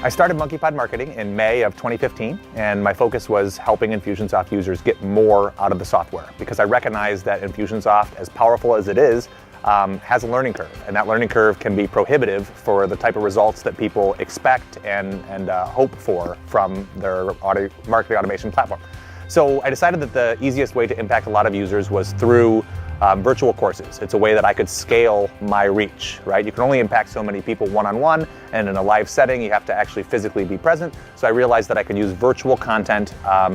I started Monkeypod Marketing in May of 2015, and my focus was helping Infusionsoft users get more out of the software, because I recognize that Infusionsoft, as powerful as it is, has a learning curve, and that learning curve can be prohibitive for the type of results that people expect and hope for from their marketing automation platform. So I decided that the easiest way to impact a lot of users was through virtual courses. It's a way that I could scale my reach, right? You can only impact so many people one-on-one, and in a live setting, you have to actually physically be present. So I realized that I could use virtual content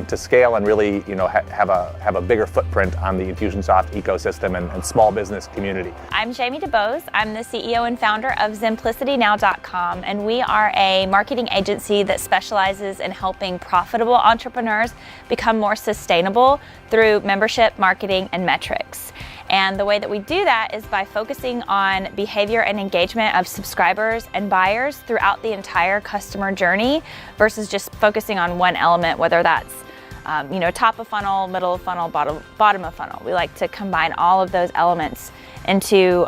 to scale and really, have a bigger footprint on the Infusionsoft ecosystem and small business community. I'm Jamie DeBose. I'm the CEO and founder of SimplicityNow.com, and we are a marketing agency that specializes in helping profitable entrepreneurs become more sustainable through membership, marketing, and metrics. And the way that we do that is by focusing on behavior and engagement of subscribers and buyers throughout the entire customer journey versus just focusing on one element, whether that's top of funnel, middle of funnel, bottom of funnel. We like to combine all of those elements into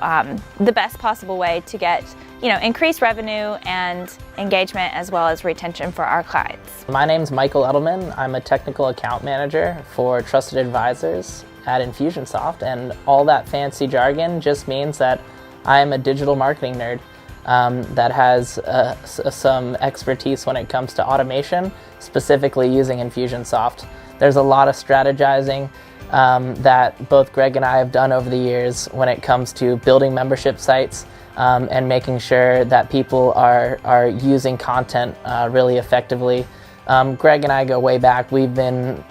the best possible way to get increased revenue and engagement as well as retention for our clients. My name's Michael Edelman. I'm a technical account manager for Trusted Advisors at Infusionsoft, and all that fancy jargon just means that I am a digital marketing nerd that has some expertise when it comes to automation, specifically using Infusionsoft. There's a lot of strategizing that both Greg and I have done over the years when it comes to building membership sites and making sure that people are using content really effectively. Greg and I go way back. We've been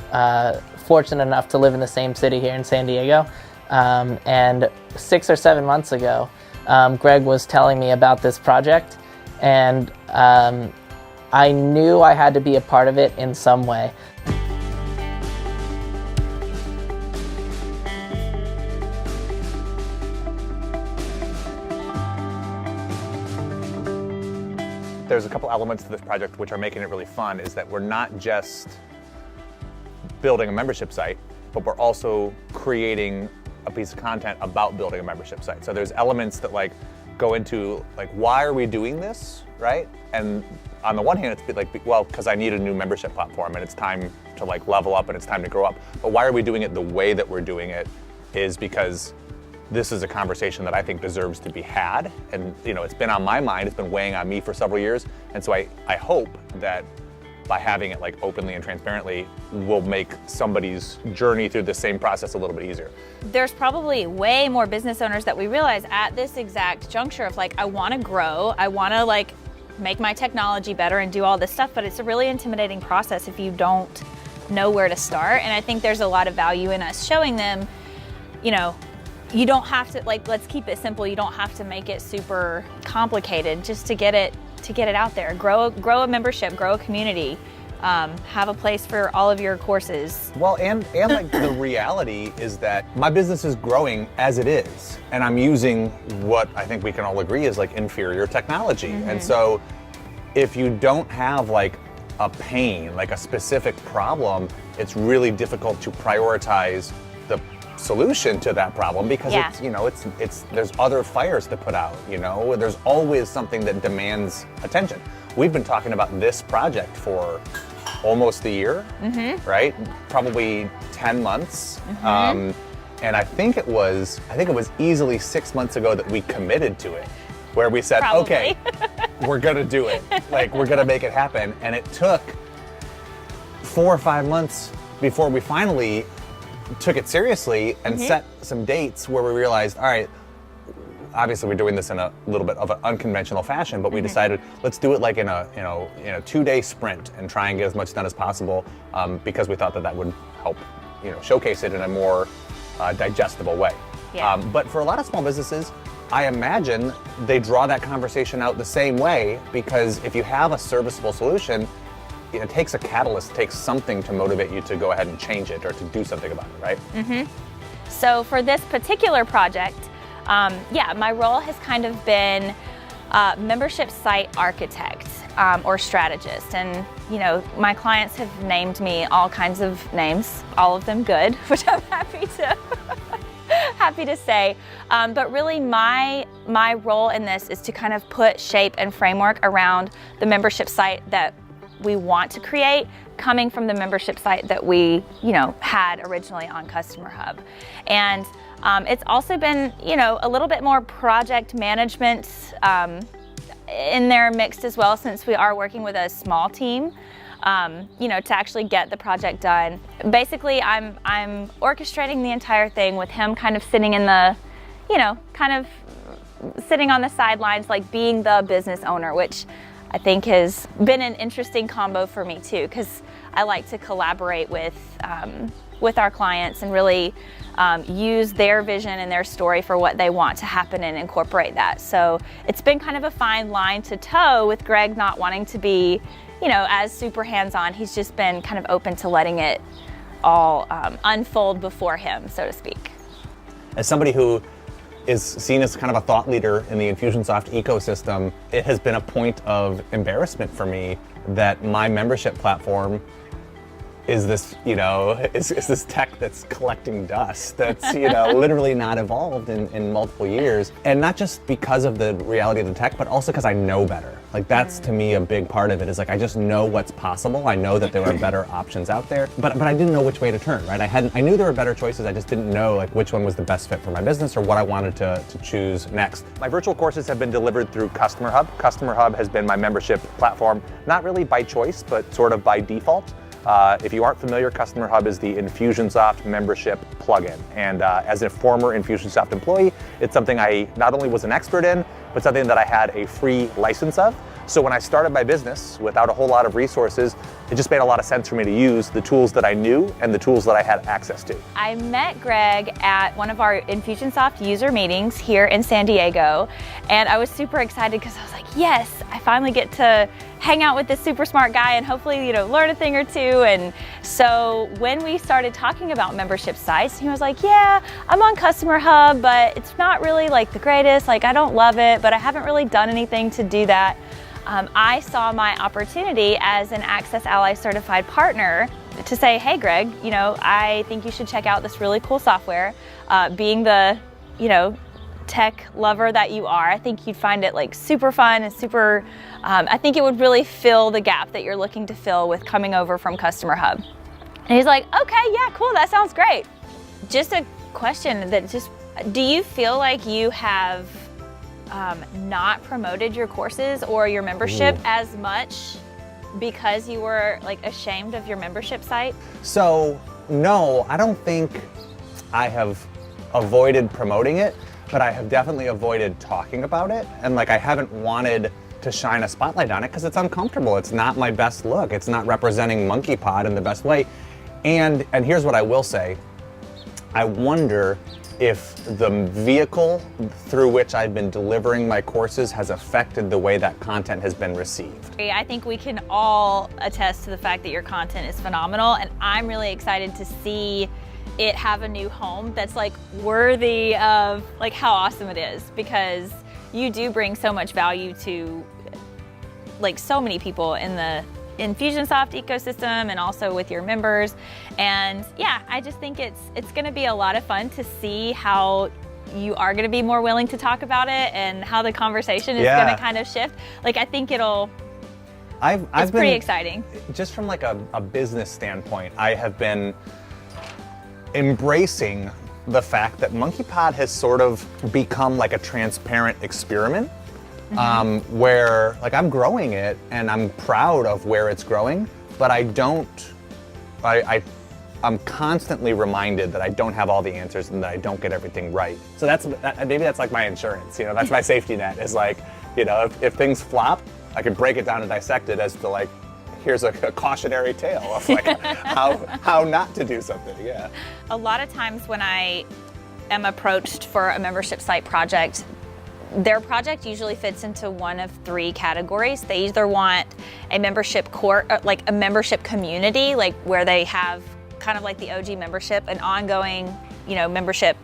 fortunate enough to live in the same city here in San Diego, and 6 or 7 months ago, Greg was telling me about this project, and I knew I had to be a part of it in some way. There's a couple elements to this project which are making it really fun, is that we're not just building a membership site, but we're also creating a piece of content about building a membership site. So there's elements that go into why are we doing this, right? And on the one hand, it's because I need a new membership platform and it's time to level up and it's time to grow up. But why are we doing it the way that we're doing it is because this is a conversation that I think deserves to be had. And it's been on my mind, it's been weighing on me for several years. And so I hope that by having it openly and transparently will make somebody's journey through the same process a little bit easier. There's probably way more business owners that we realize at this exact juncture of I want to grow, I want to make my technology better and do all this stuff, but it's a really intimidating process if you don't know where to start. And I think there's a lot of value in us showing them, you don't have to, let's keep it simple. You don't have to make it super complicated just to get it out there. Grow a membership, grow a community, have a place for all of your courses. Well, and the reality is that my business is growing as it is, and I'm using what I think we can all agree is inferior technology. Mm-hmm. And so if you don't have a pain, a specific problem, it's really difficult to prioritize the solution to that problem because it's there's other fires to put out, there's always something that demands attention. We've been talking about this project for almost a year, mm-hmm. right? Probably 10 months. Mm-hmm. And I think it was easily 6 months ago that we committed to it, where we said, Probably. Okay, we're gonna do it. We're gonna make it happen. And it took 4 or 5 months before we finally took it seriously and mm-hmm. set some dates where we realized, all right, obviously we're doing this in a little bit of an unconventional fashion, but we mm-hmm. decided let's do it in a 2-day sprint and try and get as much done as possible because we thought that would help showcase it in a more digestible way. Yeah. But for a lot of small businesses, I imagine they draw that conversation out the same way, because if you have a serviceable solution, it takes a catalyst, takes something to motivate you to go ahead and change it or to do something about it, right? Mm-hmm. So for this particular project, my role has kind of been membership site architect or strategist. And, my clients have named me all kinds of names, all of them good, which I'm happy to happy to say. But really my role in this is to kind of put shape and framework around the membership site that we want to create, coming from the membership site that we, had originally on Customer Hub. And it's also been, a little bit more project management in there mixed as well, since we are working with a small team. To actually get the project done. Basically, I'm orchestrating the entire thing with him kind of sitting in the, kind of sitting on the sidelines, like being the business owner, which I think has been an interesting combo for me too, because I like to collaborate with our clients and really use their vision and their story for what they want to happen and incorporate that. So it's been kind of a fine line to toe with Greg not wanting to be as super hands-on. He's just been kind of open to letting it all unfold before him, so to speak. As somebody who is seen as kind of a thought leader in the Infusionsoft ecosystem, it has been a point of embarrassment for me that my membership platform is this, is this tech that's collecting dust, that's, literally not evolved in multiple years. And not just because of the reality of the tech, but also because I know better. Like that's to me a big part of it, is like I just know what's possible. I know that there are better options out there, but I didn't know which way to turn, right? I knew there were better choices, I just didn't know like which one was the best fit for my business or what I wanted to choose next. My virtual courses have been delivered through Customer Hub. Customer Hub has been my membership platform, not really by choice, but sort of by default. If you aren't familiar, Customer Hub is the Infusionsoft membership plugin. And as a former Infusionsoft employee, it's something I not only was an expert in, but something that I had a free license of. So when I started my business without a whole lot of resources, it just made a lot of sense for me to use the tools that I knew and the tools that I had access to. I met Greg at one of our Infusionsoft user meetings here in San Diego, and I was super excited because I was like, yes, I finally get to hang out with this super smart guy and hopefully, learn a thing or two. And so when we started talking about membership sites, he was like, yeah, I'm on Customer Hub, but it's not really like the greatest. Like, I don't love it, but I haven't really done anything to do that. I saw my opportunity as an Access Ally certified partner to say, hey, Greg, I think you should check out this really cool software. Being the, tech lover that you are, I think you'd find it like super fun and super, I think it would really fill the gap that you're looking to fill with coming over from Customer Hub. And he's like, okay, yeah, cool, that sounds great. Just a question do you feel like you have not promoted your courses or your membership as much because you were like ashamed of your membership site? So no, I don't think I have avoided promoting it, but I have definitely avoided talking about it. And like I haven't wanted to shine a spotlight on it because it's uncomfortable. It's not my best look. It's not representing Monkeypod in the best way. And here's what I will say. I wonder if the vehicle through which I've been delivering my courses has affected the way that content has been received. I think we can all attest to the fact that your content is phenomenal, and I'm really excited to see it have a new home that's like worthy of like how awesome it is, because you do bring so much value to like so many people in the Infusionsoft ecosystem and also with your members. And yeah, I just think it's going to be a lot of fun to see how you are going to be more willing to talk about it and how the conversation is going to kind of shift. Like I think it's pretty exciting. Just from like a business standpoint, I have been embracing the fact that Monkeypod has sort of become like a transparent experiment. Where like I'm growing it and I'm proud of where it's growing, but I'm constantly reminded that I don't have all the answers and that I don't get everything right. So maybe that's like my insurance, that's my safety net, is like, if things flop, I can break it down and dissect it as to like, here's a cautionary tale of like how not to do something, yeah. A lot of times when I am approached for a membership site project, their project usually fits into one of three categories. They either want a membership core, like a membership community, like where they have kind of like the OG membership, an ongoing, membership.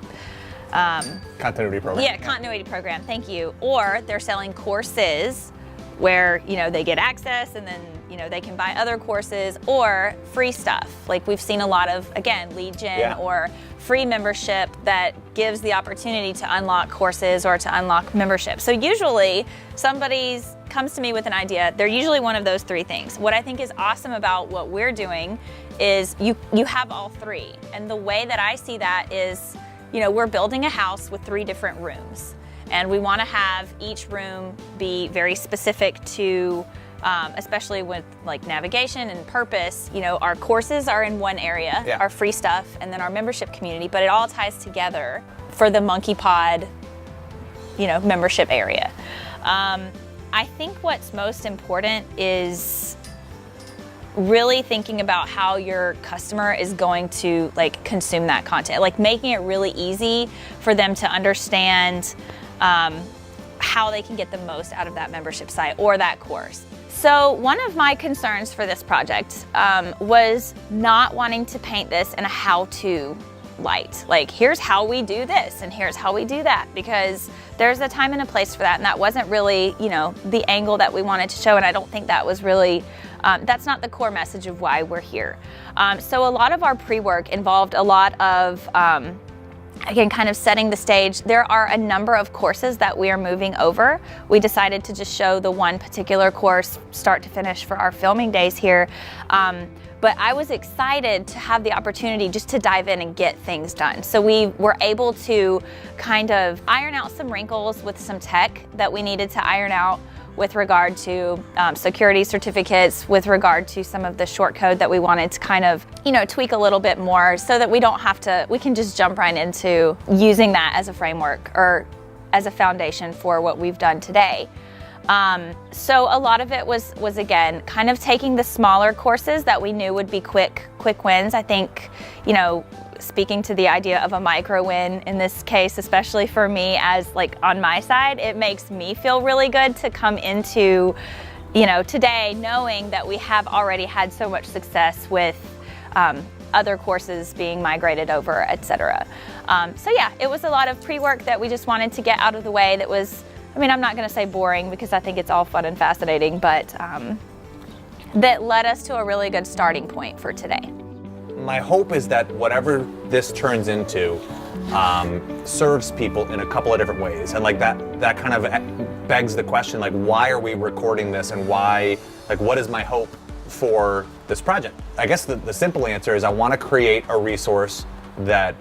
Continuity program. Yeah, continuity program, thank you. Or they're selling courses where, they get access and then they can buy other courses or free stuff. Like we've seen a lot of, again, lead gen or free membership that gives the opportunity to unlock courses or to unlock membership. So usually somebody comes to me with an idea, they're usually one of those three things. What I think is awesome about what we're doing is you have all three. And the way that I see that is, we're building a house with 3 different rooms. And we want to have each room be very specific to, especially with like navigation and purpose. Our courses are in one area, our free stuff, and then our membership community, but it all ties together for the Monkeypod, membership area. I think what's most important is really thinking about how your customer is going to like consume that content, like making it really easy for them to understand how they can get the most out of that membership site or that course. So one of my concerns for this project was not wanting to paint this in a how-to light. Like, here's how we do this and here's how we do that, because there's a time and a place for that, and that wasn't really, the angle that we wanted to show, and I don't think that was really, that's not the core message of why we're here. So a lot of our pre-work involved a lot of, again, kind of setting the stage. There are a number of courses that we are moving over. We decided to just show the one particular course start to finish for our filming days here. But I was excited to have the opportunity just to dive in and get things done. So we were able to kind of iron out some wrinkles with some tech that we needed to iron out with regard to security certificates, with regard to some of the short code that we wanted to kind of, tweak a little bit more so that we don't have to, we can just jump right into using that as a framework or as a foundation for what we've done today. So a lot of it was again, kind of taking the smaller courses that we knew would be quick wins. I think, speaking to the idea of a micro win in this case, especially for me as like on my side, it makes me feel really good to come into, today knowing that we have already had so much success with other courses being migrated over, etc. So yeah, it was a lot of pre-work that we just wanted to get out of the way that was, I'm not going to say boring because I think it's all fun and fascinating, but that led us to a really good starting point for today. My hope is that whatever this turns into serves people in a couple of different ways. And like that kind of begs the question, like, why are we recording this and why, like, what is my hope for this project? I guess the simple answer is I want to create a resource that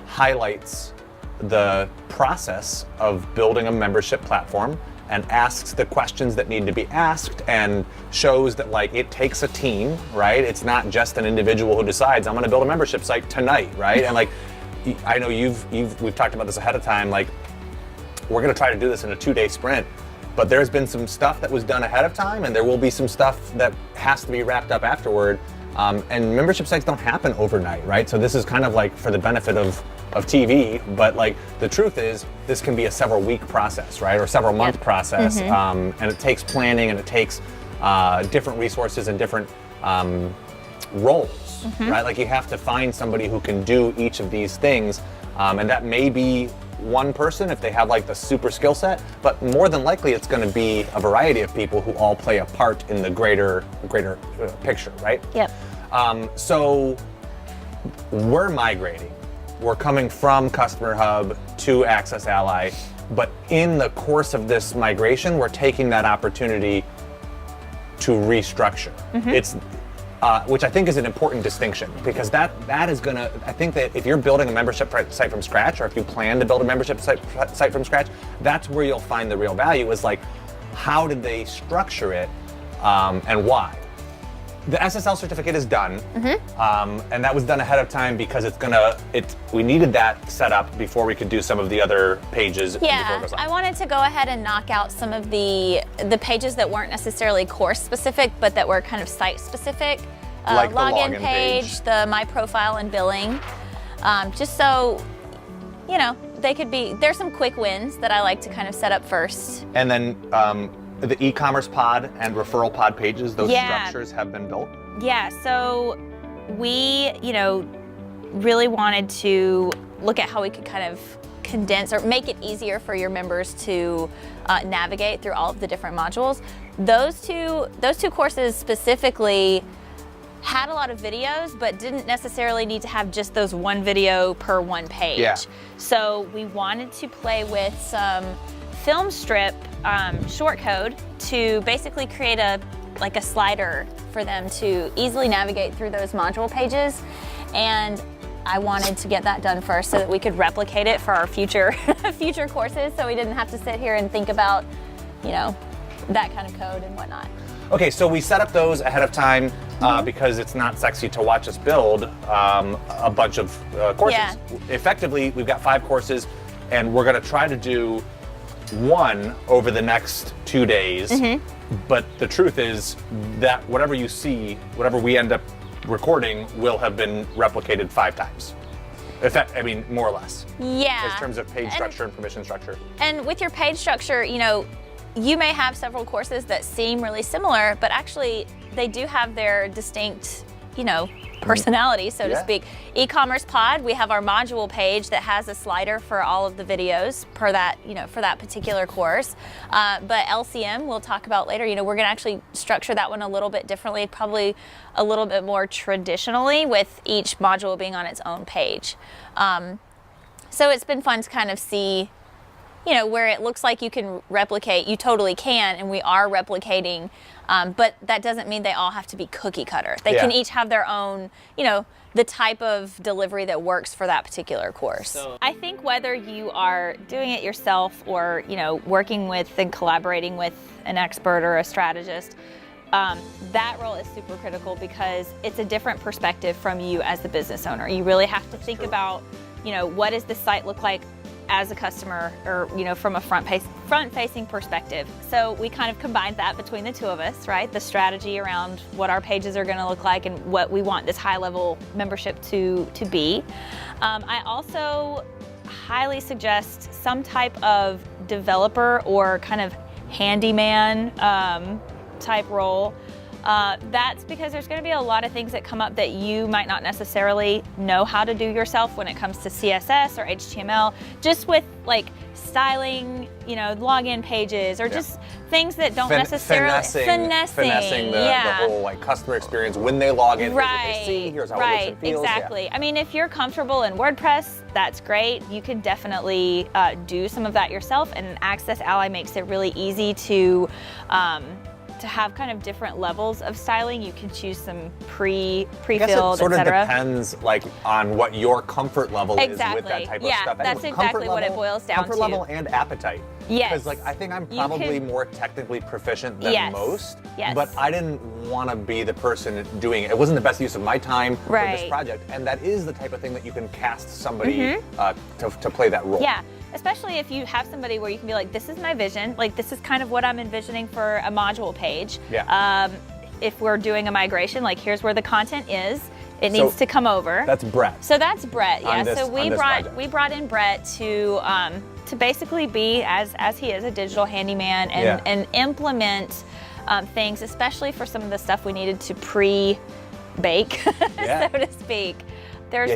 highlights the process of building a membership platform and asks the questions that need to be asked and shows that like it takes a team, right? It's not just an individual who decides I'm gonna build a membership site tonight, right? And like, I know we've talked about this ahead of time, like we're gonna try to do this in a 2-day sprint, but there's been some stuff that was done ahead of time and there will be some stuff that has to be wrapped up afterward. And membership sites don't happen overnight, right? So this is kind of like for the benefit of TV, but like the truth is this can be a several week process, right? Or several month process. And it takes planning and it takes different resources and different roles, right? Like you have to find somebody who can do each of these things. And that may be one person if they have like the super skill set, but more than likely it's going to be a variety of people who all play a part in the greater picture, right? Yep. So we're migrating. We're coming from Customer Hub to Access Ally, but in the course of this migration, we're taking that opportunity to restructure. It's which I think is an important distinction because that is gonna, I think that if you're building a membership site from scratch, or if you plan to build a membership site from scratch, that's where you'll find the real value is like, how did they structure it and why? The SSL certificate is done, and that was done ahead of time because we needed that set up before we could do some of the other pages. Yeah, I wanted to go ahead and knock out some of the pages that weren't necessarily course specific, but that were kind of site specific. Like login the login page, the My Profile and Billing, just so, they could be, there's some quick wins that I like to kind of set up first. And then the e-commerce pod and referral pod pages, those structures have been built? Yeah, so we, really wanted to look at how we could kind of condense or make it easier for your members to navigate through all of the different modules. Those two courses specifically had a lot of videos, but didn't necessarily need to have just those one video per one page. Yeah. So we wanted to play with some film strip short code to basically create a slider for them to easily navigate through those module pages. And I wanted to get that done first so that we could replicate it for our future courses, so we didn't have to sit here and think about, that kind of code and whatnot. Okay, so we set up those ahead of time because it's not sexy to watch us build a bunch of courses. Yeah. Effectively, we've got 5 courses, and we're going to try to do one over the next 2 days. But the truth is that whatever you see, whatever we end up recording, will have been replicated 5 times. More or less. Yeah. In terms of page structure and permission structure. And with your page structure, you may have several courses that seem really similar, but actually they do have their distinct, personality, so to speak. E-commerce pod, we have our module page that has a slider for all of the videos per that, for that particular course. But LCM, we'll talk about later. We're going to actually structure that one a little bit differently, probably a little bit more traditionally, with each module being on its own page. So it's been fun to kind of see, where it looks like you can replicate, you totally can, and we are replicating, but that doesn't mean they all have to be cookie cutter. They can each have their own, the type of delivery that works for that particular course. So I think whether you are doing it yourself or, working with and collaborating with an expert or a strategist, that role is super critical because it's a different perspective from you as the business owner. You really have to think about, what does the site look like as a customer, or from a front-facing perspective. So we kind of combined that between the two of us, right? The strategy around what our pages are going to look like and what we want this high-level membership to be. I also highly suggest some type of developer or kind of handyman type role. That's because there's going to be a lot of things that come up that you might not necessarily know how to do yourself when it comes to CSS or HTML, just with styling, login pages, or just things that don't necessarily finessing the whole customer experience when they log in. Right. Here's what they see, here's how it looks and feels. Exactly. Yeah. If you're comfortable in WordPress, that's great. You can definitely do some of that yourself, and Access Ally makes it really easy to have kind of different levels of styling. You can choose some pre-filled, I guess it sort of etc. depends on what your comfort level is with that type of stuff. That's exactly what it boils down to. Comfort level and appetite. Yes. Because I think I'm probably more technically proficient than most. Yes. But I didn't want to be the person doing it. It wasn't the best use of my time for this project. And that is the type of thing that you can cast somebody to play that role. Yeah. Especially if you have somebody where you can be like, this is my vision, this is kind of what I'm envisioning for a module page. Yeah. If we're doing a migration, here's where the content is. It needs to come over. That's Brett. So that's Brett, yeah. So we brought in Brett to basically be, as he is, a digital handyman and implement things, especially for some of the stuff we needed to pre-bake, so to speak.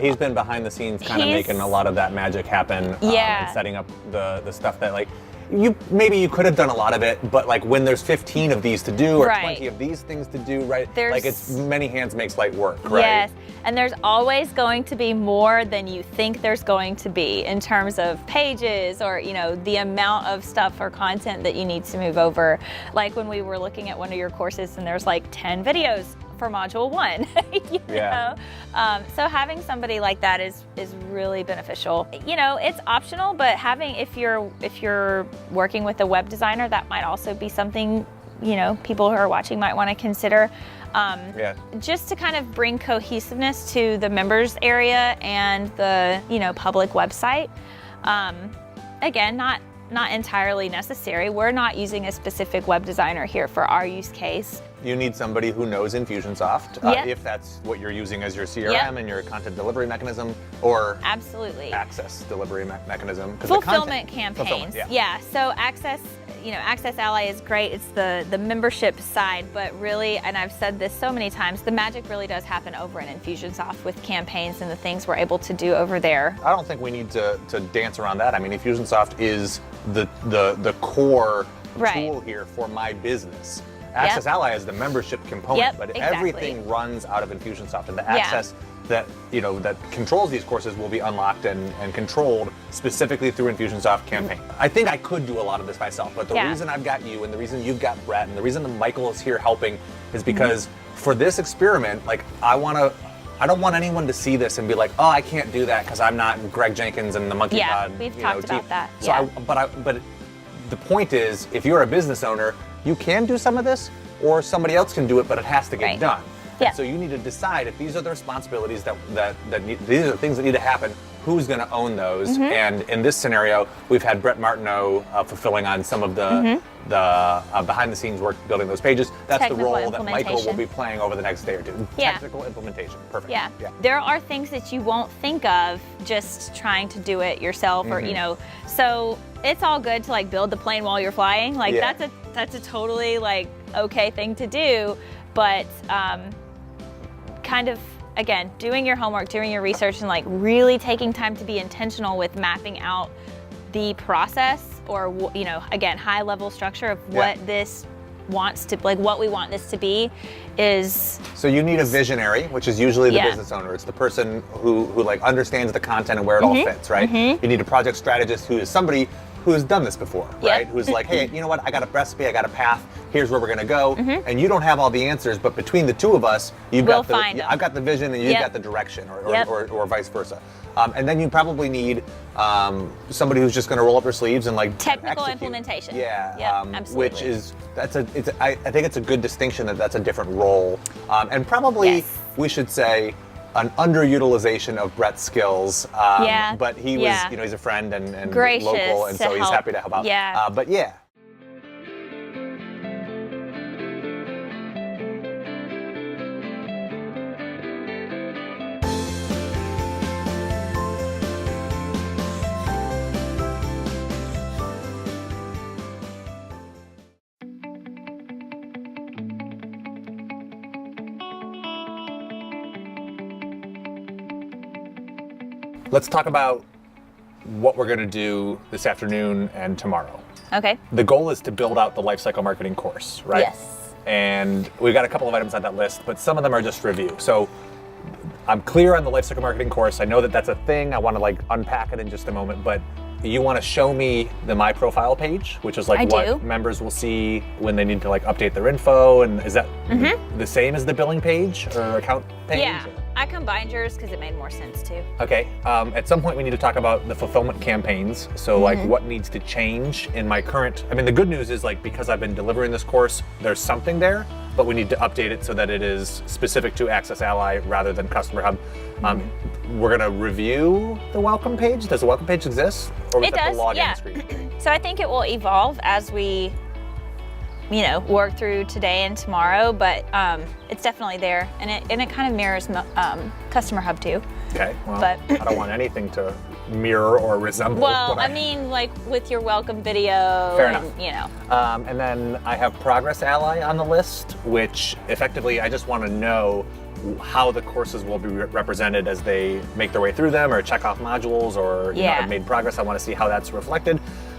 He's been behind the scenes kind of making a lot of that magic happen and setting up the stuff that you could have done a lot of it, but when there's 15 of these to do or 20 of these things to do, right? It's many hands makes light work, right? Yes, and there's always going to be more than you think there's going to be in terms of pages or the amount of stuff or content that you need to move over. Like when we were looking at one of your courses and there's 10 videos for module 1. So having somebody like that is really beneficial. It's optional, but if you're working with a web designer, that might also be something people who are watching might want to consider. Just to kind of bring cohesiveness to the members area and the public website. Again, not entirely necessary. We're not using a specific web designer here for our use case. you need somebody who knows Infusionsoft, Yep. if that's what you're using as your CRM Yep. and your content delivery mechanism, or Absolutely. access delivery mechanism. 'Cause the Fulfillment content- campaigns. Fulfillment, Yeah. So Access, Access Ally is great. It's the membership side, but really, and I've said this so many times, the magic really does happen over in Infusionsoft with campaigns and the things we're able to do over there. I don't think we need to dance around that. I mean, Infusionsoft is the core Right. tool here for my business. Access Ally is the membership component, Yep, but exactly. everything runs out of Infusionsoft, and the Yeah. access that that controls these courses will be unlocked and controlled specifically through Infusionsoft campaign. I think I could do a lot of this myself, but the Yeah. reason I've got you and the reason you've got Brett and the reason that Michael is here helping is because for this experiment, like I don't want anyone to see this and be like, oh, I can't do that because I'm not Greg Jenkins and the Monkeypod. Yeah, we've talked team. about that. So Yeah. but the point is, if you're a business owner, you can do some of this, or somebody else can do it, but it has to get Right. done. Yeah. And so you need to decide if these are the responsibilities these are the things that need to happen. Who's going to own those? Mm-hmm. And in this scenario, we've had Brett Martineau fulfilling on some of the behind-the-scenes work building those pages. That's the Technical role that Michael will implementation. be playing over the next day or two. Yeah. Technical implementation. Perfect. Yeah. There are things that you won't think of just trying to do it yourself, or so it's all good to like build the plane while you're flying. Like Yeah. that's a totally like okay thing to do, but kind of again doing your homework, doing your research, and like really taking time to be intentional with mapping out the process, or again high level structure of what this wants to, like what we want this to be is. So you need a visionary, which is usually the Yeah. business owner. It's the person who like understands the content and where it all fits, right? You need a project strategist who is somebody who has done this before, right? Who's like, hey, you know what? I got a recipe, I got a path. Here's where we're gonna go. And you don't have all the answers, but between the two of us, We'll find them. I've got the vision and you've Yep. got the direction, Yep. or vice versa. And then you probably need somebody who's just gonna roll up their sleeves and like Technical execute. implementation. Yeah, Yep, absolutely. which is I think it's a good distinction that's a different role, and probably Yes. we should say an underutilization of Brett's skills. Yeah, But he was, yeah. he's a friend and Gracious local, and to so he's help. happy to help out. Yeah. But yeah. Let's talk about what we're going to do this afternoon and tomorrow. Okay. The goal is to build out the Lifecycle Marketing course, right? Yes. And we've got a couple of items on that list, but some of them are just review. So I'm clear on the Lifecycle Marketing course. I know that that's a thing. I want to like unpack it in just a moment, but you want to show me the My Profile page, which is like I what do. members will see when they need to like update their info. And is that the same as the billing page or account page? Yeah. or- I combined yours because it made more sense too. Okay. At some point, we need to talk about the fulfillment campaigns. So, like, what needs to change in my current? I mean, the good news is, like, because I've been delivering this course, there's something there, but we need to update it so that it is specific to Access Ally rather than Customer Hub. We're gonna review the welcome page. Does the welcome page exist, or was It that does, the login yeah. screen? So I think it will evolve as we, work through today and tomorrow. But it's definitely there, and it kind of mirrors Customer Hub too. Okay. Well, But- I don't want anything to mirror or resemble. Well, what I mean, like with your welcome video. Fair and, enough. And then I have Progress Ally on the list, which effectively I just want to know how the courses will be represented as they make their way through them or check off modules or I've made progress. I want to see how that's reflected.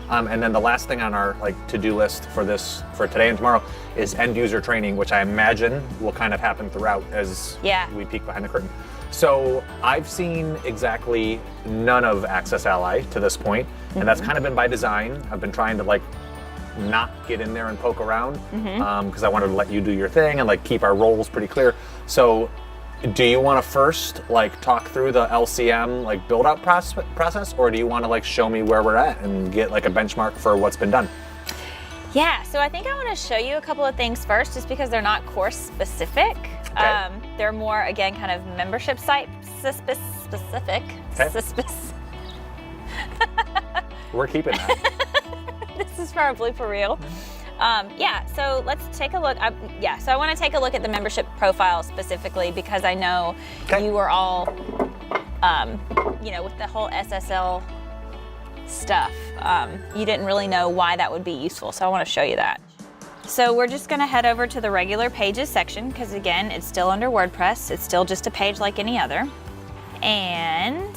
And then the last thing on our to-do list for today and tomorrow is end user training, which I imagine will kind of happen throughout as we peek behind the curtain. So I've seen exactly none of Access Ally to this point, and that's kind of been by design. I've been trying to not get in there and poke around because I wanted to let you do your thing and keep our roles pretty clear. So do you want to first talk through the LCM build out process, or do you want to show me where we're at and get a benchmark for what's been done? Yeah, so I think I want to show you a couple of things first, just because they're not course specific. Okay. They're more, again, kind of membership site specific. Okay. We're keeping that. This is for our blooper reel. Yeah, so let's take a look. So I want to take a look at the membership profile specifically because I know you were all, with the whole SSL stuff, you didn't really know why that would be useful. So I want to show you that. So we're just going to head over to the regular pages section because again, it's still under WordPress. It's still just a page like any other. And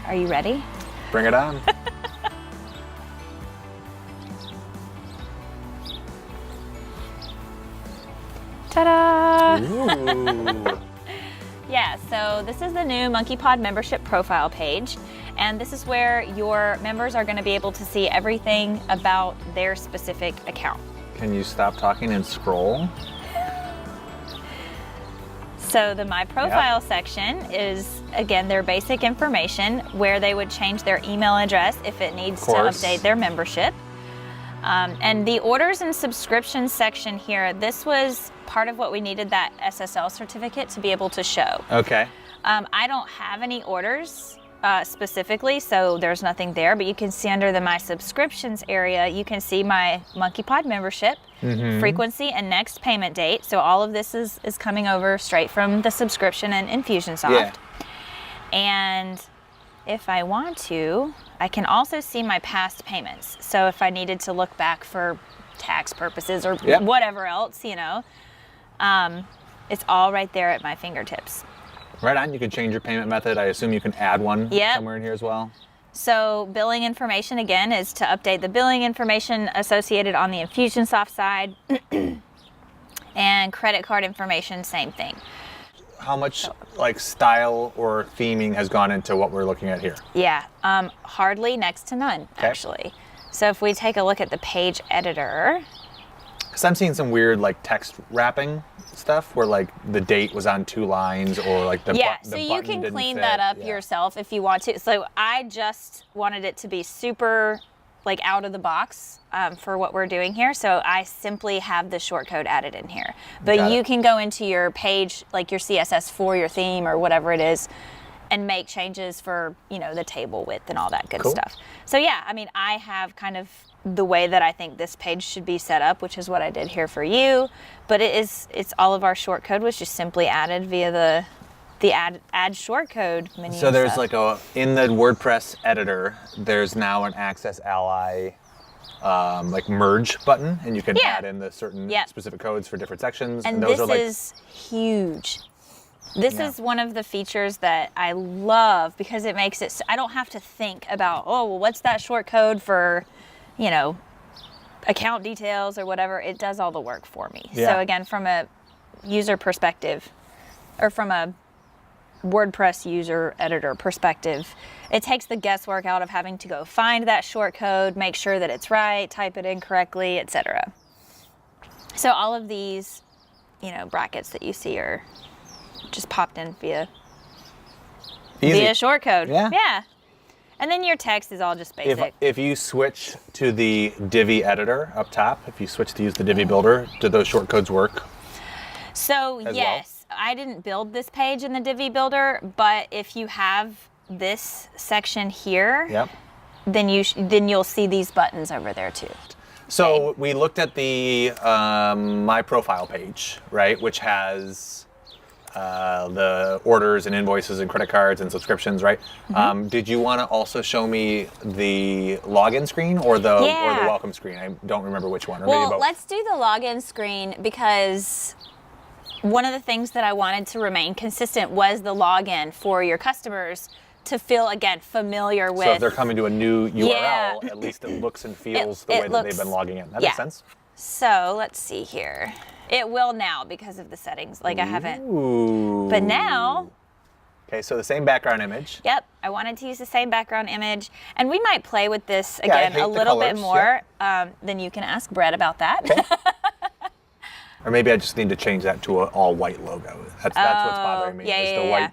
are you ready? Bring it on. Ta-da! Ooh. Yeah, so this is the new Monkeypod membership profile page, and this is where your members are going to be able to see everything about their specific account. Can you stop talking and scroll? So the My Profile section is, again, their basic information where they would change their email address if it needs to update their membership. And the orders and subscriptions section here, this was part of what we needed that SSL certificate to be able to show. Okay. I don't have any orders specifically, so there's nothing there, but you can see under the My Subscriptions area, you can see my Monkeypod membership, frequency, and next payment date. So all of this is coming over straight from the subscription and Infusionsoft. Yeah. And if I want to, I can also see my past payments. So if I needed to look back for tax purposes or whatever else, it's all right there at my fingertips. Right on. You can change your payment method. I assume you can add one somewhere in here as well. So billing information, again, is to update the billing information associated on the Infusionsoft side. And credit card information, same thing. How much style or theming has gone into what we're looking at here? Yeah, hardly next to none, actually. So if we take a look at the page editor. Because I'm seeing some weird text wrapping stuff where the date was on 2 lines or the so you can clean that up yourself if you want to. So I just wanted it to be super out of the box for what we're doing here. So I simply have the shortcode added in here. But you can go into your page, your CSS for your theme or whatever it is, and make changes for, the table width and all that good stuff. So yeah, I have kind of the way that I think this page should be set up, which is what I did here for you. But it's all of our shortcode was just simply added via the add shortcode menu. So there's in the WordPress editor, there's now an Access Ally merge button, and you can add in the certain specific codes for different sections. And those is huge. This is one of the features that I love because it makes it, I don't have to think about, what's that shortcode for, account details or whatever. It does all the work for me. Yeah. So again, from a user perspective, or from a WordPress user editor perspective, it takes the guesswork out of having to go find that shortcode, make sure that it's right, type it in correctly, etc. So all of these, brackets that you see are just popped in via shortcode. Yeah. And then your text is all just basic. If you switch to the Divi editor up top, if you switch to use the Divi builder, do those shortcodes work? So yes, I didn't build this page in the Divi builder, but if you have this section here, then you'll see these buttons over there too. So we looked at the My Profile page, right, which has the orders and invoices and credit cards and subscriptions, right? Did you want to also show me the login screen or the welcome screen? I don't remember which one. Or well, maybe both. Let's do the login screen because one of the things that I wanted to remain consistent was the login for your customers to feel, again, familiar with. So if they're coming to a new URL, at least it looks and feels the way that they've been logging in. That makes sense? So let's see here. It will now because of the settings. I haven't. Ooh. But now. Okay, so the same background image. Yep, I wanted to use the same background image. And we might play with this again a little bit colors, more. Then you can ask Brett about that. Okay. Or maybe I just need to change that to an all white logo. That's what's bothering me. The white.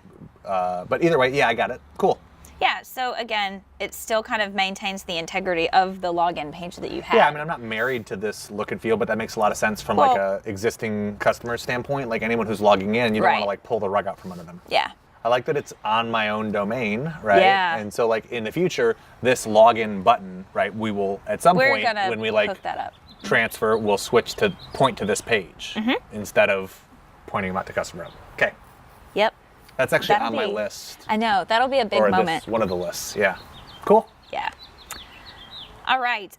But either way, I got it. Cool. Yeah, so again, it still kind of maintains the integrity of the login page that you have. Yeah, I'm not married to this look and feel, but that makes a lot of sense from a existing customer standpoint. Anyone who's logging in, you don't want to pull the rug out from under them. Yeah. I like that it's on my own domain, right? Yeah. And so like in the future, this login button, right, we will at some We're point gonna when we like hook that up. transfer, we'll switch to point to this page instead of pointing them out to customer hub. Okay. Yep. That's actually That'll on my be- list. I know, that'll be a big Or moment. this, one of the lists. Yeah. Cool. Yeah. All right.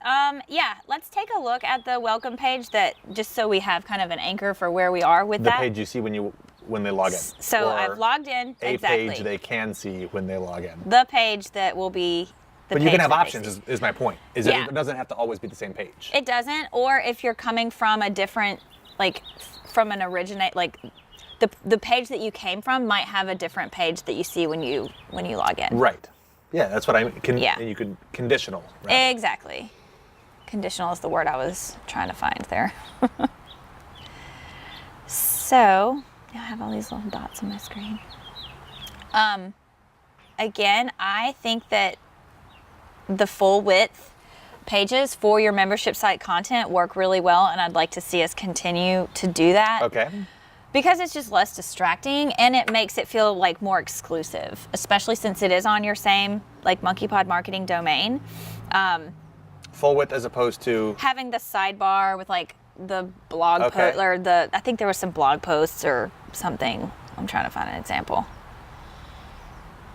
Yeah, let's take a look at the welcome page, that just so we have kind of an anchor for where we are with The that. page you see when they log in. So Or I've logged in. a Exactly. page they can see when they log in. The page that will be the But page you can have that they options see. is my point. Is Yeah. it doesn't have to always be the same page. It doesn't, or if you're coming from a different, like from an originate, like the page that you came from might have a different page that you see when you log in. Right. Yeah, that's what I mean. Yeah. You could conditional. Right? Exactly. Conditional is the word I was trying to find there. So now I have all these little dots on my screen. Again, I think that the full width pages for your membership site content work really well, and I'd like to see us continue to do that. Okay. Because it's just less distracting and it makes it feel like more exclusive, especially since it is on your same like Monkeypod Marketing domain. Full width as opposed to. Having the sidebar with like the blog Okay. post, or I think there was some blog posts or something. I'm trying to find an example.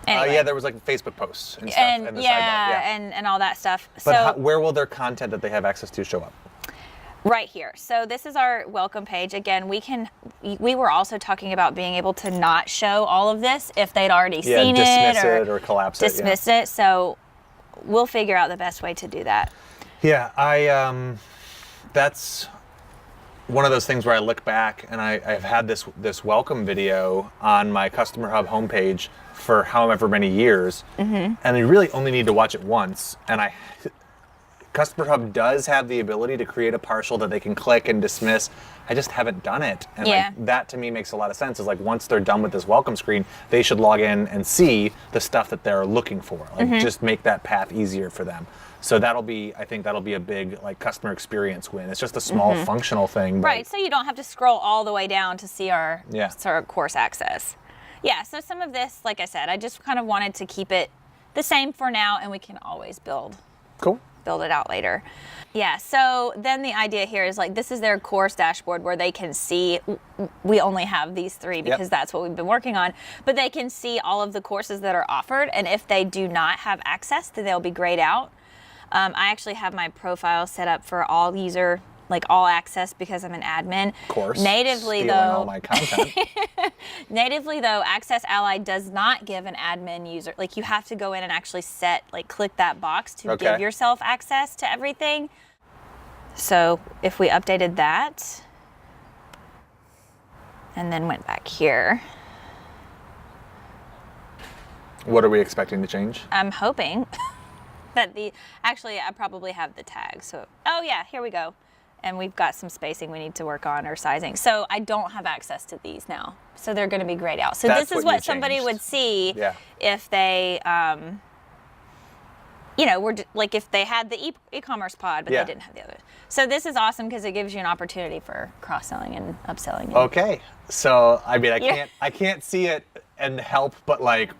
Anyway. Yeah, there was like Facebook posts and stuff. And the yeah, sidebar. and all that stuff. But So where will their content that they have access to show up? right here. So this is our welcome page. Again, we were also talking about being able to not show all of this if they'd already seen dismiss it or collapse it. dismiss it. So we'll figure out the best way to do that. Yeah, that's one of those things where I look back and I've had this welcome video on my Customer Hub homepage for however many years, and I really only need to watch it once. And Customer Hub does have the ability to create a partial that they can click and dismiss. I just haven't done it. And Yeah. like, that to me makes a lot of sense. Is like once they're done with this welcome screen, they should log in and see the stuff that they're looking for. Like just make that path easier for them. So I think that'll be a big like customer experience win. It's just a small functional thing. But Right, so you don't have to scroll all the way down to see our Yeah. course access. Yeah, so some of this, like I said, I just kind of wanted to keep it the same for now, and we can always build Cool. it out later. Yeah, so then the idea here is like this is their course dashboard where they can see, we only have these three because that's what we've been working on, but they can see all of the courses that are offered, and if they do not have access, then they'll be grayed out. I actually have my profile set up for all user, like all access, because I'm an admin. Of course. Natively stealing though, all my content. Natively though, Access Ally does not give an admin user, like you have to go in and actually click that box to Okay. give yourself access to everything. So if we updated that and then went back here, What are we expecting to change? I'm hoping that actually I probably have the tag. So, oh yeah, here we go. And we've got some spacing we need to work on, or sizing. So I don't have access to these now. So they're going to be grayed out. So That's this is what you what somebody changed. would see Yeah. if they, like if they had the e-commerce pod, but Yeah. they didn't have the other. So this is awesome because it gives you an opportunity for cross-selling and upselling. And Okay. So I mean, Yeah. I can't see it and help, but like,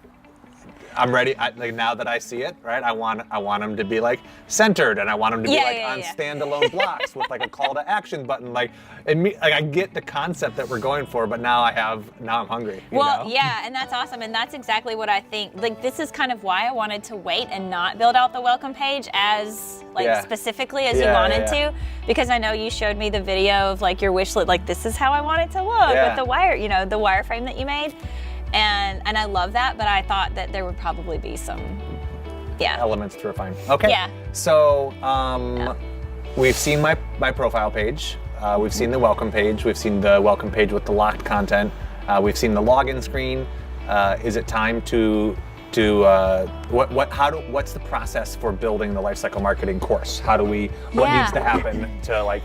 I'm ready. Like now that I see it, right? I want them to be like centered, and I want them to be Yeah, like yeah, on yeah. standalone blocks with like a call to action button. Like I get the concept that we're going for, but now I'm hungry. you Well, know? yeah, and that's awesome, and that's exactly what I think. Like, this is kind of why I wanted to wait and not build out the welcome page as, like, Yeah. specifically as you Yeah, wanted yeah. to, because I know you showed me the video of, like, your wish list, like, this is how I want it to look Yeah. with the wire, the wireframe that you made, and I love that, but I thought that there would probably be some, elements to refine. Okay. Yeah. So we've seen my profile page. We've seen the welcome page. We've seen the welcome page with the locked content. We've seen the login screen. Is it time to what's the process for building the Lifecycle Marketing course? What Yeah. needs to happen to like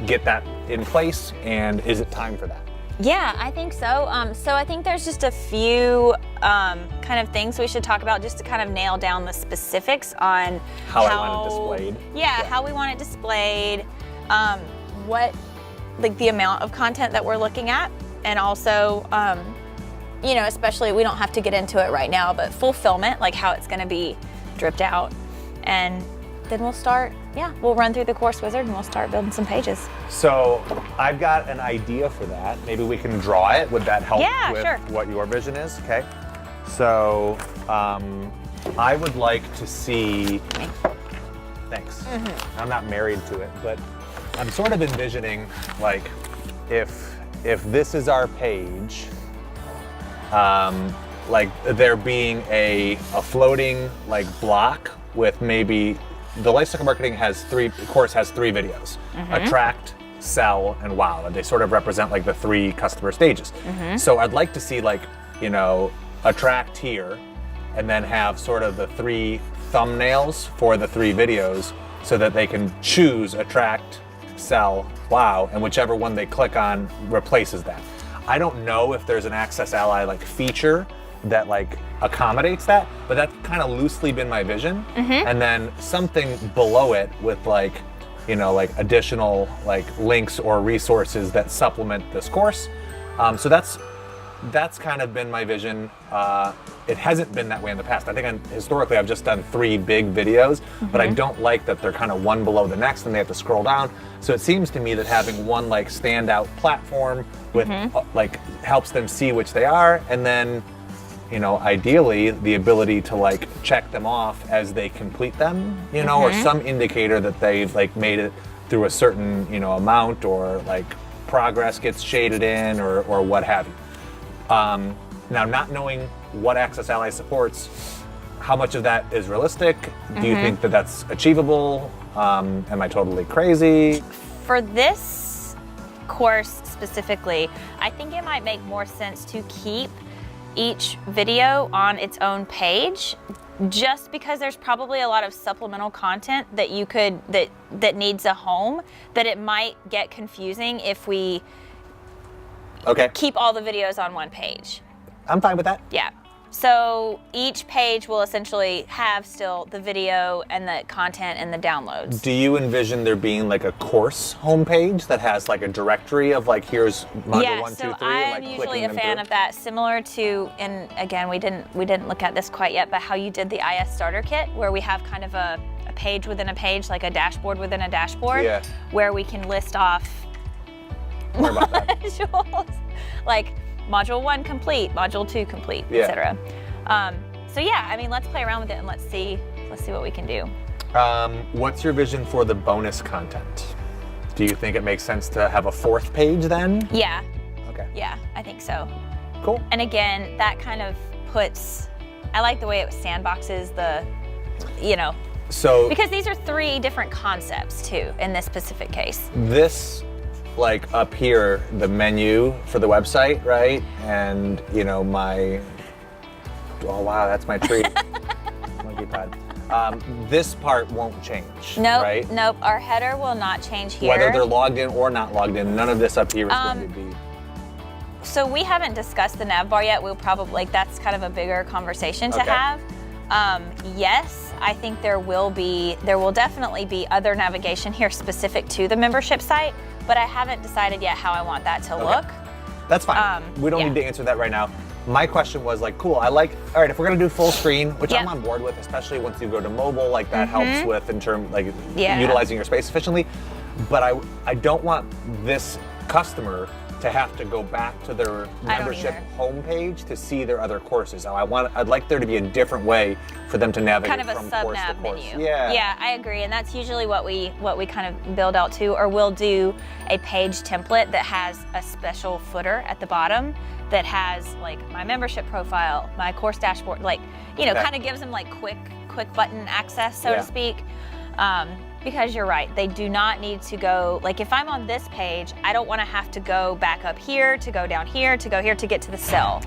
get that in place, and is it time for that? Yeah, I think so. So I think there's just a few kind of things we should talk about just to kind of nail down the specifics on How I want it displayed. Yeah, how we want it displayed, what, like the amount of content that we're looking at, and also you know, especially, we don't have to get into it right now, but fulfillment, like how it's going to be dripped out. And then we'll start, we'll run through the course wizard and we'll start building some pages. So I've got an idea for that. Maybe we can draw it. Would that help with sure. what your vision is? Okay. So I would like to see, thanks. I'm not married to it, but I'm sort of envisioning, like, if this is our page, like there being a floating like block with maybe the Lifecycle Marketing course has three videos: attract, sell, and wow. And they sort of represent like the three customer stages. So I'd like to see, like, you know, attract here, and then have sort of the three thumbnails for the three videos so that they can choose attract, sell, wow, and whichever one they click on replaces that. I don't know if there's an Access Ally like feature that like accommodates that, but that's kind of loosely been my vision. And then something below it with, like, you know, like additional like links or resources that supplement this course. So that's kind of been my vision. It hasn't been that way in the past. I think historically I've just done three big videos, but I don't like that they're kind of one below the next and they have to scroll down. So it seems to me that having one like standout platform with like helps them see which they are, and then, you know, ideally the ability to like check them off as they complete them, you know, or some indicator that they've like made it through a certain, you know, amount, or like progress gets shaded in, or what have you. Now, not knowing what Access Ally supports, how much of that is realistic? Do you think that that's achievable? Am I totally crazy? For this course specifically, I think it might make more sense to keep each video on its own page, just because there's probably a lot of supplemental content that you could, that needs a home, that it might get confusing if we keep all the videos on one page. I'm fine with that. Yeah. So each page will essentially have still the video and the content and the downloads. Do you envision there being like a course homepage that has like a directory of like, here's module 1, 2, 3? Yeah, so I'm like usually a fan of that, similar to, and again, we didn't look at this quite yet, but how you did the IS starter kit, where we have kind of a page within a page, like a dashboard within a dashboard, where we can list off modules, like module 1 complete, module 2 complete, etc. So yeah, I mean, let's play around with it and let's see what we can do. What's your vision for the bonus content? Do you think it makes sense to have a 4th page then? Yeah. Okay. Yeah, I think so. Cool. And again, that kind of puts, I like the way it sandboxes the, you know, so because these are 3 different concepts too in this specific case. This, like up here, the menu for the website, right? And, you know, oh wow, that's my tree. Monkeypod. This part won't change, right? Nope, our header will not change here. Whether they're logged in or not logged in, none of this up here is going to be. So we haven't discussed the nav bar yet. We'll probably, like, that's kind of a bigger conversation to have. Yes, I think there will definitely be other navigation here specific to the membership site, but I haven't decided yet how I want that to look. That's fine. We don't need to answer that right now. My question was like, cool, all right, if we're gonna do full screen, which I'm on board with, especially once you go to mobile, like that helps with in terms like utilizing your space efficiently. But I don't want this customer to have to go back to their membership homepage to see their other courses. I'd like there to be a different way for them to navigate kind of from a course to sub-nav course. menu. Yeah, I agree, and that's usually what we kind of build out to, or we'll do a page template that has a special footer at the bottom that has like my membership profile, my course dashboard, like, you know, kind of gives them like quick button access, so to speak. Because you're right, they do not need to go, like if I'm on this page, I don't want to have to go back up here, to go down here, to go here to get to the cell.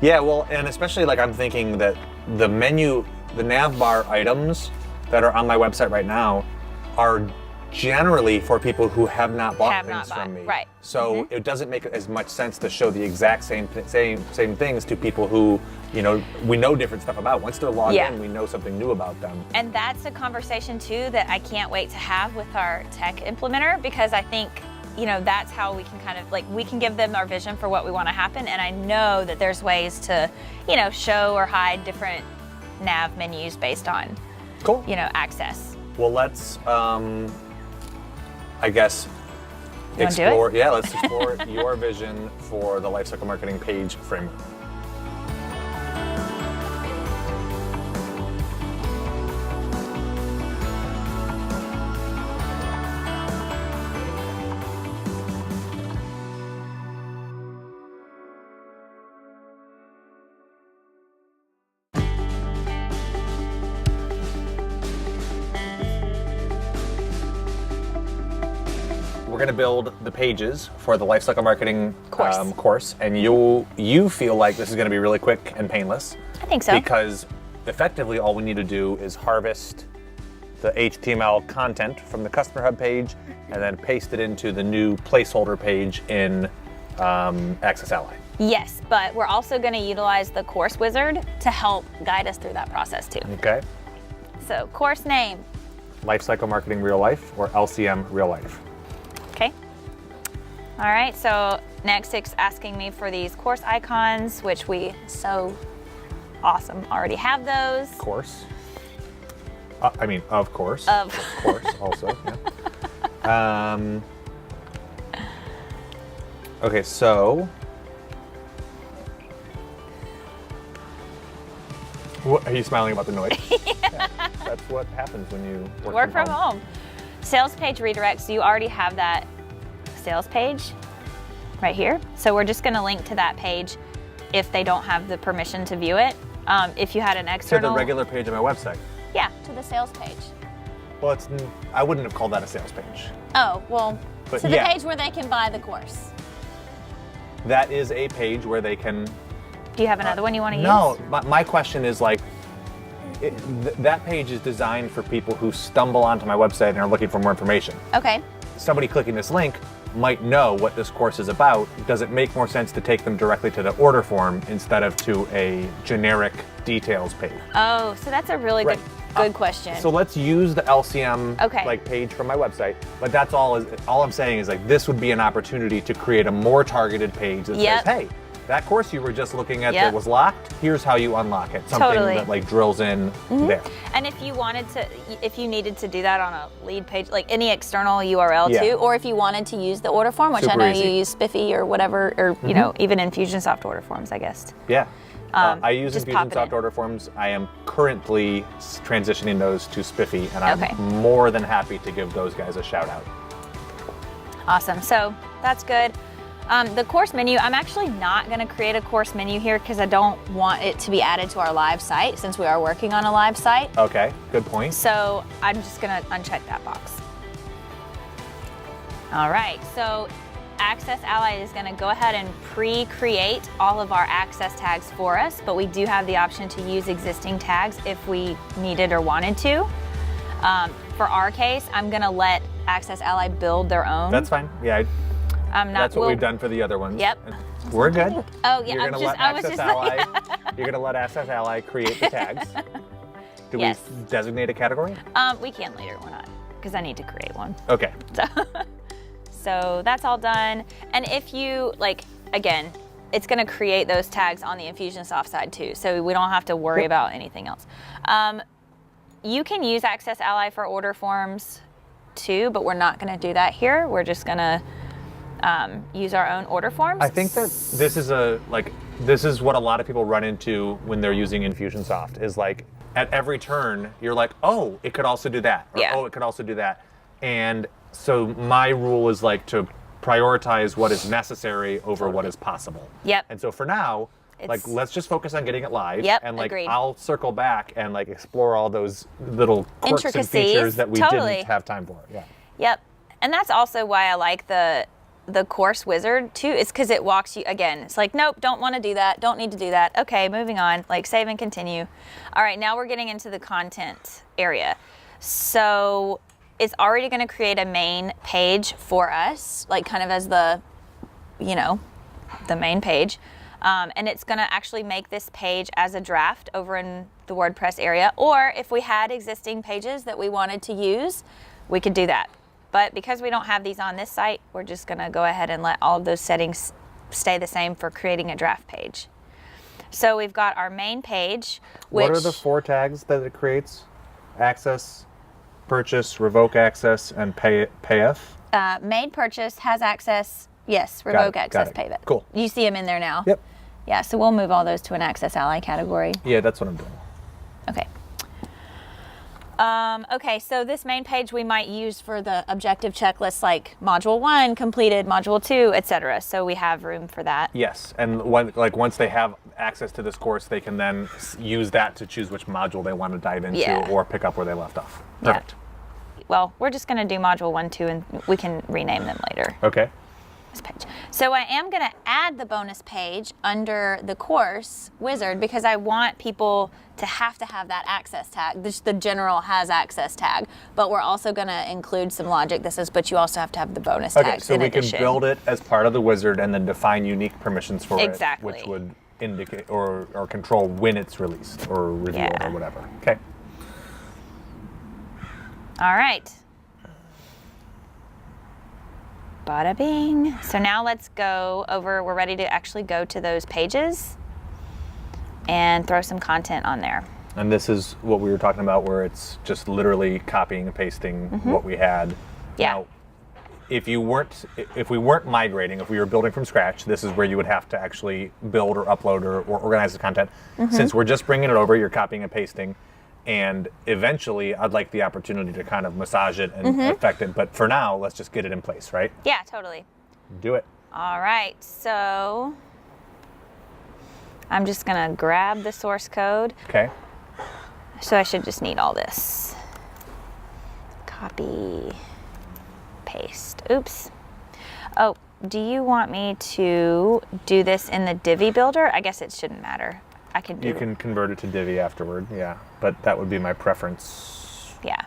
Yeah, well, and especially like I'm thinking that the menu, the nav bar items that are on my website right now are generally for people who have not bought things from me. Right. So it doesn't make as much sense to show the exact same things to people who, you know, we know different stuff about. Once they're logged in, we know something new about them. And that's a conversation too that I can't wait to have with our tech implementer, because I think that's how we can kind of we can give them our vision for what we want to happen. And I know that there's ways to, show or hide different nav menus based on, Cool. Access. Well, let's, I guess, You wanna do it? let's explore your vision for the Lifecycle Marketing page framework. We're going to build the pages for the Lifecycle Marketing course, and you feel like this is going to be really quick and painless. I think so. Because effectively all we need to do is harvest the HTML content from the Customer Hub page and then paste it into the new placeholder page in Access Ally. Yes, but we're also going to utilize the course wizard to help guide us through that process too. Okay. So course name. Lifecycle Marketing Real Life, or LCM Real Life. Okay. All right, so next it's asking me for these course icons, which we so awesome already have those. Course. Of course. Of course, also. Yeah. Okay, so. What, are you smiling about the noise? Yeah, that's what happens when you work from home. Sales page redirects, you already have that sales page right here. So we're just going to link to that page if they don't have the permission to view it. If you had an external... To the regular page on my website. Yeah, to the sales page. Well, I wouldn't have called that a sales page. Oh, well, But to the page where they can buy the course. That is a page where they can... Do you have another one you want to use? No, my question is that page is designed for people who stumble onto my website and are looking for more information. Okay. Somebody clicking this link might know what this course is about. Does it make more sense to take them directly to the order form instead of to a generic details page? Oh, so that's a really good question. So let's use the LCM Okay. page from my website. But that's all I'm saying is this would be an opportunity to create a more targeted page that says, hey, that course you were just looking at that was locked, here's how you unlock it. Something that drills in there. And if you needed to do that on a lead page, any external URL too, or if you wanted to use the order form, which I know you use Spiffy or whatever, or even Infusionsoft order forms, I guess. Yeah. I use just pop it Infusionsoft in. order forms. I am currently transitioning those to Spiffy, and I'm more than happy to give those guys a shout out. Awesome. So that's good. The course menu, I'm actually not going to create a course menu here because I don't want it to be added to our live site since we are working on a live site. Okay, good point. So I'm just going to uncheck that box. All right, so Access Ally is going to go ahead and pre-create all of our access tags for us, but we do have the option to use existing tags if we needed or wanted to. For our case, I'm going to let Access Ally build their own. That's fine. Yeah. That's what we've done for the other ones. Yep. We're good. Oh yeah, You're gonna let Access Ally create the tags. Do we designate a category? We can later. We're not, because I need to create one. Okay. So that's all done. And if you again, it's going to create those tags on the Infusionsoft side too, so we don't have to worry about anything else. You can use Access Ally for order forms too, but we're not going to do that here. We're just going to use our own order forms. I think that this is what a lot of people run into when they're using Infusionsoft is at every turn you're like, oh, it could also do that, or oh, it could also do that. And so my rule is to prioritize what is necessary over what is possible. Yep. And so for now, let's just focus on getting it live. Yep, and agreed. I'll circle back and explore all those little quirks and features that we didn't have time for. Yeah. Yep. And that's also why I like the course wizard too. It's because it walks you again. It's nope, don't want to do that. Don't need to do that. Okay, moving on. Save and continue. All right, now we're getting into the content area. So it's already going to create a main page for us, kind of as the main page. And it's going to actually make this page as a draft over in the WordPress area. Or if we had existing pages that we wanted to use, we could do that. But because we don't have these on this site, we're just gonna go ahead and let all of those settings stay the same for creating a draft page. So we've got our main page, which... What are the 4 tags that it creates? Access, purchase, revoke access, and payeth? Made purchase, has access, yes, revoke access, payeth. Cool. You see them in there now? Yep. Yeah, so we'll move all those to an access ally category. Yeah, that's what I'm doing. Okay. Okay, so this main page we might use for the objective checklist, like module 1 completed, module 2, etc. So we have room for that. Yes, and once they have access to this course, they can then use that to choose which module they want to dive into or pick up where they left off. Perfect. Yeah. Well, we're just going to do module 1, 2, and we can rename them later. Okay. This page. So I am going to add the bonus page under the course wizard because I want people to have that access tag, the general has access tag, but we're also going to include some logic that says, but you also have to have the bonus tags. Okay, so we can build it as part of the wizard and then define unique permissions for it, which would indicate or control when it's released or revealed or whatever. Okay. All right. Bada bing. So now let's go over, we're ready to actually go to those pages and throw some content on there. And this is what we were talking about where it's just literally copying and pasting what we had. Yeah. Now, if we weren't migrating, if we were building from scratch, this is where you would have to actually build or upload or organize the content. Since we're just bringing it over, you're copying and pasting. And eventually, I'd like the opportunity to kind of massage it and affect it. But for now, let's just get it in place, right? Yeah, totally. Do it. All right, so I'm just gonna grab the source code. Okay. So I should just need all this. Copy, paste. Oops. Oh, do you want me to do this in the Divi builder? I guess it shouldn't matter. I can do. You can convert it to Divi afterward, yeah. But that would be my preference. Yeah.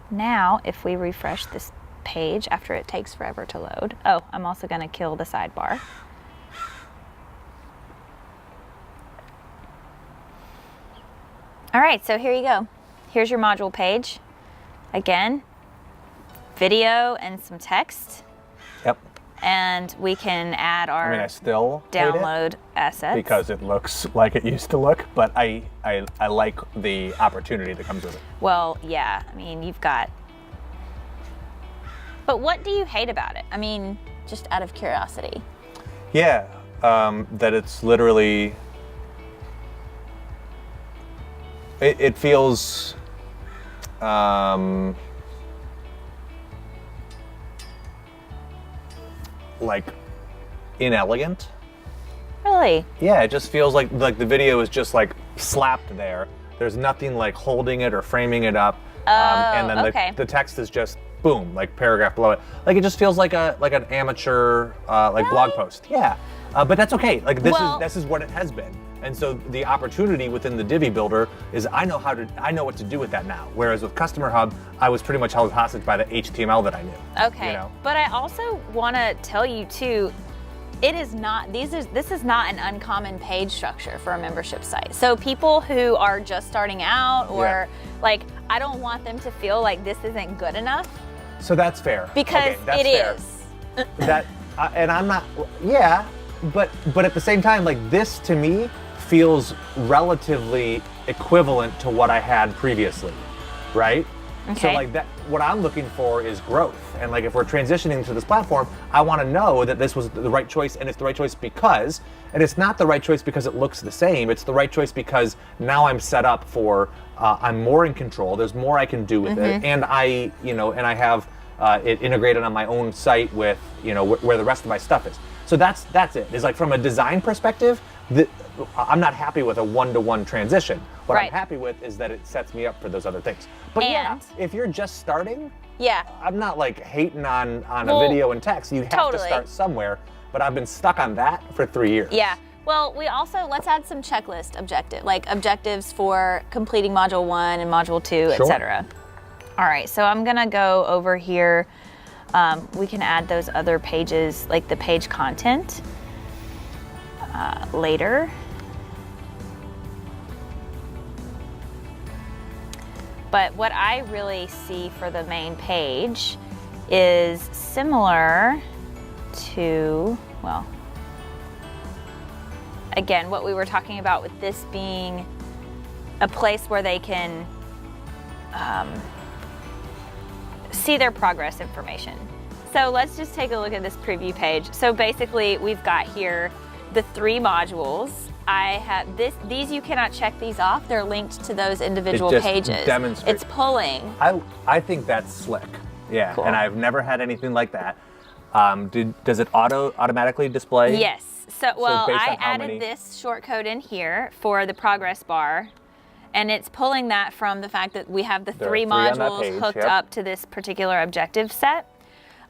Now, if we refresh this page after it takes forever to load. Oh, I'm also going to kill the sidebar. All right, so here you go. Here's your module page. Again, video and some text. Yep. And we can add our I still download assets. Because it looks like it used to look, but I like the opportunity that comes with it. Well, yeah, I mean, you've got... But what do you hate about it? I mean, just out of curiosity. Yeah, that it's literally... It feels... like inelegant. Really? Yeah, it just feels like the video is just like slapped there. There's nothing like holding it or framing it up. And then the text is just boom, like paragraph below it. Like it just feels like an amateur blog post. Yeah. But that's okay. Like this is what it has been. And so the opportunity within the Divi builder is I know what to do with that now. Whereas with Customer Hub, I was pretty much held hostage by the HTML that I knew. Okay. You know? But I also want to tell you too, this is not an uncommon page structure for a membership site. So people who are just starting out or I don't want them to feel like this isn't good enough. So that's fair. Because that's fair. Is. And I'm not, but at the same time, like this to me feels relatively equivalent to what I had previously, right? Okay. So like that, what I'm looking for is growth. And like if we're transitioning to this platform, I want to know that this was the right choice, and it's the right choice because, and it's not the right choice because it looks the same, it's the right choice because now I'm set up for, I'm more in control, there's more I can do with it, and I have it integrated on my own site with, where the rest of my stuff is. So that's it. It's like from a design perspective, I'm not happy with a one-to-one transition. What I'm happy with is that it sets me up for those other things. But if you're just starting, I'm not like hating on a video and text. You have to start somewhere. But I've been stuck on that for 3 years. Yeah. Well, let's add some checklist objectives for completing module 1 and module 2, etc. All right, so I'm gonna go over here. We can add those other pages, like the page content, later. But what I really see for the main page is similar to, well, again, what we were talking about with this being a place where they can see their progress information. So let's just take a look at this preview page. So basically we've got here the 3 modules. I have these you cannot check these off. They're linked to those individual pages. Demonstrates. It's pulling. I think that's slick. Yeah, Cool. and I've never had anything like that. Does it automatically display? Yes. So well, based I on how added many- this short code in here for the progress bar, and it's pulling that from the fact that we have the There are 3 3 on that modules page, hooked yep. up to this particular objective set.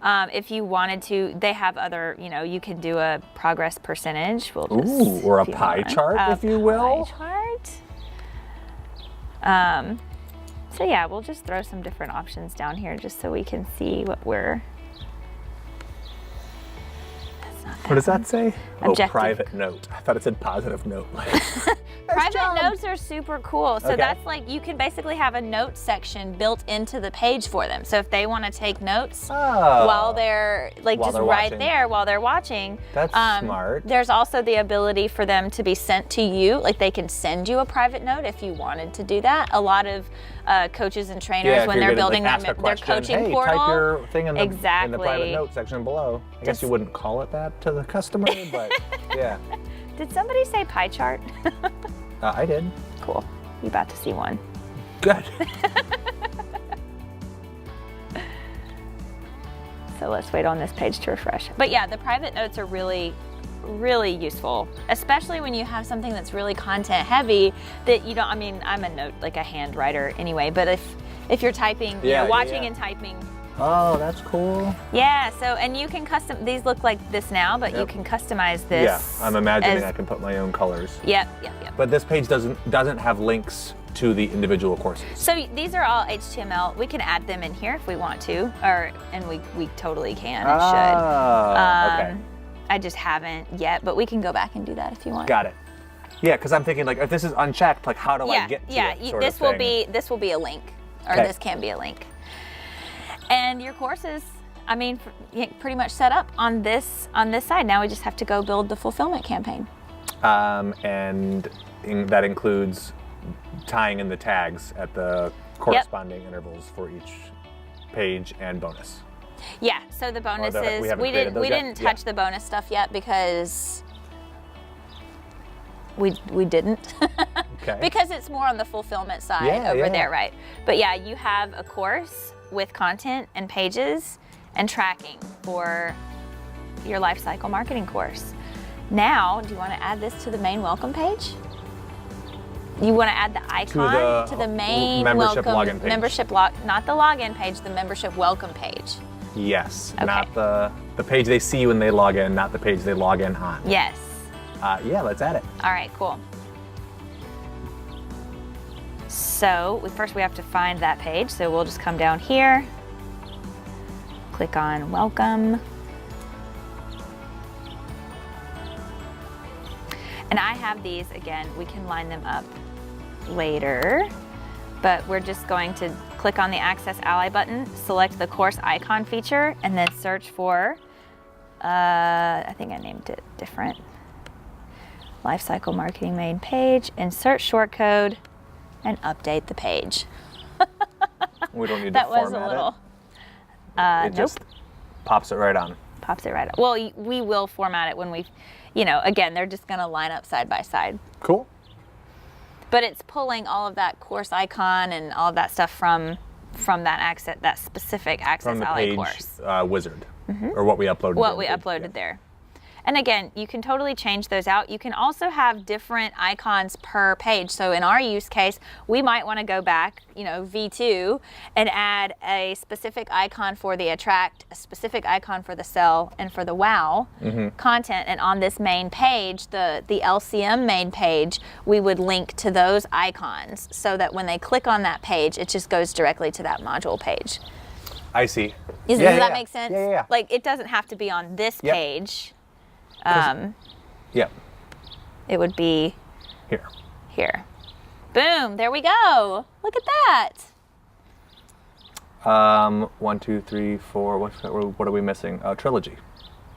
If you wanted to, they have other, you can do a progress percentage. We'll just, Ooh, or a if you pie want, chart, a if you will. Pie chart. So yeah, we'll just throw some different options down here just so we can see what we're. That's not What does that say? Objective. Oh, private note. I thought it said positive note. Private notes are super cool. So Okay. that's like, you can basically have a note section built into the page for them. So if they want to take notes while they're While just they're right watching. there while they're watching. That's smart. There's also the ability for them to be sent to you. Like they can send you a private note if you wanted to do that. A lot of coaches and trainers, if when you're they're gonna, building ask their a question, coaching hey, portal. type your thing in the Exactly. private note section below. I guess you wouldn't call it that to the customer, but yeah. Did somebody say pie chart? I did. Cool. You about to see one. Good. So let's wait on this page to refresh. But yeah, the private notes are really, really useful, especially when you have something that's really content heavy that you don't, I mean, I'm a hand writer anyway, but if you're typing, watching and typing. Oh, that's cool. Yeah, so, and you can these look like this now, but you can customize this. Yeah, I'm imagining I can put my own colors. Yep. But this page doesn't have links to the individual courses. So these are all HTML. We can add them in here if we want to, and we totally can and should. Okay. I just haven't yet, but we can go back and do that if you want. Got it. Yeah, because I'm thinking like if this is unchecked, like how do I get to it? Sort this of will thing. this will be a link, or Okay. this can be a link. And your courses, I mean, pretty much set up on this side. Now we just have to go build the fulfillment campaign. And that includes tying in the tags at the corresponding intervals for each page and bonus. Yeah. So the bonuses, we haven't created those we yet? didn't touch the bonus stuff yet because we didn't. Okay. Because it's more on the fulfillment side there, right? But yeah, you have a course with content and pages and tracking for your Lifecycle marketing course. Now, do you want to add this to the main welcome page? You want to add the icon to the main membership welcome login page. not the login page, the membership welcome page. Yes, Okay. not the page they see when they log in, not the page they log in on. Yes. Yeah, let's add it. All right, cool. So first we have to find that page. So we'll just come down here, click on welcome. And I have these, again, we can line them up later, but we're just going to click on the Access Ally button, select the course icon feature, and then search for, I think I named it different, Lifecycle Marketing main page, insert shortcode, and update the page. We don't need That to was format a little, it. It just pops it right on. pops it right up. Well, we will format it when we, again, they're just gonna line up side by side. Cool. But it's pulling all of that course icon and all of that stuff from that specific Access From the Ally page course. wizard, or what we uploaded. What in we the page. uploaded Yeah. there. And again, you can totally change those out. You can also have different icons per page. So in our use case, we might want to go back, V2, and add a specific icon for the attract, a specific icon for the sell, and for the wow content. And on this main page, the LCM main page, we would link to those icons so that when they click on that page, it just goes directly to that module page. I see. Does that make sense? Yeah. Like, it doesn't have to be on this Yep. page. Yep. It would be Here. Boom, there we go. Look at that. 1, 2, 3, 4. What are we missing? Trilogy.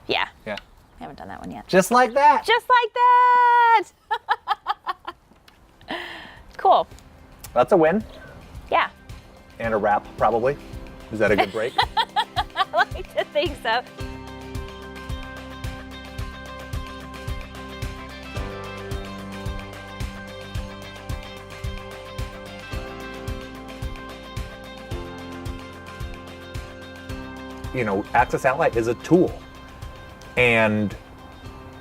Yeah. Yeah. I haven't done that one yet. Just like that. Just like that. Cool. That's a win. Yeah. And a wrap, probably. Is that a good break? I like to think so. You know, Access Ally is a tool. And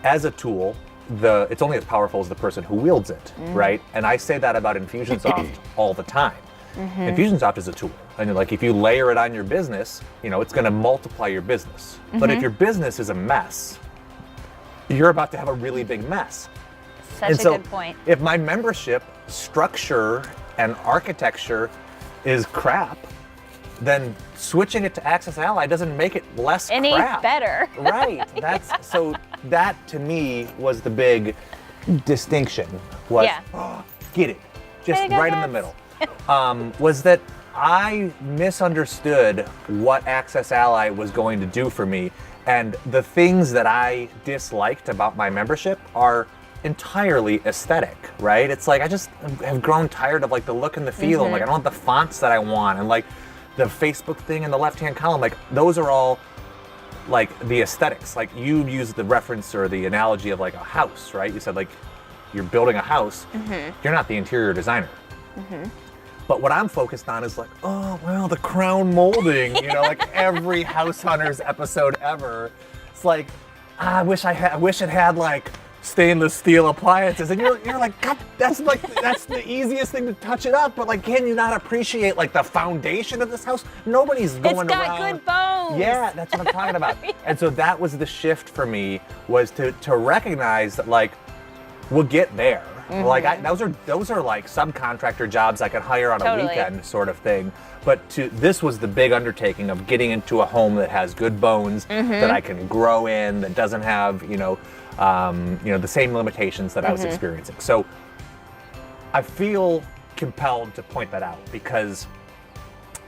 as a tool, it's only as powerful as the person who wields it, right? And I say that about Infusionsoft all the time. Infusionsoft is a tool. And like, if you layer it on your business, you know, it's gonna multiply your business. But if your business is a mess, you're about to have a really big mess. Such a good point. If my membership structure and architecture is crap, then switching it to Access Ally doesn't make it less Any crap. better. Right. So that to me was the big distinction. Was get it, just right in the middle. Was that I misunderstood what Access Ally was going to do for me, and the things that I disliked about my membership are entirely aesthetic, right? It's like I just have grown tired of like the look and the feel, and like I don't want the fonts that I want, and like the Facebook thing in the left-hand column, like those are all like the aesthetics. Like you used the reference or the analogy of like a house, right? You said like you're building a house, you're not the interior designer. But what I'm focused on is like, oh, well, the crown molding, you know, like every House Hunters episode ever. It's like, I wish it had like stainless steel appliances, and you're like, God, that's the easiest thing to touch it up. But like, can you not appreciate like the foundation of this house? Nobody's going around. It's got good bones. Yeah, that's what I'm talking about. And so that was the shift for me, was to recognize that like we'll get there. Like those are like subcontractor jobs I could hire on a weekend sort of thing. But this was the big undertaking of getting into a home that has good bones, that I can grow in, that doesn't have the same limitations that I was experiencing. So I feel compelled to point that out because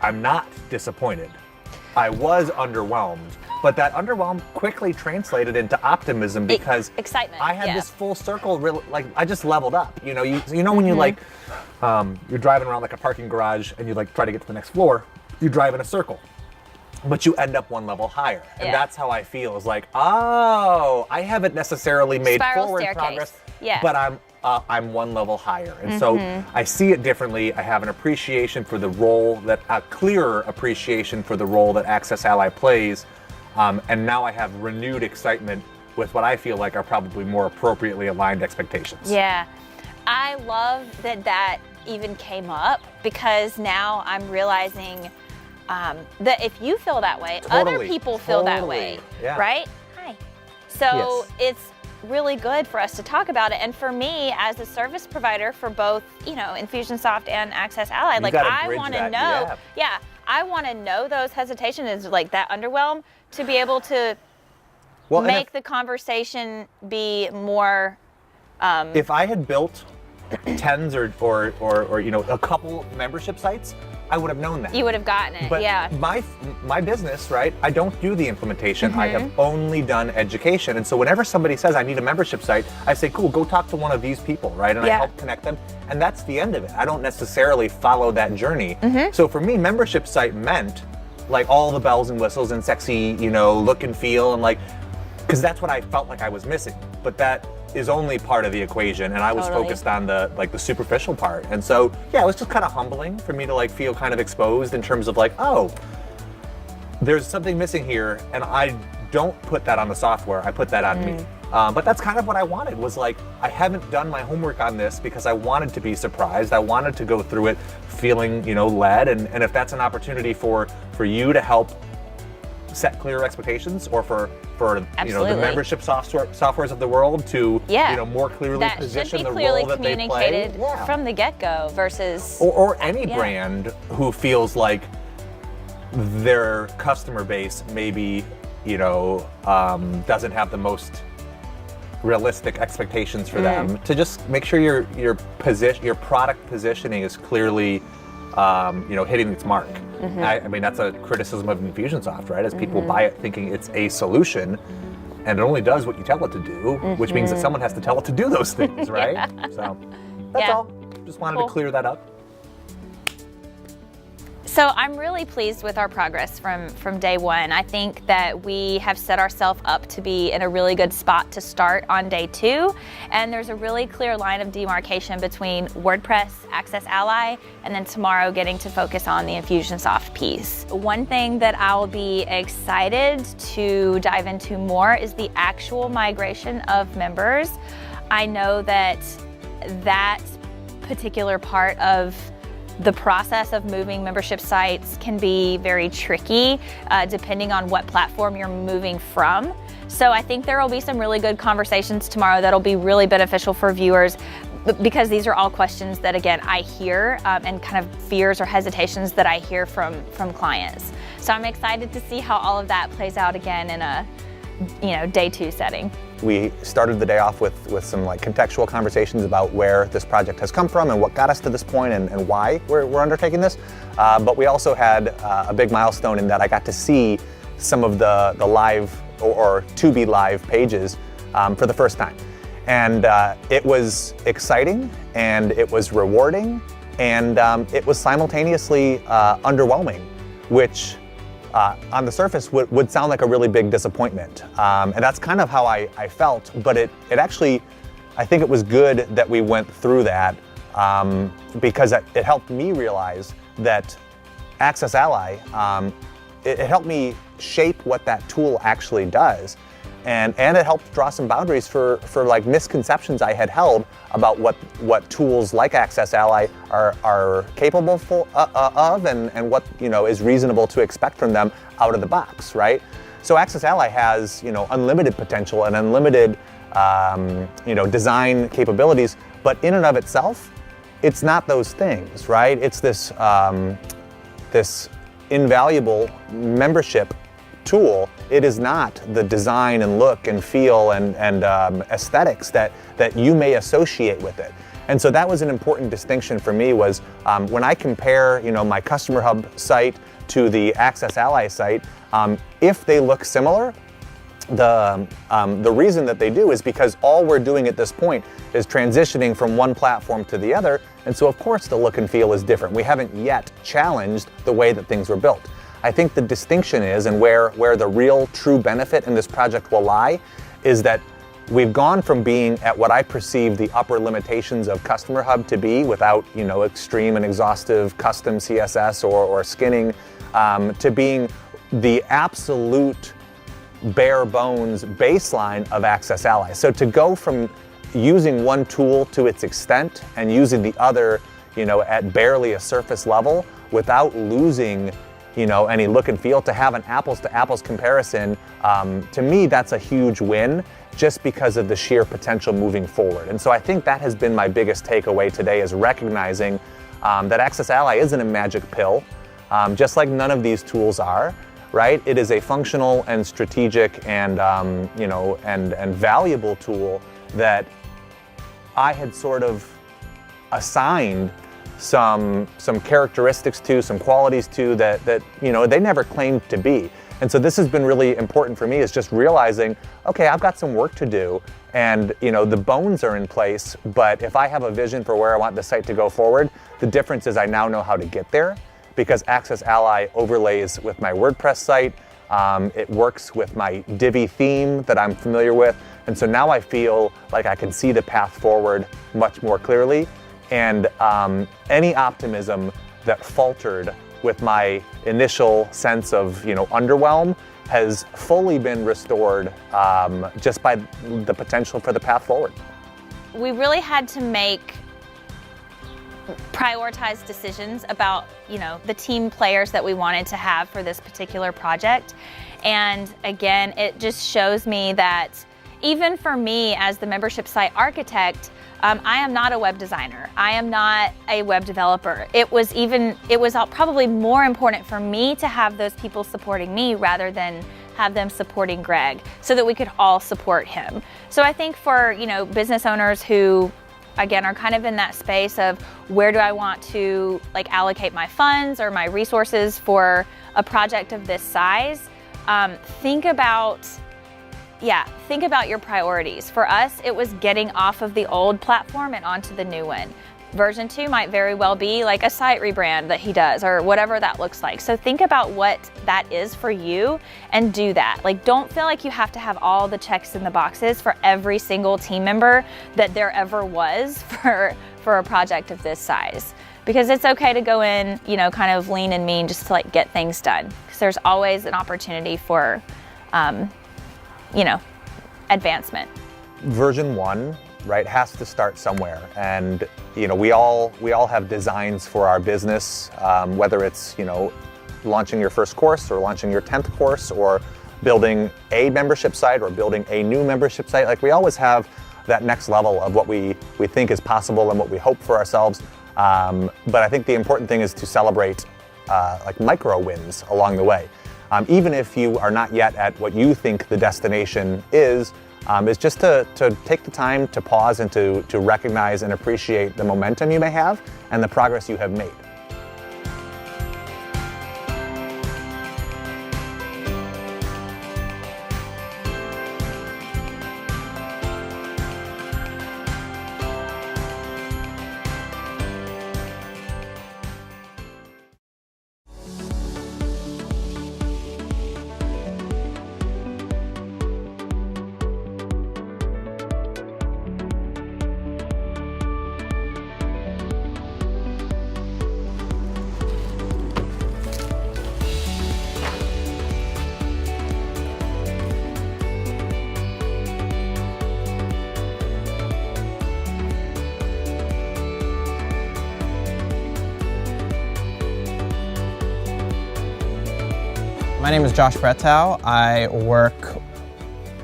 I'm not disappointed. I was underwhelmed, but that underwhelm quickly translated into optimism because excitement. I had this full circle, like I just leveled up. You know when you like, you're driving around like a parking garage and you like try to get to the next floor, you drive in a circle, but you end up one level higher. And that's how I feel, is like, oh, I haven't necessarily made Spiral forward staircase. progress, Yeah. but I'm one level higher. And so I see it differently. I have an appreciation for the role, a clearer appreciation for the role that Access Ally plays. And now I have renewed excitement with what I feel like are probably more appropriately aligned expectations. Yeah. I love that even came up, because now I'm realizing that if you feel that way, other people feel that way, right? Hi. So it's really good for us to talk about it. And for me, as a service provider for both, Infusionsoft and Access Ally, like I want to know, I want to know those hesitations, like that underwhelm, to be able to make the conversation be more. If I had built tens or a couple membership sites, I would have known that. You would have gotten it, but my business, right? I don't do the implementation. I have only done education. And so whenever somebody says I need a membership site, I say, cool, go talk to one of these people, right? And I help connect them. And that's the end of it. I don't necessarily follow that journey. So for me, membership site meant like all the bells and whistles and sexy, look and feel, and like, because that's what I felt like I was missing. But that is only part of the equation, and I was focused on the superficial part. And so it was just kind of humbling for me to like feel kind of exposed in terms of like, oh, there's something missing here, and I don't put that on the software, I put that on me. But that's kind of what I wanted, was like, I haven't done my homework on this because I wanted to be surprised. I wanted to go through it feeling, led, and if that's an opportunity for you to help set clearer expectations, or for the membership softwares of the world to more clearly position the role that they play. That should be clearly communicated from the get-go versus or any brand who feels like their customer base maybe doesn't have the most realistic expectations for them, to just make sure your product positioning is clearly hitting its mark. I mean, that's a criticism of Infusionsoft, right? As people buy it thinking it's a solution, and it only does what you tell it to do, which means that someone has to tell it to do those things, right? So that's all. Just wanted to clear that up. So I'm really pleased with our progress from day one. I think that we have set ourselves up to be in a really good spot to start on day 2. And there's a really clear line of demarcation between WordPress, Access Ally, and then tomorrow getting to focus on the Infusionsoft piece. One thing that I'll be excited to dive into more is the actual migration of members. I know that particular part of the process of moving membership sites can be very tricky depending on what platform you're moving from. So I think there will be some really good conversations tomorrow that'll be really beneficial for viewers, because these are all questions that, again, I hear and kind of fears or hesitations that I hear from clients. So I'm excited to see how all of that plays out again in a day 2 setting. We started the day off with some contextual conversations about where this project has come from and what got us to this point and why we're undertaking this. But we also had a big milestone in that I got to see some of the live or to be live pages for the first time. And it was exciting, and it was rewarding, and it was simultaneously underwhelming, which on the surface would sound like a really big disappointment. And that's kind of how I felt, but it actually, I think it was good that we went through that because it helped me realize that Access Ally, it helped me shape what that tool actually does. And it helped draw some boundaries for misconceptions I had held about what tools like Access Ally are capable of and what is reasonable to expect from them out of the box, right? So Access Ally has unlimited potential and unlimited design capabilities, but in and of itself, it's not those things, right? It's this this invaluable membership tool. It is not the design and look and feel and aesthetics that you may associate with it. And so that was an important distinction for me, was when I compare my Customer Hub site to the Access Ally site, if they look similar, the reason that they do is because all we're doing at this point is transitioning from one platform to the other, and so of course the look and feel is different. We haven't yet challenged the way that things were built. I think the distinction is, and where the real true benefit in this project will lie, is that we've gone from being at what I perceive the upper limitations of Customer Hub to be, without extreme and exhaustive custom CSS or skinning, to being the absolute bare bones baseline of Access Ally. So to go from using one tool to its extent and using the other at barely a surface level without losing any look and feel, to have an apples to apples comparison, to me, that's a huge win, just because of the sheer potential moving forward. And so I think that has been my biggest takeaway today, is recognizing that Access Ally isn't a magic pill, just like none of these tools are, right? It is a functional and strategic and valuable tool that I had sort of assigned some characteristics to, some qualities to that they never claimed to be. And so this has been really important for me, is just realizing, okay, I've got some work to do, and the bones are in place, but if I have a vision for where I want the site to go forward, the difference is I now know how to get there, because Access Ally overlays with my WordPress site. It works with my Divi theme that I'm familiar with, and so now I feel like I can see the path forward much more clearly. And any optimism that faltered with my initial sense of underwhelm has fully been restored just by the potential for the path forward. We really had to make prioritized decisions about the team players that we wanted to have for this particular project. And again, it just shows me that even for me as the membership site architect, I am not a web designer. I am not a web developer. It was probably more important for me to have those people supporting me rather than have them supporting Greg, so that we could all support him. So I think for business owners who again, are kind of in that space of where do I want to like allocate my funds or my resources for a project of this size, think about your priorities. For us, it was getting off of the old platform and onto the new one. Version 2 might very well be like a site rebrand that he does or whatever that looks like. So think about what that is for you and do that. Like, don't feel like you have to have all the checks in the boxes for every single team member that there ever was for a project of this size. Because it's okay to go in, you know, kind of lean and mean just to like get things done. Because there's always an opportunity for, you know, advancement. Version 1, right, has to start somewhere. And, you know, we all have designs for our business, whether it's, you know, launching your first course or launching your 10th course or building a membership site or building a new membership site. Like, we always have that next level of what we think is possible and what we hope for ourselves. But I think the important thing is to celebrate like micro wins along the way. Even if you are not yet at what you think the destination is just to take the time to pause and to recognize and appreciate the momentum you may have and the progress you have made. My name is Josh Bretow. I work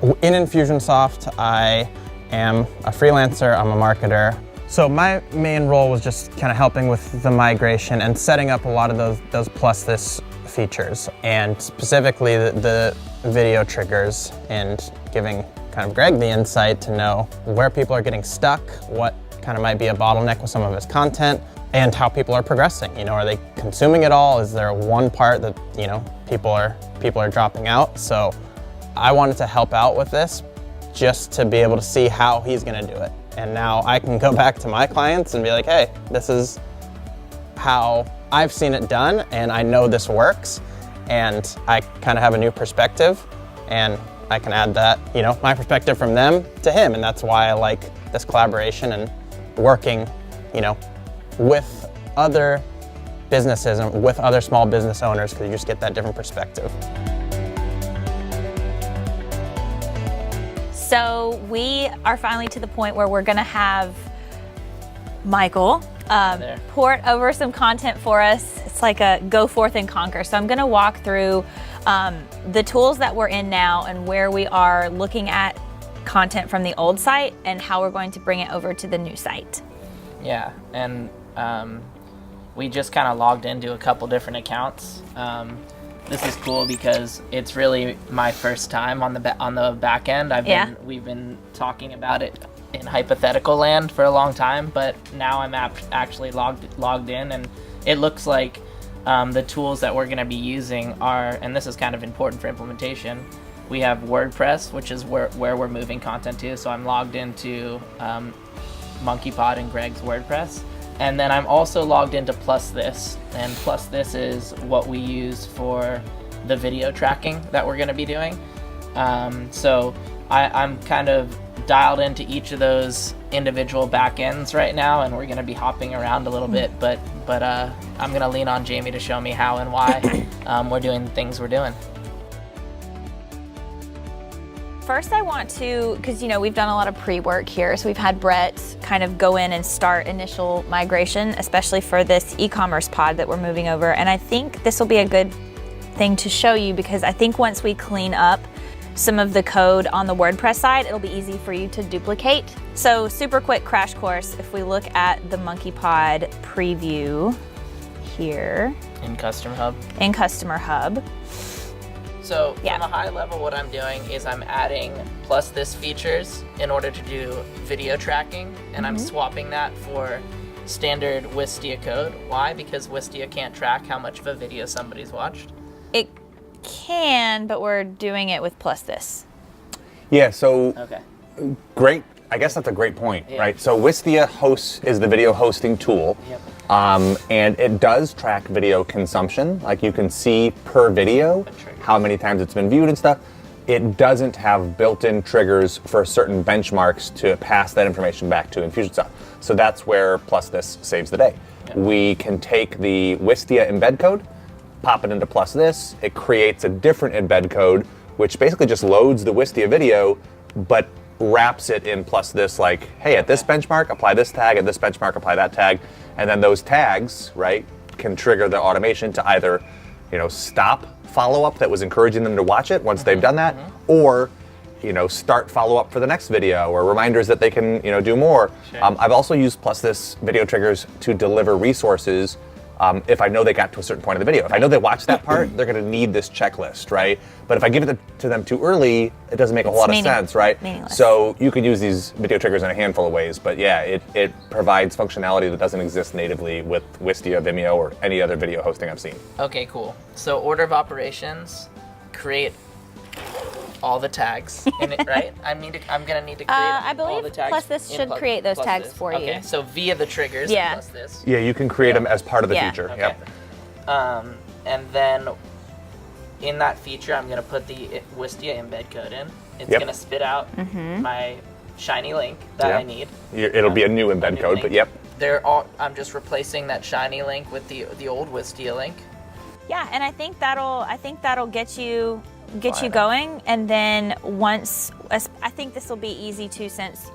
in Infusionsoft. I am a freelancer, I'm a marketer. So my main role was just kind of helping with the migration and setting up a lot of those plus this features, and specifically the video triggers, and giving kind of Greg the insight to know where people are getting stuck, what kind of might be a bottleneck with some of his content, and how people are progressing. You know, are they consuming it all? Is there one part that, you know, people are dropping out? So I wanted to help out with this just to be able to see how he's gonna do it. And now I can go back to my clients and be like, hey, this is how I've seen it done and I know this works, and I kind of have a new perspective and I can add that, you know, my perspective from them to him. And that's why I like this collaboration and working, you know, with other businesses and with other small business owners, because you just get that different perspective. So we are finally to the point where we're gonna have Michael port over some content for us. It's like a go forth and conquer. So I'm gonna walk through the tools that we're in now and where we are looking at content from the old site and how we're going to bring it over to the new site. Yeah, and we just kind of logged into a couple different accounts. This is cool because it's really my first time on the back end. We've been talking about it in hypothetical land for a long time, but now I'm actually logged in, and it looks like the tools that we're going to be using are, and this is kind of important for implementation. We have WordPress, which is where we're moving content to. So I'm logged into Monkeypod and Greg's WordPress. And then I'm also logged into Plus This, and Plus This is what we use for the video tracking that we're going to be doing. So I'm kind of dialed into each of those individual backends right now, and we're going to be hopping around a little bit, but I'm going to lean on Jamie to show me how and why we're doing the things we're doing. First I want to, because we've done a lot of pre-work here, so we've had Brett kind of go in and start initial migration, especially for this e-commerce pod that we're moving over. And I think this will be a good thing to show you, because I think once we clean up some of the code on the WordPress side, it'll be easy for you to duplicate. So super quick crash course, if we look at the Monkeypod preview here. In Customer Hub. In Customer Hub. So Yeah. from a high level, what I'm doing is I'm adding plus this features in order to do video tracking, and I'm swapping that for standard Wistia code. Why? Because Wistia can't track how much of a video somebody's watched. It can, but we're doing it with plus this. Yeah, so Okay. great. I guess that's a great point, Yeah. right? So Wistia is the video hosting tool, Yep. and it does track video consumption. Like you can see per video how many times it's been viewed and stuff. It doesn't have built-in triggers for certain benchmarks to pass that information back to Infusionsoft. So that's where plus this saves the day. We can take the Wistia embed code, pop it into plus this. It creates a different embed code, which basically just loads the Wistia video, but wraps it in plus this, like, hey, at this benchmark, apply this tag, at this benchmark, apply that tag. And then those tags, right, can trigger the automation to either, stop follow-up that was encouraging them to watch it once they've done that, or, start follow-up for the next video, or reminders that they can, do more. Sure. I've also used plus this video triggers to deliver resources if I know they got to a certain point of the video. If I know they watched that part, they're going to need this checklist, right? But if I give it to them too early, it doesn't make a whole lot of sense, right? Meaningless. So you could use these video triggers in a handful of ways, but yeah, it provides functionality that doesn't exist natively with Wistia, Vimeo, or any other video hosting I've seen. Okay, cool. So order of operations, create all the tags in it, right? I'm gonna need to create I all believe the tags. plus this in should create those plus tags this. for you. Okay, so via the triggers, Yeah. plus this. Yeah, you can create them as part of the Yeah. feature. Okay. Yep. And then in that feature, I'm gonna put the Wistia embed code in. It's Yep. gonna spit out my shiny link that Yeah. I need. It'll be a new embed new code, link. but yep. I'm just replacing that shiny link with the old Wistia link. Yeah, and I think that'll get you Fine. going, and then I think this will be easy too, since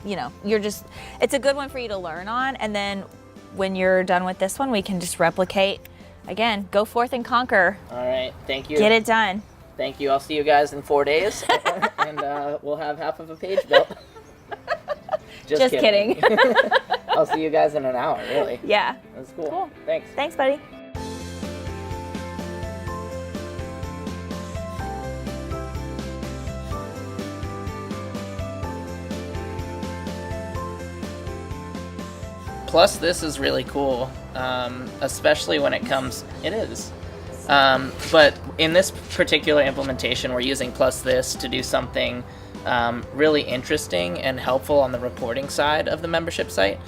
it's a good one for you to learn on, and then when you're done with this one, we can just replicate again. Go forth and conquer. All right, thank you. Get it done. Thank you. I'll see you guys in 4 days, and we'll have half of a page built. Just kidding. I'll see you guys in an hour, really. Yeah. That's cool. Cool. Thanks. Thanks, buddy. Plus, this is really cool, especially when it comes. It is. But in this particular implementation, we're using plus this to do something really interesting and helpful on the reporting side of the membership site.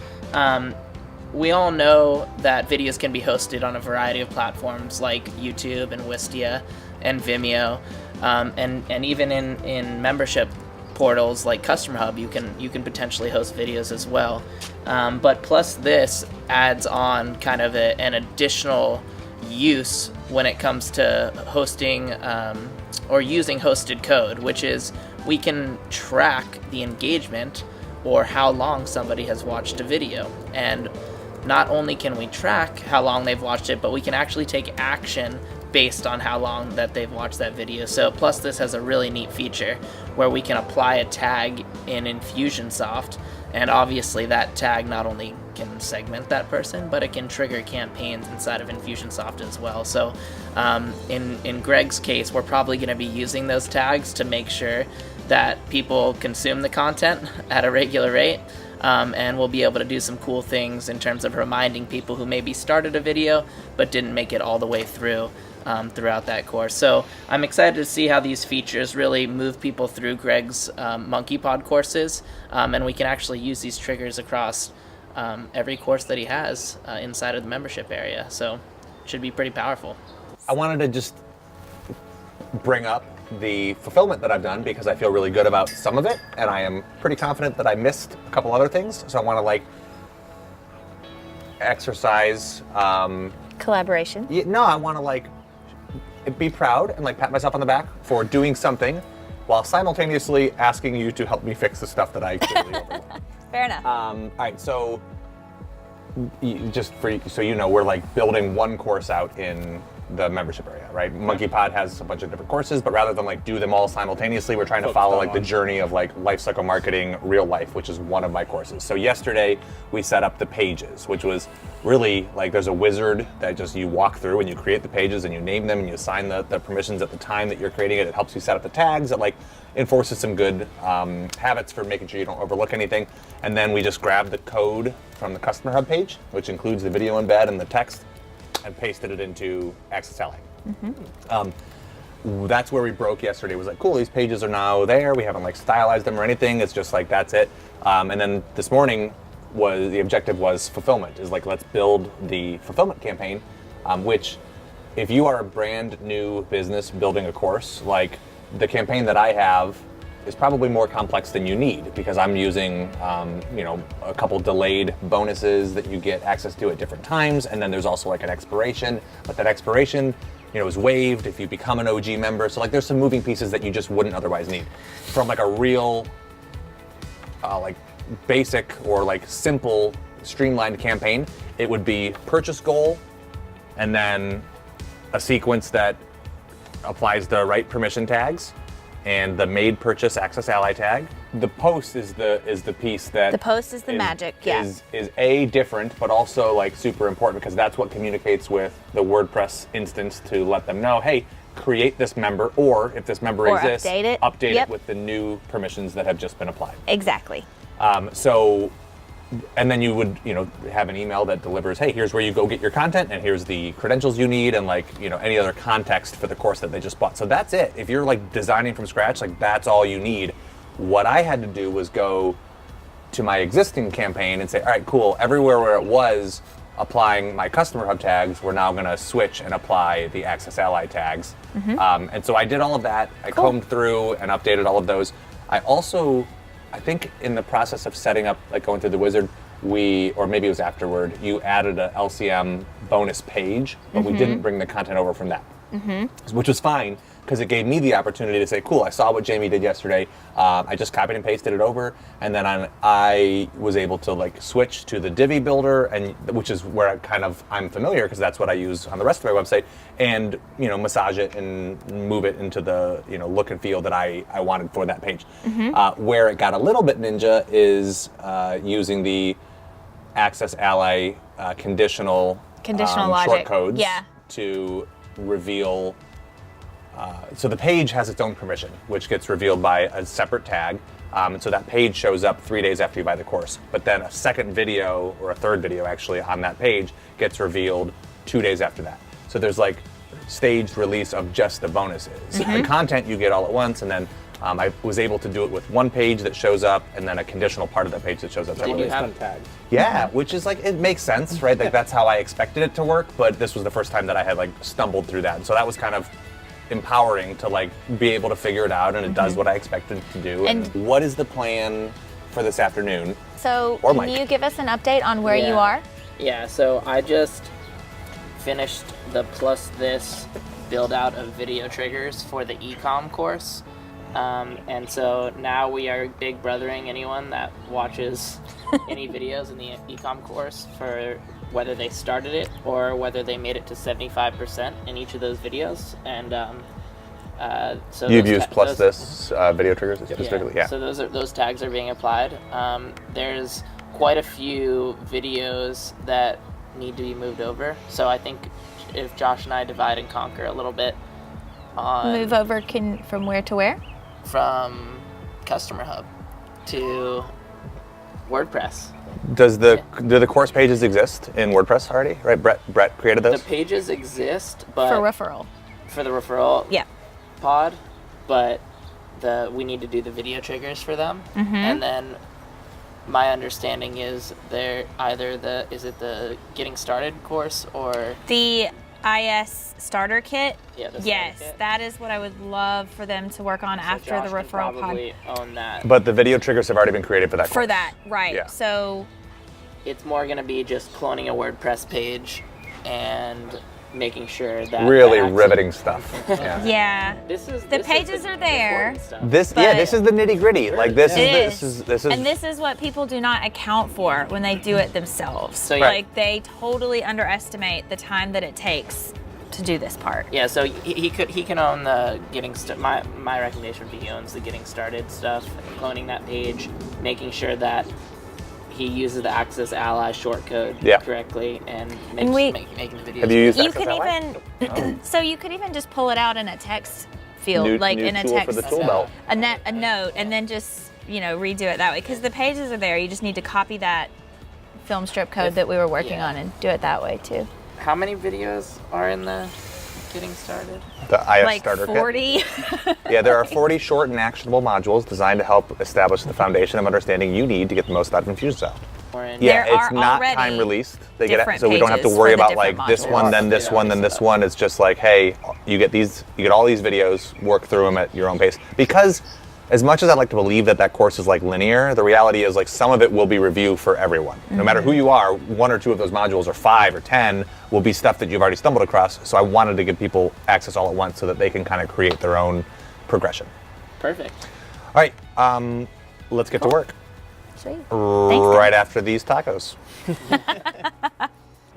We all know that videos can be hosted on a variety of platforms like YouTube and Wistia and Vimeo, and even in membership portals like Customer Hub, you can potentially host videos as well. But plus this adds on kind of an additional use when it comes to hosting or using hosted code, which is we can track the engagement or how long somebody has watched a video. And not only can we track how long they've watched it, but we can actually take action based on how long that they've watched that video. So plus this has a really neat feature where we can apply a tag in Infusionsoft, and obviously that tag not only can segment that person, but it can trigger campaigns inside of Infusionsoft as well. So in Greg's case, we're probably going to be using those tags to make sure that people consume the content at a regular rate. And we'll be able to do some cool things in terms of reminding people who maybe started a video but didn't make it all the way through throughout that course. So I'm excited to see how these features really move people through Greg's Monkeypod courses, and we can actually use these triggers across every course that he has inside of the membership area. So it should be pretty powerful. I wanted to just bring up the fulfillment that I've done because I feel really good about some of it, and I am pretty confident that I missed a couple other things. So I want to exercise. Collaboration. I want to be proud and pat myself on the back for doing something, while simultaneously asking you to help me fix the stuff that I clearly overlooked. Fair enough. All right, so just so you know, we're building one course out in the membership area, right? Monkeypod has a bunch of different courses, but rather than like do them all simultaneously, we're trying to follow like the journey of like Lifecycle Marketing real life, which is one of my courses. So yesterday we set up the pages, which was really like there's a wizard that just you walk through and you create the pages and you name them and you assign the permissions at the time that you're creating it. It helps you set up the tags. It like enforces some good habits for making sure you don't overlook anything. And then we just grabbed the code from the Customer Hub page, which includes the video embed and the text, and pasted it into Access Ally. That's where we broke yesterday. It was like, cool, these pages are now there. We haven't like stylized them or anything. It's just like, that's it. And then this morning the objective was fulfillment, is like, let's build the fulfillment campaign, which if you are a brand new business building a course, like the campaign that I have is probably more complex than you need, because I'm using a couple delayed bonuses that you get access to at different times, and then there's also like an expiration, but that expiration is waived if you become an OG member. So like there's some moving pieces that you just wouldn't otherwise need. From like a real like basic or like simple streamlined campaign, it would be purchase goal and then a sequence that applies the right permission tags and the made purchase Access Ally tag. The post is the piece that The post is the magic, yeah. Is A, different, but also like super important, because that's what communicates with the WordPress instance to let them know, hey, create this member, or if this member exists, update it with the new permissions that have just been applied. Exactly. And then you would, have an email that delivers, hey, here's where you go get your content, and here's the credentials you need, and like, any other context for the course that they just bought. So that's it. If you're like designing from scratch, like that's all you need. What I had to do was go to my existing campaign and say, all right, cool, everywhere where it was applying my Customer Hub tags, we're now gonna switch and apply the Access Ally tags. And so I did all of that. I combed through and updated all of those. I think in the process of setting up, like going through the wizard, or maybe it was afterward, you added a LCM bonus page, but we didn't bring the content over from that, which was fine, because it gave me the opportunity to say, cool, I saw what Jamie did yesterday. I just copied and pasted it over, and then I was able to like switch to the Divi builder, and which is where I'm familiar, because that's what I use on the rest of my website, and massage it and move it into the look and feel that I wanted for that page. Where it got a little bit ninja is using the Access Ally conditional logic short codes to reveal. So the page has its own permission, which gets revealed by a separate tag. And so that page shows up 3 days after you buy the course. But then a second video, or a third video actually, on that page gets revealed 2 days after that. So there's like staged release of just the bonuses. The content you get all at once, and then I was able to do it with one page that shows up, and then a conditional part of that page that shows up. Did you have tags? Yeah, which is like, it makes sense, right? Like that's how I expected it to work, but this was the first time that I had like stumbled through that. And so that was kind of empowering to like be able to figure it out, and it does what I expected it to do. And what is the plan for this afternoon? So can you give us an update on where you are? Yeah, so I just finished the Plus This build out of video triggers for the ecom course. And so now we are big brothering anyone that watches any videos in the ecom course, for whether they started it or whether they made it to 75% in each of those videos. And so you've used Plus This video triggers specifically, So those tags are being applied. There's quite a few videos that need to be moved over. So I think if Josh and I divide and conquer a little bit on move over from where to where? From Customer Hub to WordPress. Do the course pages exist in WordPress already? Right, Brett created those? The pages exist, but for referral. For the referral pod, but we need to do the video triggers for them. And then my understanding is they're either is it the Getting Started course or the IS starter kit? Yes, kit. That is what I would love for them to work on after Josh the referral can probably own that. But the video triggers have already been created for that course. For that, right. Yeah. So it's more going to be just cloning a WordPress page and making sure that really riveting stuff. The pages are there. This is the nitty gritty. Like this is and this is what people do not account for when they do it themselves. So like they totally underestimate the time that it takes to do this part. Yeah, so he can own the my recommendation would be he owns the getting started stuff, cloning that page, making sure that he uses the Access Ally shortcode correctly, and making the videos. Have you used You Access could Ally? even so you could even just pull it out in a text field, New in a tool text for the tool belt. a note, and then just redo it that way, because the pages are there. You just need to copy that film strip code that we were working on and do it that way too. How many videos are in the getting started? The IS Like starter 40. kit. Yeah, there are 40 short and actionable modules designed to help establish the foundation of understanding you need to get the most out of Infusionsoft. There Yeah, it's are not already time released. They get it, different so we don't have to pages worry for the about like different this modules. one, then this one, then this one. It's just like, hey, you get all these videos, work through them at your own pace. Because as much as I'd like to believe that course is like linear, the reality is like some of it will be review for everyone. No matter who you are, 1 or 2 of those modules, or 5 or 10, will be stuff that you've already stumbled across. So I wanted to give people access all at once so that they can kind of create their own progression. Perfect. All right, let's get to work. Sweet. Right after these tacos.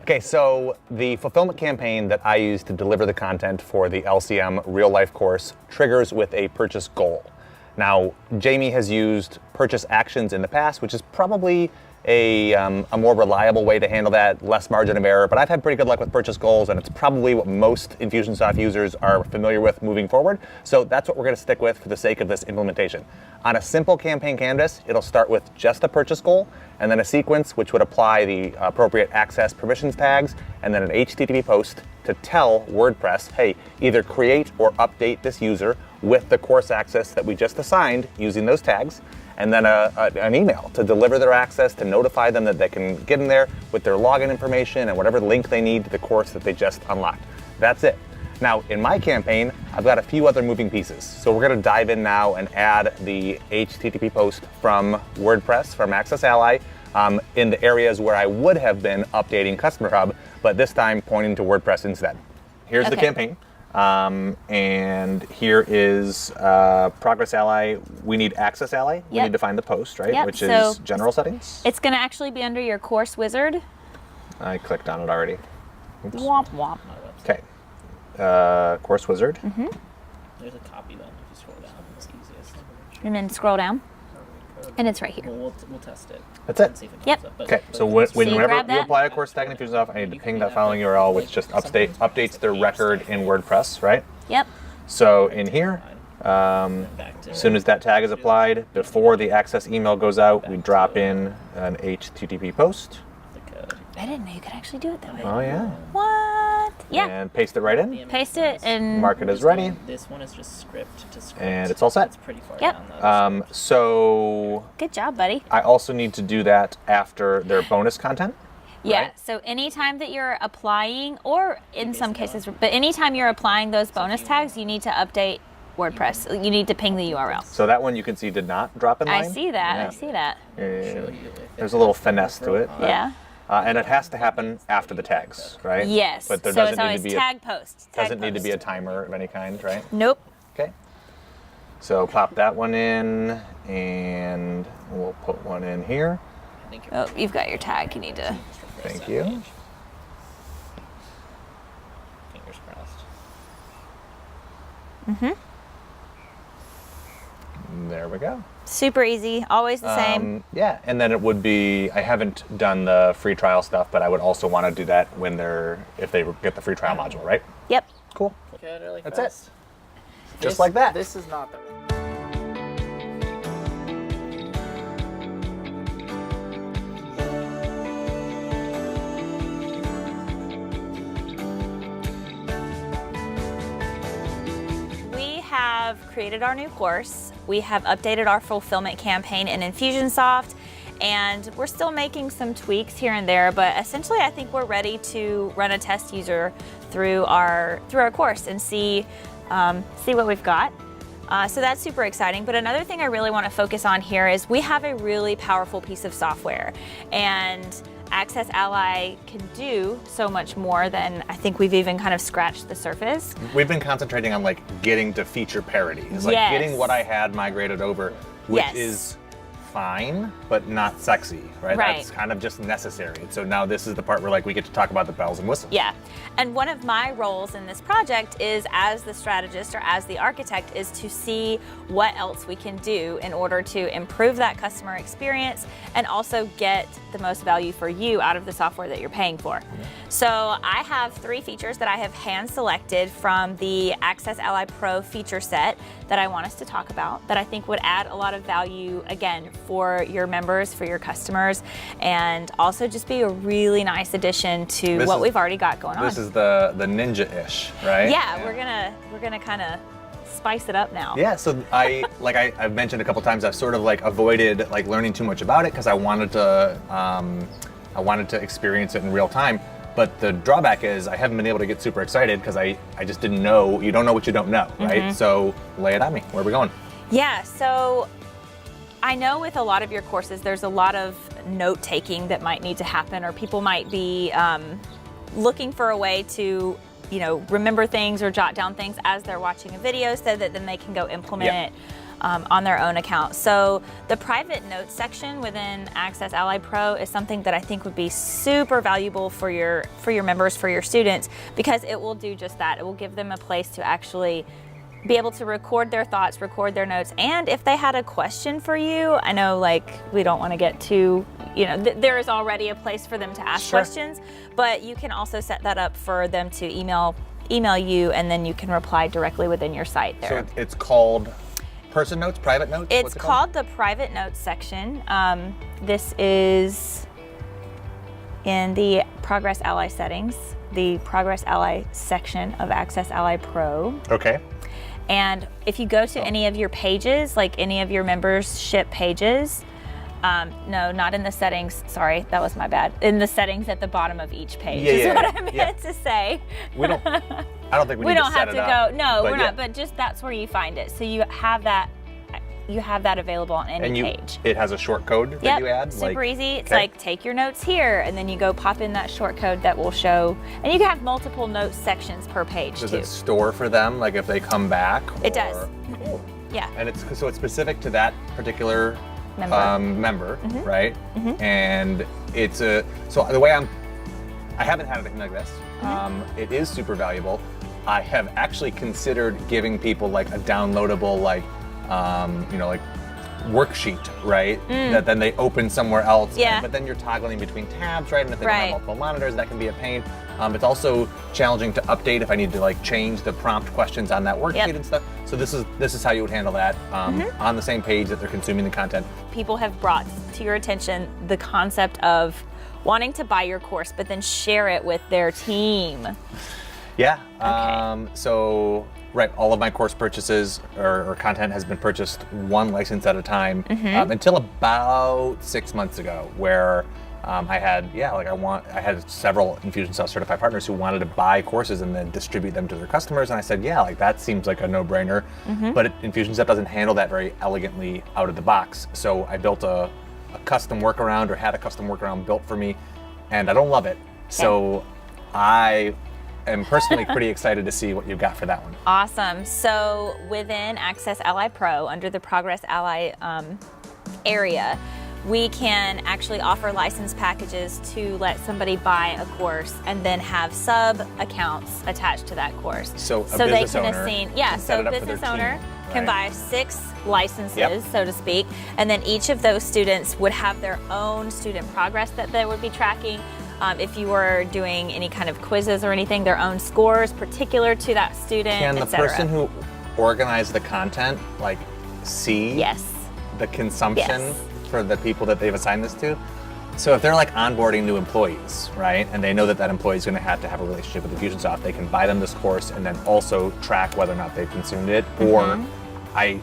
Okay, so the fulfillment campaign that I use to deliver the content for the LCM real life course triggers with a purchase goal. Now, Jamie has used purchase actions in the past, which is probably a more reliable way to handle that, less margin of error, but I've had pretty good luck with purchase goals, and it's probably what most Infusionsoft users are familiar with moving forward. So that's what we're going to stick with for the sake of this implementation. On a simple campaign canvas, it'll start with just a purchase goal, and then a sequence which would apply the appropriate access permissions tags, and then an HTTP post to tell WordPress, hey, either create or update this user with the course access that we just assigned using those tags, and then an email to deliver their access, to notify them that they can get in there with their login information and whatever link they need to the course that they just unlocked. That's it. Now, in my campaign, I've got a few other moving pieces. So we're going to dive in now and add the HTTP post from WordPress, from Access Ally, in the areas where I would have been updating Customer Hub, but this time pointing to WordPress instead. Here's the campaign. And here is Progress Ally. We need Access Ally. We need to find the post, right? Which is General Settings. It's going to actually be under your course wizard. I clicked on it already. Oops. Womp womp. Okay. Course wizard. There's a copy button if you scroll down. It's easiest. And then scroll down. And it's right here. We'll test it. That's it. See if it Yep. comes up, but- Okay, so you whenever grab you that? apply a course tag in Infusionsoft, I need to ping that following URL, which just updates their record in WordPress, right? Yep. So in here, Back to as soon as that tag is applied, before the access email goes out, we drop in an HTTP post. the code. I didn't know you could actually do it that way. Oh yeah. What? Yeah. And paste it right in. Paste it and Mark it as ready. This one is just script to script. And it's all set. It's pretty far Yep. down though. So good job, buddy. I also need to do that after their bonus content. Yeah, right? so anytime that you're applying, or in some cases, but anytime you're applying those bonus tags, you need to update WordPress. You need to ping the URL. So that one you can see did not drop in line. I see that. Yeah. I see that. There's a little finesse to it. Yeah. And it has to happen after the tags, right? Yes. But there so doesn't it's need always to be tag post. Tag doesn't need to be a post. timer of any kind, right? Nope. Okay. So pop that one in, and we'll put one in here. I think Oh, you've got your tag. You need to. Thank you. Fingers crossed. There we go. Super easy. Always the same. Yeah, and then it would be, I haven't done the free trial stuff, but I would also want to do that when if they get the free trial module, right? Yep. Cool. Good, really That's fast. Just like that. This is not the. We have created our new course. We have updated our fulfillment campaign in Infusionsoft, and we're still making some tweaks here and there, but essentially I think we're ready to run a test user through our course and see what we've got. So that's super exciting. But another thing I really want to focus on here is we have a really powerful piece of software, and Access Ally can do so much more than I think we've even kind of scratched the surface. We've been concentrating on like getting to feature parity. It's like Yes. getting what I had migrated over, which Yes. is fine, but not sexy, right? Right. That's kind of just necessary. So now this is the part where like we get to talk about the bells and whistles. Yeah, and one of my roles in this project is, as the strategist or as the architect, is to see what else we can do in order to improve that customer experience and also get the most value for you out of the software that you're paying for. So I have 3 features that I have hand selected from the Access Ally Pro feature set that I want us to talk about, that I think would add a lot of value, again, for your members, for your customers, and also just be a really nice addition to what we've already got going on. This is the ninja-ish, right? Yeah, we're gonna kind of spice it up now. Yeah, so I've mentioned a couple times, I've sort of like avoided like learning too much about it because I wanted to experience it in real time. But the drawback is I haven't been able to get super excited because I just didn't know. You don't know what you don't know, right? So lay it on me. Where are we going? Yeah, so I know with a lot of your courses, there's a lot of note taking that might need to happen, or people might be looking for a way to, remember things or jot down things as they're watching a video so that then they can go implement it on their own account. So the private notes section within Access Ally Pro is something that I think would be super valuable for your members, for your students, because it will do just that. It will give them a place to actually be able to record their thoughts, record their notes, and if they had a question for you, I know we don't want to get too, there is already a place for them to ask questions, but you can also set that up for them to email you, and then you can reply directly within your site there. So it's called person notes, private notes? It's called the private notes section. This is in the Progress Ally settings, the Progress Ally section of Access Ally Pro. Okay. And if you go to any of your pages, like any of your membership pages, no, not in the settings. Sorry, that was my bad. In the settings at the bottom of each page is what I meant to say. I don't think we need to set it up. No, we're not. But just that's where you find it. So you have that. You have that available on any page. It has a short code that you add? Super easy. It's like, take your notes here, and then you go pop in that short code that will show, and you can have multiple note sections per page. Does it store for them, like if they come back? It does. Cool. Yeah. And it's specific to that particular member, right? And it's so the way I haven't had anything like this. It is super valuable. I have actually considered giving people like a downloadable worksheet, right? That then they open somewhere else. Yeah. But then you're toggling between tabs, right? And if they don't have multiple monitors, that can be a pain. It's also challenging to update if I need to change the prompt questions on that worksheet and stuff. So this is how you would handle that on the same page that they're consuming the content. People have brought to your attention the concept of wanting to buy your course, but then share it with their team. Yeah. So, all of my course purchases or content has been purchased one license at a time until about 6 months ago, where I had several Infusionsoft certified partners who wanted to buy courses and then distribute them to their customers, and I said, that seems like a no-brainer, but Infusionsoft doesn't handle that very elegantly out of the box. So I built a custom workaround, or had a custom workaround built for me, and I don't love it. So I am personally pretty excited to see what you've got for that one. Awesome. So within Access Ally Pro, under the Progress Ally area, we can actually offer license packages to let somebody buy a course and then have sub-accounts attached to that course. So a business owner can buy 6 licenses, so to speak, and then each of those students would have their own student progress that they would be tracking. If you were doing any kind of quizzes or anything, their own scores particular to that student, Can the person who organized the content see the consumption for the people that they've assigned this to? So if they're onboarding new employees, right, and they know that employee is going to have a relationship with Infusionsoft, they can buy them this course and then also track whether or not they've consumed it. Or I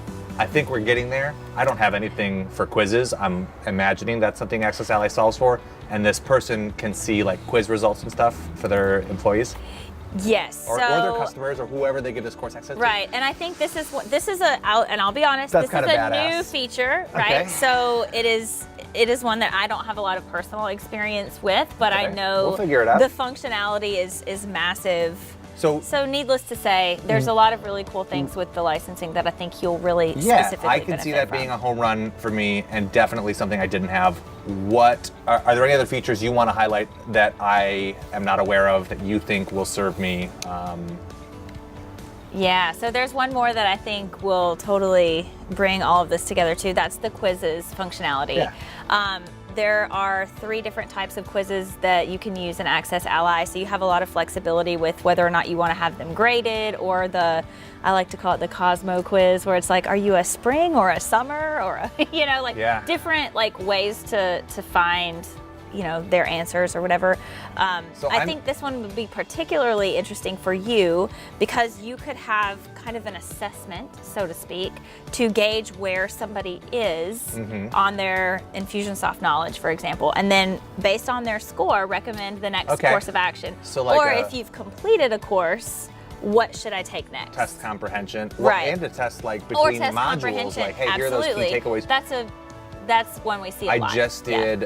think we're getting there. I don't have anything for quizzes. I'm imagining that's something Access Ally solves for, and this person can see quiz results and stuff for their employees. Yes. Or their customers, or whoever they give this course access to. Right, and I think and I'll be honest, this is a new feature, right? So it is one that I don't have a lot of personal experience with, but I know we'll figure it out. The functionality is massive. So needless to say, there's a lot of really cool things with the licensing that I think you'll really specifically I can see that benefit being a from. home run for me, and definitely something I didn't have. What are there any other features you want to highlight that I am not aware of that you think will serve me? Yeah, so there's one more that I think will totally bring all of this together too. That's the quizzes functionality. Yeah. There are 3 different types of quizzes that you can use in Access Ally, so you have a lot of flexibility with whether or not you want to have them graded, or I like to call it the Cosmo quiz, where it's like, are you a spring or a summer, or a, different ways to find their answers or whatever. I think this one would be particularly interesting for you because you could have kind of an assessment, so to speak, to gauge where somebody is on their Infusionsoft knowledge, for example, and then based on their score, recommend the next course of action. So if you've completed a course, what should I take next? Test comprehension, right? And to test between test modules, hey, here are those key takeaways. That's one we see a lot. I just did.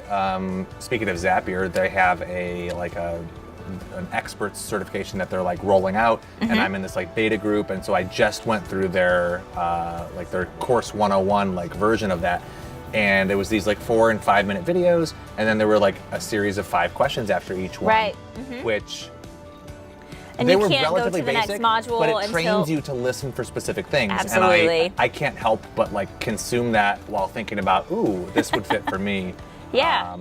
Speaking of Zapier, they have an expert certification that they're rolling out, and I'm in this beta group, and so I just went through their their course 101 version of that, and it was these 4 and 5 minute videos, and then there were a series of 5 questions after each one, right? Which. And they you were can't relatively go to the basic, next module but it trains you to listen for specific things. Absolutely. And I can't help but consume that while thinking about, ooh, this would fit for me. Yeah.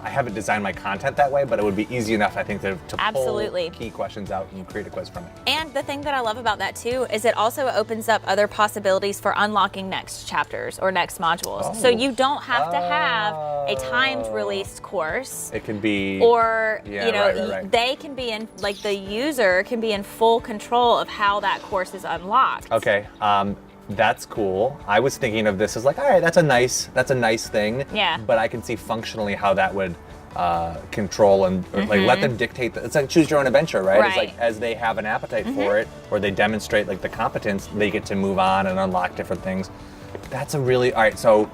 I haven't designed my content that way, but it would be easy enough, I think, to Absolutely. pull key questions out and create a quiz from it. And the thing that I love about that too is it also opens up other possibilities for unlocking next chapters or next modules. Oh. So you don't have to have a timed released course. It can be, or right. They can be in the user can be in full control of how that course is unlocked. Okay. That's cool. I was thinking of this as all right, that's a nice thing. Yeah. But I can see functionally how that would control and let them dictate. It's like choose your own adventure, right? Right. It's as they have an appetite for it, or they demonstrate the competence, they get to move on and unlock different things. That's a really all right. So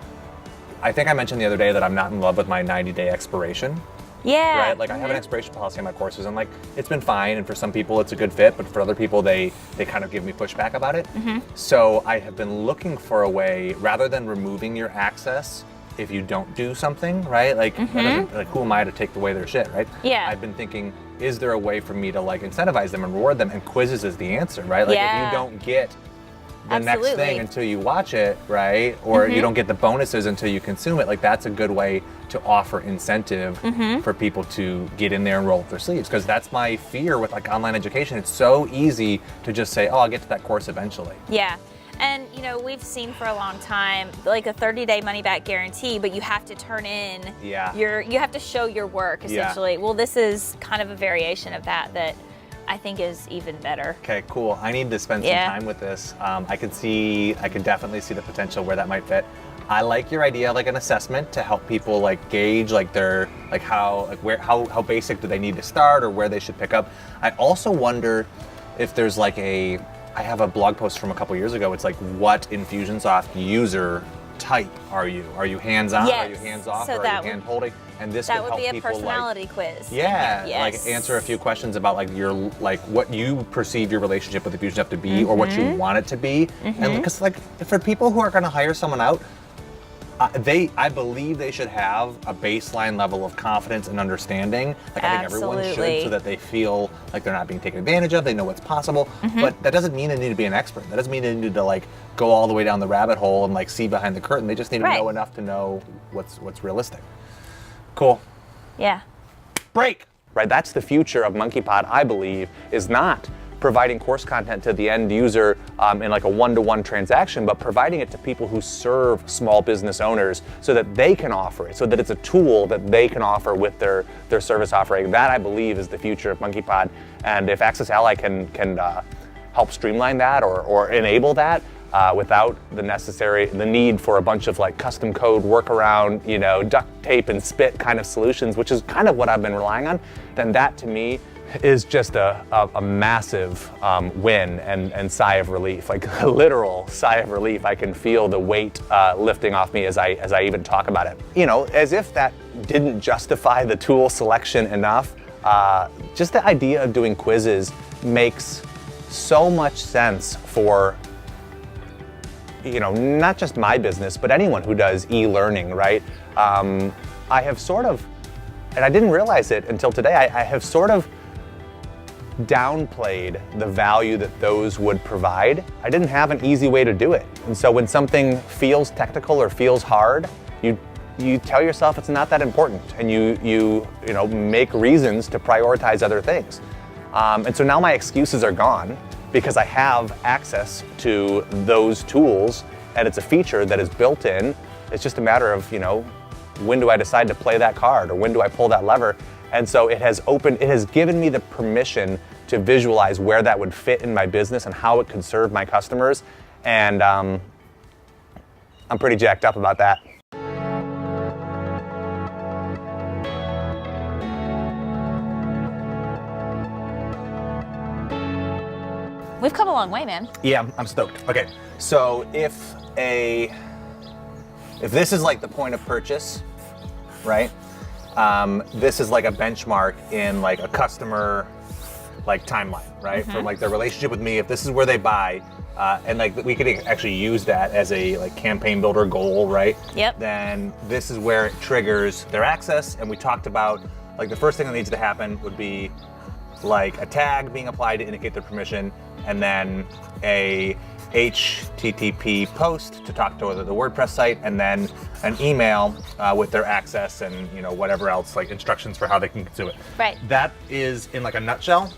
I think I mentioned the other day that I'm not in love with my 90-day expiration. Yeah. Right? I have an expiration policy on my courses, and it's been fine, and for some people it's a good fit, but for other people they kind of give me pushback about it. So I have been looking for a way, rather than removing your access if you don't do something, right? Who am I to take away their shit, right? Yeah. I've been thinking, is there a way for me to incentivize them and reward them? And quizzes is the answer, right? If you don't get the next thing until you watch it, right? Or you don't get the bonuses until you consume it. That's a good way to offer incentive for people to get in there and roll up their sleeves. Because that's my fear with online education. It's so easy to just say, oh, I'll get to that course eventually. Yeah. And we've seen for a long time a 30-day money back guarantee, but you have to turn in you have to show your work essentially. Well, this is kind of a variation of that I think is even better. Okay, cool. I need to spend some time with this. I can definitely see the potential where that might fit. I like your idea, an assessment to help people gauge their how basic do they need to start or where they should pick up. I also wonder if there's I have a blog post from a couple years ago. It's what Infusionsoft user type are you? Are you hands-on? Yes. Are you hands-off? So or are you hand-holding? And this that could would help be a people personality quiz. Yeah, Yes. Answer a few questions about your what you perceive your relationship with Infusionsoft to be, or what you want it to be. And because for people who are going to hire someone out, I believe they should have a baseline level of confidence and understanding. I think everyone should, so that they feel they're not being taken advantage of. They know what's possible, but that doesn't mean they need to be an expert. That doesn't mean they need to go all the way down the rabbit hole and see behind the curtain. They just need to know enough to know what's realistic. Cool. Yeah. Break. Right. That's the future of Monkeypod. I believe is not providing course content to the end user in a one-to-one transaction, but providing it to people who serve small business owners so that they can offer it, so that it's a tool that they can offer with their service offering. That, I believe, is the future of Monkeypod. And if Access Ally can help streamline that or enable that without the need for a bunch of custom code workaround, duct tape and spit kind of solutions, which is kind of what I've been relying on, then that to me is just a massive win and sigh of relief, a literal sigh of relief. I can feel the weight lifting off me as I even talk about it. As if that didn't justify the tool selection enough, just the idea of doing quizzes makes so much sense for, not just my business, but anyone who does e-learning, right? I have sort of, and I didn't realize it until today, I have sort of downplayed the value that those would provide. I didn't have an easy way to do it. And so when something feels technical or feels hard, you tell yourself it's not that important, and you make reasons to prioritize other things. And so now my excuses are gone because I have access to those tools, and it's a feature that is built in. It's just a matter of, when do I decide to play that card, or when do I pull that lever? And so it has given me the permission to visualize where that would fit in my business and how it could serve my customers. And I'm pretty jacked up about that. We've come a long way, man. Yeah, I'm stoked. Okay, so if this is like the point of purchase, right? This is like a benchmark in like a customer like timeline, right? From like their relationship with me. If this is where they buy, and like we could actually use that as a like campaign builder goal, right? Yep. Then this is where it triggers their access. And we talked about like the first thing that needs to happen would be like a tag being applied to indicate their permission, and then a HTTP post to talk to the WordPress site, and then an email with their access and whatever else, like instructions for how they can consume it. Right. That is, in like a nutshell,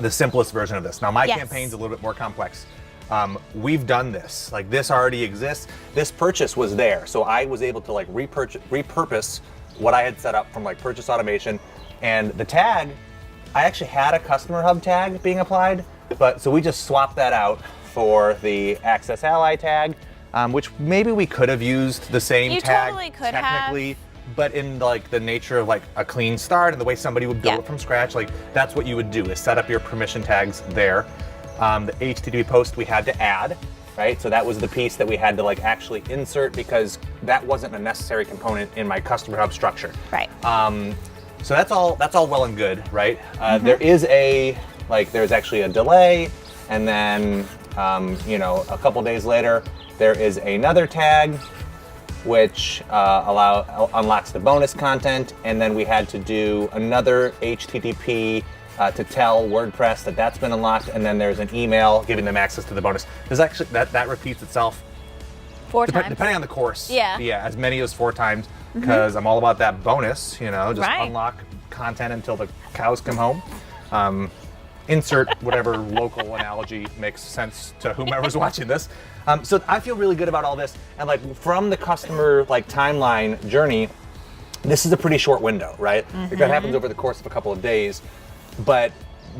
the simplest version of this. Now my Yes. campaign's a little bit more complex. We've done this. Like this already exists. This purchase was there, so I was able to like repurpose what I had set up from like purchase automation, and the tag. I actually had a Customer Hub tag being applied, but so we just swapped that out for the Access Ally tag, which maybe we could have used the same tag totally could technically, but in like the nature of like a clean start and the way somebody would build Yeah. it from scratch, like that's what you would do is set up your permission tags there. The HTTP post we had to add, right? So that was the piece that we had to like actually insert because that wasn't a necessary component in my Customer Hub structure. Right. So that's all well and good, right? There's actually a delay, and then a couple days later there is another tag which unlocks the bonus content, and then we had to do another HTTP to tell WordPress that that's been unlocked, and then there's an email giving them access to the bonus. There's actually that repeats itself 4 times. depending on the course. Yeah. As many as 4 times, because I'm all about that bonus, just Right. unlock content until the cows come home. Insert whatever local analogy makes sense to whomever's watching this. So I feel really good about all this, and like from the customer like timeline journey, this is a pretty short window, right? Like that happens over the course of a couple of days, but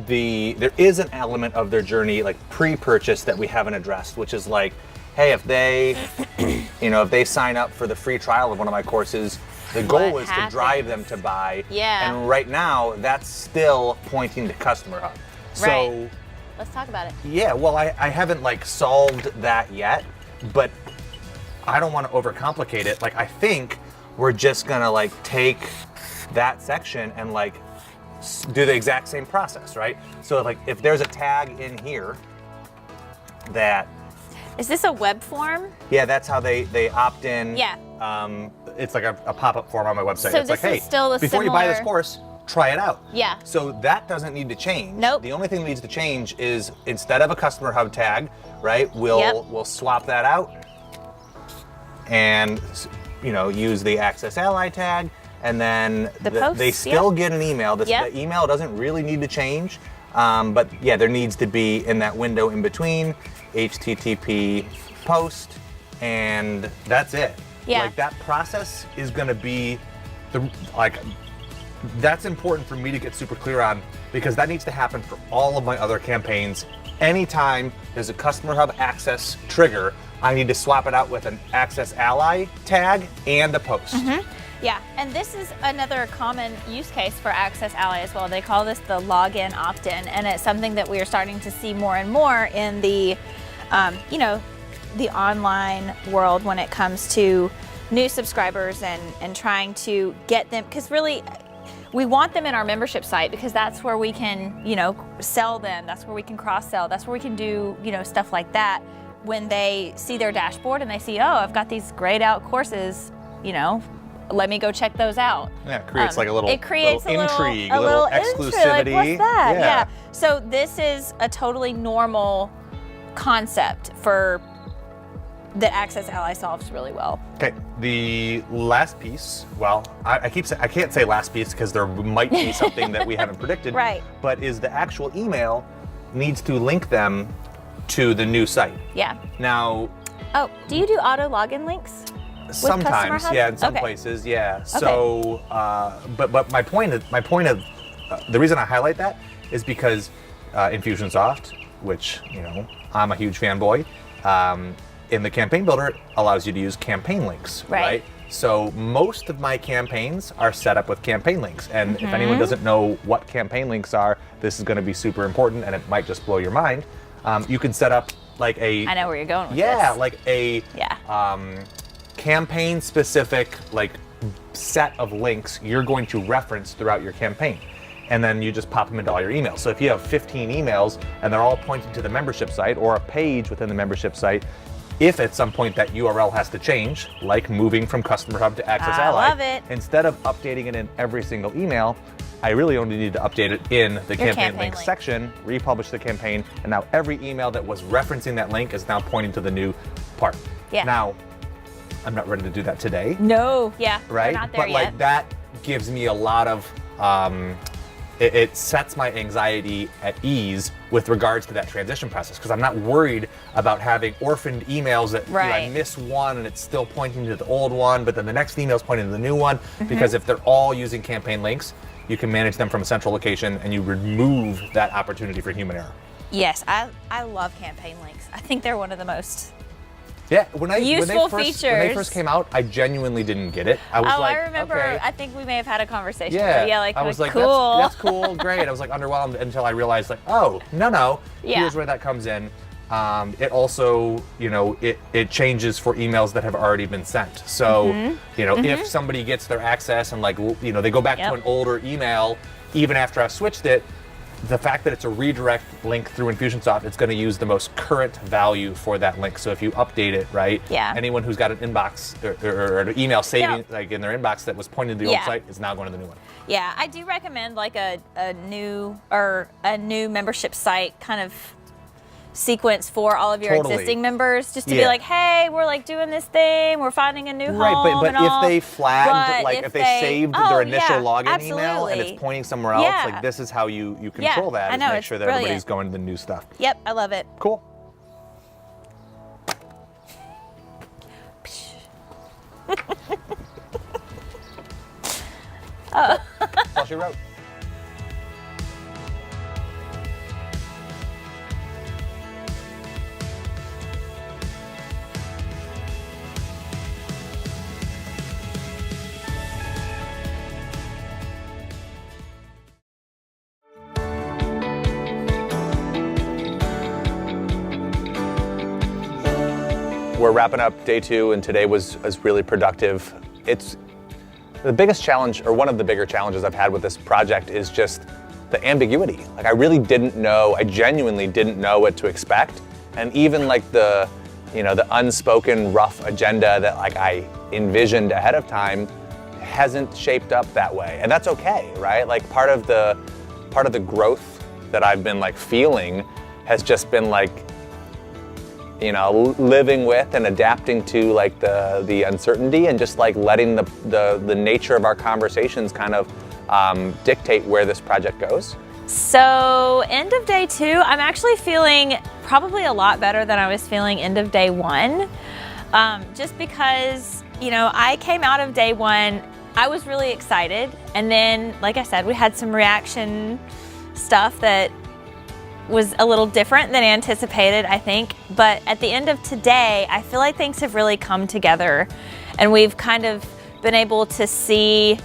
there is an element of their journey like pre-purchase that we haven't addressed, which is like, hey, if they if they sign up for the free trial of one of my courses, the goal is to drive them to buy. Yeah. And right now that's still pointing to Customer Hub. So Right. Let's talk about it. yeah, well, I haven't like solved that yet, but I don't want to overcomplicate it. Like I think we're just gonna like take that section and like do the exact same process, right? So like if there's a tag in here that, Is this a web form? yeah, that's how they opt in. Yeah. It's like a pop-up form on my website. So it's like, this hey, is still a before you buy this similar- course, try it out. Yeah. So that doesn't need to change. Nope. The only thing that needs to change is instead of a Customer Hub tag, right? We'll swap that out and use the Access Ally tag, and then posts, they still yeah. get an email. Yep. The email doesn't really need to change, but yeah, there needs to be in that window in between HTTP post, and that's it. Yeah. Like that process is going to be that's important for me to get super clear on, because that needs to happen for all of my other campaigns. Anytime there's a Customer Hub access trigger, I need to swap it out with an Access Ally tag and a post. Yeah, and this is another common use case for Access Ally as well. They call this the login opt-in, and it's something that we are starting to see more and more in the, the online world when it comes to new subscribers and trying to get them, because really we want them in our membership site because that's where we can, sell them. That's where we can cross-sell. That's where we can do, stuff like that. When they see their dashboard and they see, oh, I've got these grayed out courses, let me go check those out. Yeah, it creates like a little, intrigue, a little exclusivity. Like, what's that? Yeah. So this is a totally normal concept that Access Ally solves really well. Okay, the last piece, well, I can't say last piece because there might be something that we haven't predicted. Right. But is the actual email needs to link them to the new site. Yeah. Now. Oh, do you do auto login links? Sometimes, yeah, in some places, yeah. Okay. So, but my point of the reason I highlight that is because Infusionsoft, which I'm a huge fanboy, in the campaign builder it allows you to use campaign links, right? So most of my campaigns are set up with campaign links, and if anyone doesn't know what campaign links are, this is going to be super important, and it might just blow your mind. You can set up like I know where you're going with this. Like a campaign specific set of links you're going to reference throughout your campaign. And then you just pop them into all your emails. So if you have 15 emails and they're all pointing to the membership site or a page within the membership site, if at some point that URL has to change, like moving from Customer Hub to Access Ally, love it. Instead of updating it in every single email, I really only need to update it in the campaign link section, republish the campaign, and now every email that was referencing that link is now pointing to the new part. Yeah. Now, I'm not ready to do that today. No, yeah, right? We're not there but yet. That gives me a lot of, it sets my anxiety at ease with regards to that transition process because I'm not worried about having orphaned emails that I miss one and it's still pointing to the old one, but then the next email is pointing to the new one. Because if they're all using campaign links, you can manage them from a central location and you remove that opportunity for human error. Yes, I love campaign links. I think they're one of the most when they first came out, I genuinely didn't get it. I was I remember. Okay. I think we may have had a conversation. Yeah, I was like, cool. That's cool, great. I was like underwhelmed until I realized, no. Here's where that comes in. It also, it changes for emails that have already been sent. So, if somebody gets their access and they go back to an older email, even after I've switched it, the fact that it's a redirect link through Infusionsoft, it's going to use the most current value for that link. So if you update it, right? Yeah. Anyone who's got an inbox or an email saving in their inbox that was pointing to the old site is now going to the new one. Yeah, I do recommend a new membership site kind of sequence for all of your existing members, just to be like, hey, we're doing this thing, we're finding a new home. Right, but and if they flagged, if they saved their initial login email and it's pointing somewhere else, this is how you control that, and make sure that everybody's going to the new stuff. Yep, I love it. Cool. That's all she wrote. We're wrapping up day 2, and today was really productive. It's the biggest challenge, or one of the bigger challenges I've had with this project, is just the ambiguity. I really didn't know, I genuinely didn't know what to expect. And even the unspoken rough agenda that I envisioned ahead of time hasn't shaped up that way. And that's okay, right? Part of the growth that I've been feeling has just been living with and adapting to the uncertainty, and just letting the nature of our conversations kind of dictate where this project goes. So end of day 2, I'm actually feeling probably a lot better than I was feeling end of day 1. Just because, I came out of day 1, I was really excited. And then, like I said, we had some reaction stuff that was a little different than anticipated, I think. But at the end of today, I feel like things have really come together, and we've kind of been able to see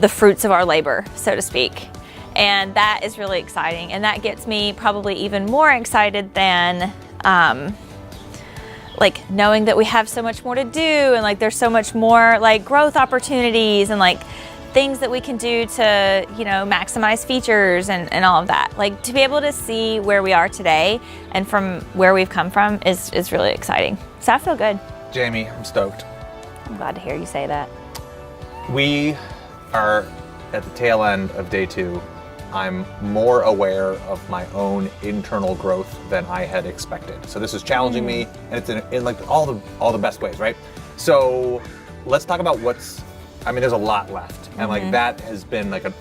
the fruits of our labor, so to speak. And that is really exciting. And that gets me probably even more excited than knowing that we have so much more to do, and there's so much more growth opportunities, and things that we can do to, maximize features and all of that. Like, to be able to see where we are today and from where we've come from is really exciting. So I feel good. Jamie, I'm stoked. I'm glad to hear you say that. We are at the tail end of day 2. I'm more aware of my own internal growth than I had expected. So this is challenging me, and it's in like all the best ways, right? So let's talk about there's a lot left, and like that has been like an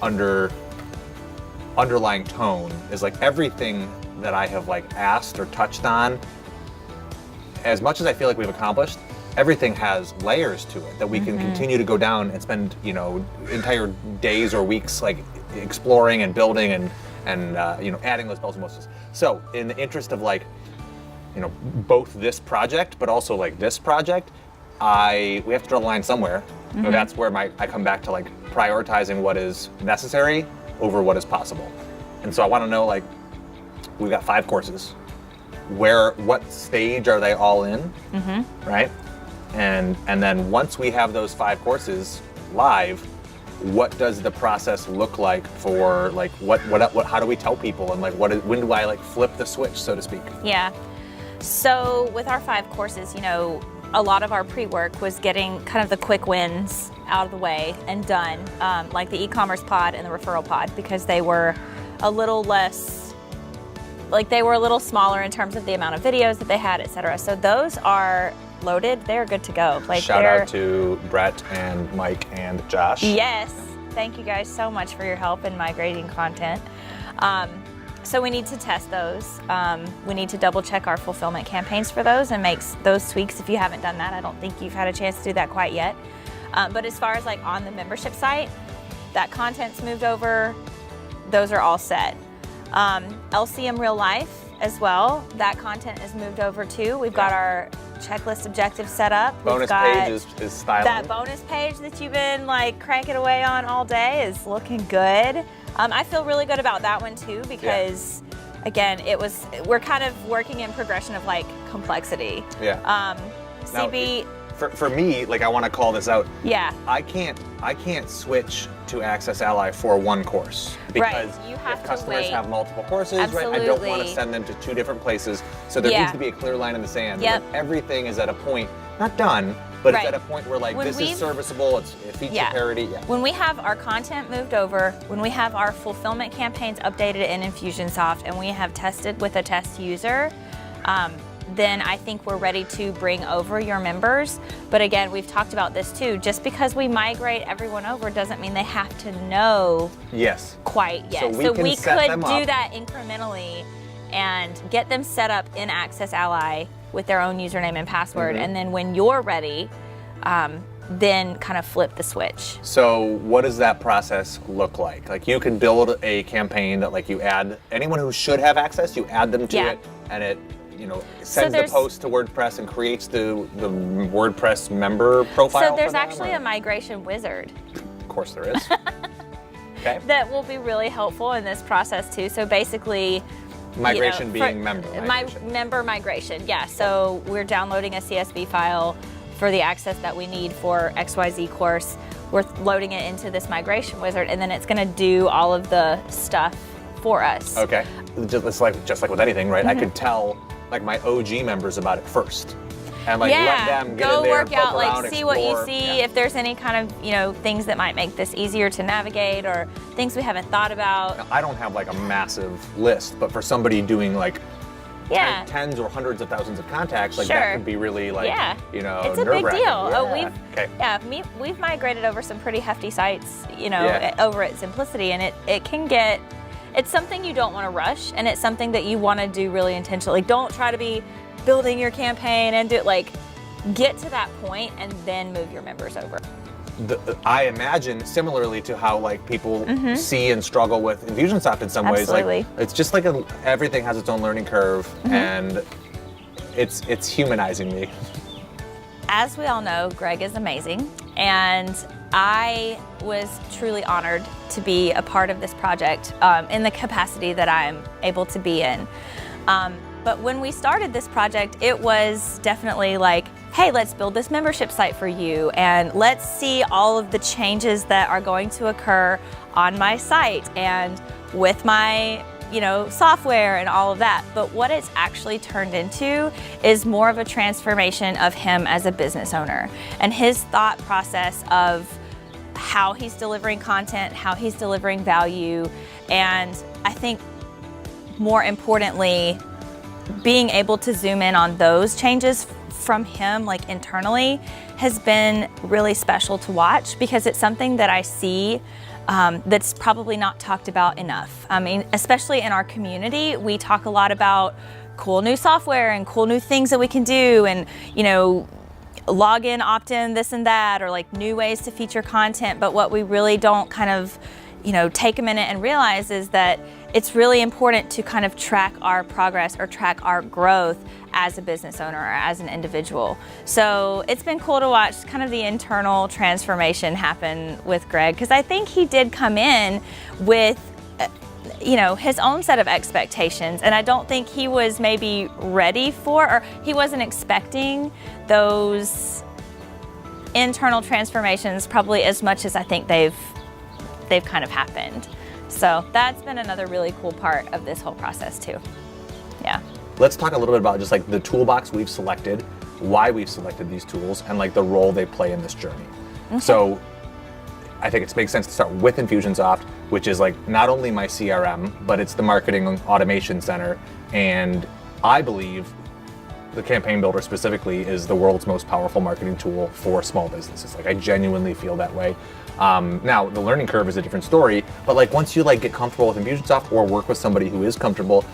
underlying tone is like everything that I have like asked or touched on. As much as I feel like we've accomplished, everything has layers to it that we can continue to go down and spend, entire days or weeks like exploring and building and adding those bells and whistles. So in the interest of like, both this project, but also like this project, we have to draw the line somewhere. So that's where I come back to like prioritizing what is necessary over what is possible. And so I want to know, like, we've got 5 courses. What stage are they all in, right? And then once we have those 5 courses live, what does the process look like for like what how do we tell people, and like when do I like flip the switch, so to speak? Yeah. So with our 5 courses, a lot of our pre-work was getting kind of the quick wins out of the way and done, like the e-commerce pod and the referral pod, because they were a little less, like they were a little smaller in terms of the amount of videos that they had, etc. So those are loaded, they're good to go. Like, shout out to Brett and Mike and Josh. Yes, thank you guys so much for your help in migrating content. So we need to test those. We need to double check our fulfillment campaigns for those and make those tweaks. If you haven't done that, I don't think you've had a chance to do that quite yet. But as far as like on the membership site, that content's moved over. Those are all set. LCM Real Life as well, that content is moved over too. We've got our checklist objectives set up. Bonus page is styling. That bonus page that you've been like cranking away on all day is looking good. I feel really good about that one too, because again, we're kind of working in progression of like complexity. Yeah. CB. Now, for me, like I want to call this out. Yeah. I can't switch to Access Ally for one course, because you have if to customers wait. have multiple courses, Absolutely. right? I don't want to send them to 2 different places. So there needs to be a clear line in the sand. Yep. Where everything is at a point, not done, but it's at a point where like this is serviceable, it's feature parity. Yeah. When we have our content moved over, when we have our fulfillment campaigns updated in Infusionsoft, and we have tested with a test user, then I think we're ready to bring over your members. But again, we've talked about this too. Just because we migrate everyone over doesn't mean they have to know quite yet. So we could do that incrementally and get them set up in Access Ally with their own username and password. And then when you're ready, then kind of flip the switch. So what does that process look like? Like you can build a campaign that like you add anyone who should have access, you add them to it, and it sends the post to WordPress and creates the WordPress member profile. So there's actually a migration wizard. Of course there is. Okay. That will be really helpful in this process too. So basically, migration being member migration. Member migration, yeah. So we're downloading a CSV file for the access that we need for XYZ course. We're loading it into this migration wizard, and then it's going to do all of the stuff for us. Okay. Just like with anything, right? I could tell like my OG members about it first, and like let them get in there, work out, poke around, like see explore. what you see. If there's any kind of things that might make this easier to navigate, or things we haven't thought about. Now, I don't have like a massive list, but for somebody doing like tens or hundreds of thousands of contacts, like that could be really like it's a big deal. We've migrated over some pretty hefty sites, over at Simplicity, and it can get. It's something you don't want to rush, and it's something that you want to do really intentionally. Don't try to be building your campaign and get to that point and then move your members over. I imagine similarly to how like people see and struggle with Infusionsoft in some ways. Like it's just like everything has its own learning curve, and it's humanizing me. As we all know, Greg is amazing, and I was truly honored to be a part of this project in the capacity that I'm able to be in. But when we started this project, it was definitely like hey, let's build this membership site for you, and let's see all of the changes that are going to occur on my site and with my software and all of that. But what it's actually turned into is more of a transformation of him as a business owner and his thought process of how he's delivering content, how he's delivering value, and I think more importantly, being able to zoom in on those changes from him, like internally, has been really special to watch, because it's something that I see that's probably not talked about enough. I mean, especially in our community, we talk a lot about cool new software and cool new things that we can do, and login, opt-in, this and that, or like new ways to feature content. But what we really don't kind of take a minute and realize is that it's really important to kind of track our progress or track our growth as a business owner or as an individual. So it's been cool to watch kind of the internal transformation happen with Greg, because I think he did come in with his own set of expectations, and I don't think he was maybe ready for, or he wasn't expecting those internal transformations probably as much as I think they've kind of happened. So that's been another really cool part of this whole process too. Yeah. Let's talk a little bit about just like the toolbox we've selected, why we've selected these tools, and like the role they play in this journey. Okay. So I think it makes sense to start with Infusionsoft, which is like not only my CRM, but it's the marketing automation center. And I believe the Campaign Builder specifically is the world's most powerful marketing tool for small businesses. Like I genuinely feel that way. Now the learning curve is a different story, but like once you like get comfortable with Infusionsoft or work with somebody who is comfortable,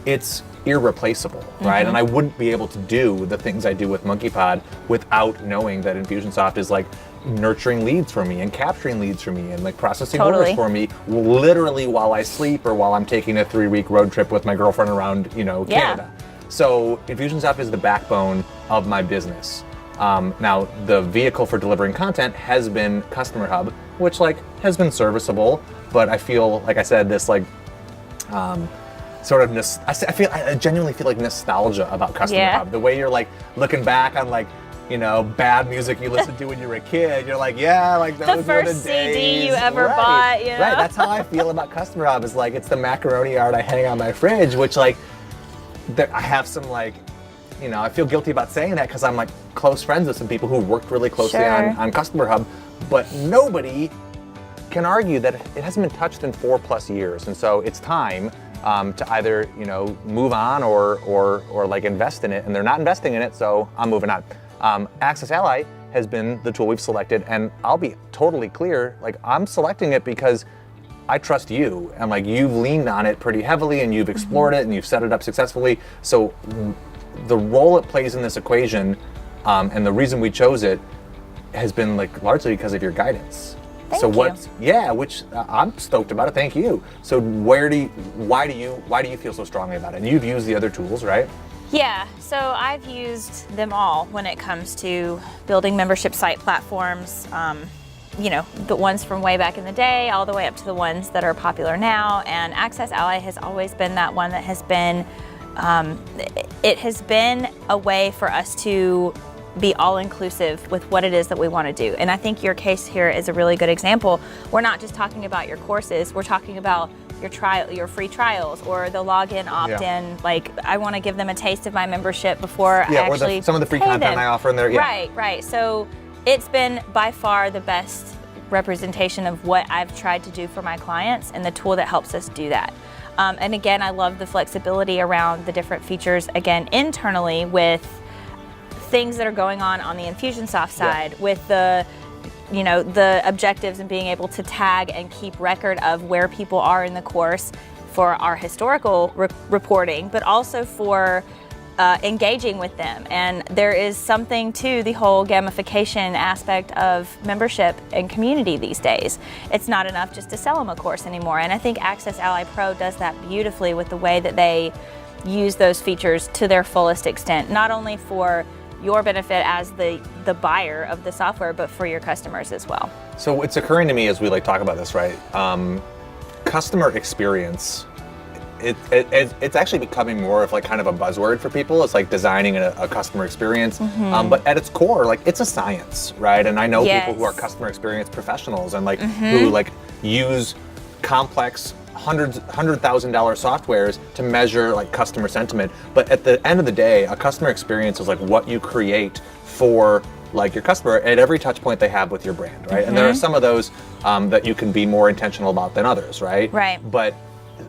it's irreplaceable, right? Mm-hmm. And I wouldn't be able to do the things I do with Monkeypod without knowing that Infusionsoft is like nurturing leads for me and capturing leads for me and like processing orders for me literally while I sleep or while I'm taking a 3-week road trip with my girlfriend around, Canada. So Infusionsoft is the backbone of my business. Now the vehicle for delivering content has been Customer Hub, which like has been serviceable, but I feel, like I said, this like I genuinely feel like nostalgia about Customer Hub. The way you're like looking back on like, bad music you listened to when you were a kid, you're like, yeah, like those the were first the days. CD you ever bought, Right, that's how I feel about Customer Hub. Is like it's the macaroni art I hang on my fridge, which like I have some like, I feel guilty about saying that because I'm like close friends with some people who worked really closely on Customer Hub, but nobody can argue that it hasn't been touched in 4+ years, and so it's time to either move on or like invest in it, and they're not investing in it, so I'm moving on. Access Ally has been the tool we've selected, and I'll be totally clear, like I'm selecting it because I trust you, and like you've leaned on it pretty heavily, and you've explored it, and you've set it up successfully. So the role it plays in this equation, and the reason we chose it, has been like largely because of your guidance. Which I'm stoked about it. Thank you. So why do you feel so strongly about it? And you've used the other tools, right? Yeah, so I've used them all when it comes to building membership site platforms. The ones from way back in the day, all the way up to the ones that are popular now. And Access Ally has always been that one that has been, it has been a way for us to be all-inclusive with what it is that we want to do. And I think your case here is a really good example. We're not just talking about your courses, we're talking about your free trials, or the login, opt-in. Like I want to give them a taste of my membership before I actually some of the free content I offer in there. Right. So it's been by far the best representation of what I've tried to do for my clients, and the tool that helps us do that. And again, I love the flexibility around the different features, again, internally with things that are going on the Infusionsoft side, with the objectives and being able to tag and keep record of where people are in the course for our historical reporting, but also for engaging with them. And there is something to the whole gamification aspect of membership and community these days. It's not enough just to sell them a course anymore. And I think Access Ally Pro does that beautifully with the way that they use those features to their fullest extent, not only for your benefit as the buyer of the software, but for your customers as well. So it's occurring to me as we like talk about this, right? Customer experience it's actually becoming more of like kind of a buzzword for people. It's like designing a customer experience, but at its core, like it's a science, right? And I know people who are customer experience professionals and like who like use complex $100,000 softwares to measure like customer sentiment. But at the end of the day, a customer experience is like what you create for like your customer at every touch point they have with your brand, right? And there are some of those that you can be more intentional about than others, right? Right. But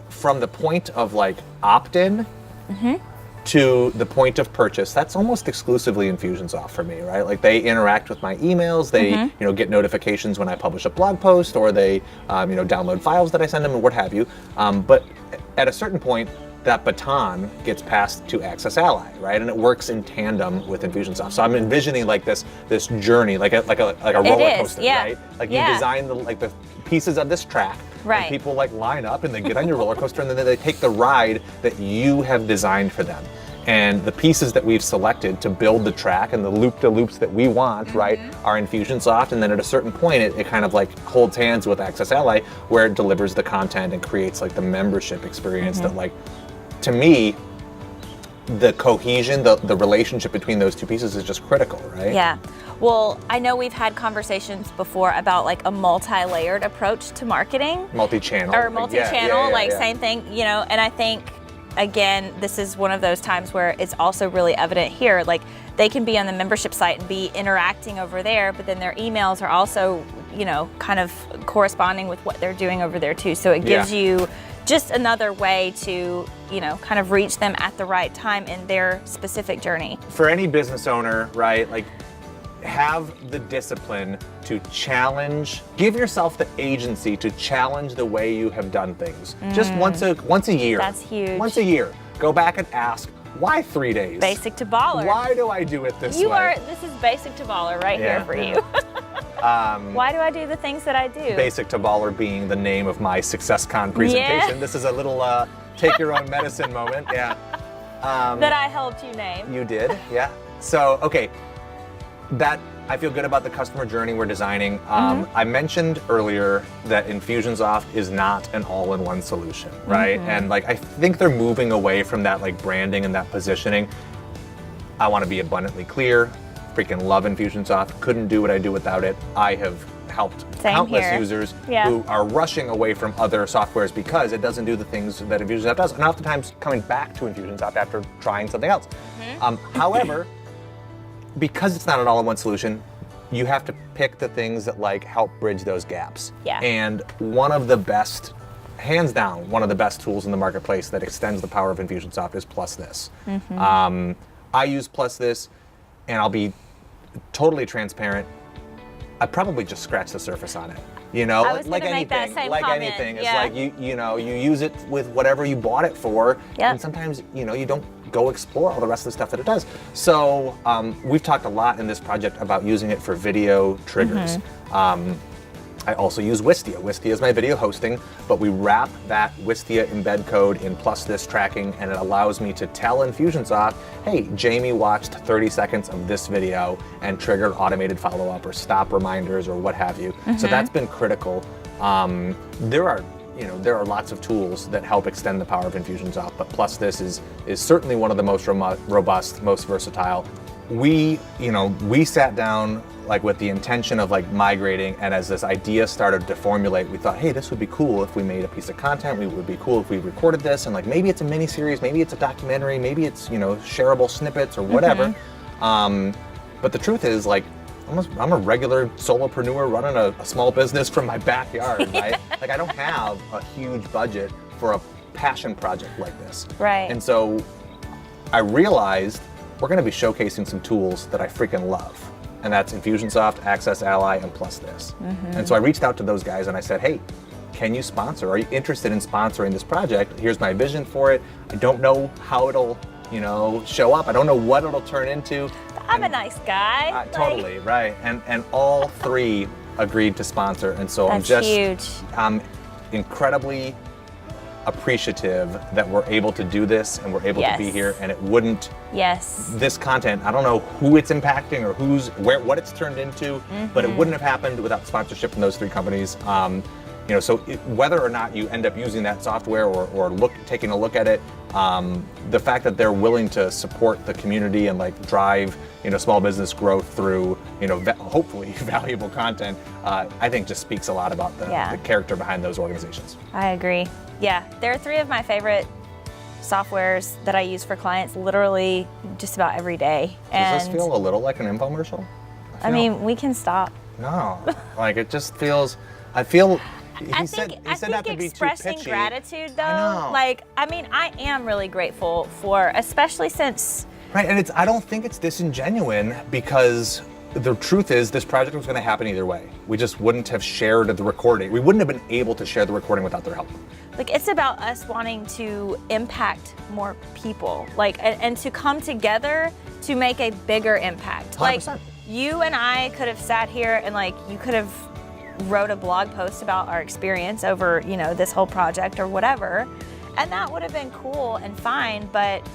from the point of like opt-in to the point of purchase, that's almost exclusively Infusionsoft for me, right? Like they interact with my emails, they get notifications when I publish a blog post, or they download files that I send them, or what have you. But at a certain point, that baton gets passed to Access Ally, right? And it works in tandem with Infusionsoft. So I'm envisioning like this journey, like a roller coaster, right? Like you design the pieces of this track, and people like line up and they get on your roller coaster, and then they take the ride that you have designed for them. And the pieces that we've selected to build the track and the loop-to-loops that we want, right, are Infusionsoft. And then at a certain point, it kind of like holds hands with Access Ally, where it delivers the content and creates like the membership experience that, like, to me, the cohesion, the relationship between those two pieces is just critical, right? Yeah. Well, I know we've had conversations before about like a multi-layered approach to marketing. Multi-channel. Or multi-channel, same thing, and I think, again, this is one of those times where it's also really evident here. Like they can be on the membership site and be interacting over there, but then their emails are also, kind of corresponding with what they're doing over there too. So it gives you just another way to, kind of reach them at the right time in their specific journey. For any business owner, right, like have the discipline to challenge, give yourself the agency to challenge the way you have done things. Just once a year. That's huge. Once a year. Go back and ask, why 3 days? Basic to baller. Why do I do it this way? This is basic to baller right here for you. Why do I do the things that I do? Basic to baller being the name of my SuccessCon presentation. Yeah. This is a little take your own medicine moment. Yeah. That I helped you name. You did, yeah. So, okay. That I feel good about the customer journey we're designing. I mentioned earlier that Infusionsoft is not an all-in-one solution, right? And like I think they're moving away from that like branding and that positioning. I want to be abundantly clear. Freaking love Infusionsoft. Couldn't do what I do without it. I have helped countless users who are rushing away from other softwares because it doesn't do the things that Infusionsoft does, and oftentimes coming back to Infusionsoft after trying something else. However, because it's not an all-in-one solution, you have to pick the things that like help bridge those gaps. Yeah. And one of the best, hands down, one of the best tools in the marketplace that extends the power of Infusionsoft is PlusThis. I use PlusThis, and I'll be totally transparent. I probably just scratched the surface on it. Like anything, it's like you use it with whatever you bought it for, and sometimes you don't go explore all the rest of the stuff that it does. So we've talked a lot in this project about using it for video triggers. I also use Wistia. Wistia is my video hosting, but we wrap that Wistia embed code in PlusThis tracking, and it allows me to tell Infusionsoft, hey, Jamie watched 30 seconds of this video and triggered automated follow-up or stop reminders or what have you. So that's been critical. There are lots of tools that help extend the power of Infusionsoft, but PlusThis is certainly one of the most robust, most versatile. We sat down like with the intention of like migrating, and as this idea started to formulate, we thought, hey, this would be cool if we made a piece of content. It would be cool if we recorded this, and like maybe it's a mini series, maybe it's a documentary, maybe it's shareable snippets or whatever. But the truth is, like, I'm a regular solopreneur running a small business from my backyard, right? Like I don't have a huge budget for a passion project like this. Right. And so I realized we're going to be showcasing some tools that I freaking love. And that's Infusionsoft, Access Ally, and PlusThis. And so I reached out to those guys and I said, hey, can you sponsor? Are you interested in sponsoring this project? Here's my vision for it. I don't know how it'll, show up. I don't know what it'll turn into. I'm a nice guy. Totally, right. And all three agreed to sponsor. And so I'm incredibly appreciative that we're able to do this and we're able to be here, and it wouldn't, this content, I don't know who it's impacting or what it's turned into, but it wouldn't have happened without sponsorship from those three companies. So whether or not you end up using that software or taking a look at it, the fact that they're willing to support the community and like drive small business growth through hopefully valuable content, I think just speaks a lot about the character behind those organizations. I agree. Yeah, there are 3 of my favorite softwares that I use for clients literally just about every day. Does this feel a little like an infomercial? I mean, we can stop. No, like it just feels. I feel. I think expressing gratitude, though, I am really grateful for, especially since. Right, and I don't think it's disingenuous, because the truth is this project was going to happen either way. We just wouldn't have shared the recording. We wouldn't have been able to share the recording without their help. Like, it's about us wanting to impact more people, and to come together to make a bigger impact. 100%. Like, you and I could have sat here and you could have wrote a blog post about our experience over, this whole project or whatever, and that would have been cool and fine, but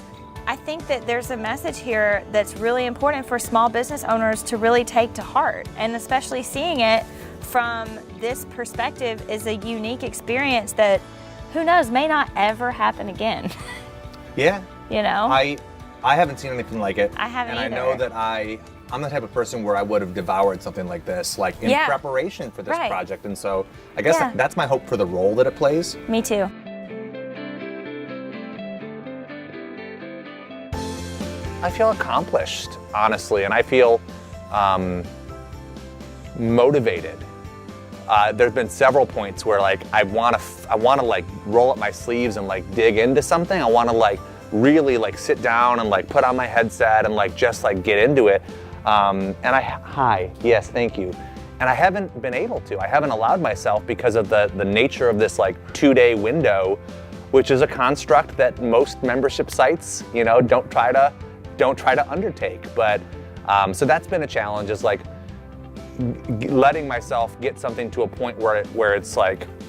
I think that there's a message here that's really important for small business owners to really take to heart, and especially seeing it from this perspective is a unique experience that, who knows, may not ever happen again. Yeah. I haven't seen anything like it. I haven't either. And either. I know that I'm the type of person where I would have devoured something like this, in preparation for this project. And so I guess that's my hope for the role that it plays. Me too. I feel accomplished, honestly, and I feel motivated. There's been several points where I want to roll up my sleeves and dig into something. I want to really sit down and put on my headset and just get into it. Yes, thank you. And I haven't been able to. I haven't allowed myself because of the nature of this 2-day window, which is a construct that most membership sites, don't try to undertake. But so that's been a challenge, is letting myself get something to a point where it's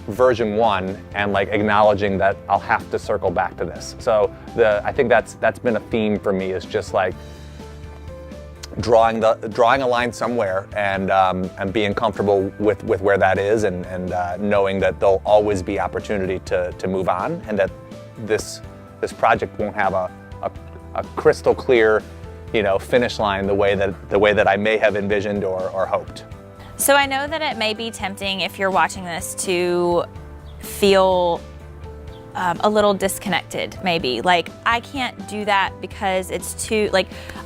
version 1 and acknowledging that I'll have to circle back to this. So I think that's been a theme for me, is just drawing a line somewhere and being comfortable with where that is, and knowing that there'll always be opportunity to move on, and that this project won't have a crystal clear finish line the way that I may have envisioned or hoped. So I know that it may be tempting, if you're watching this, to feel a little disconnected, maybe. I can't do that because it's too,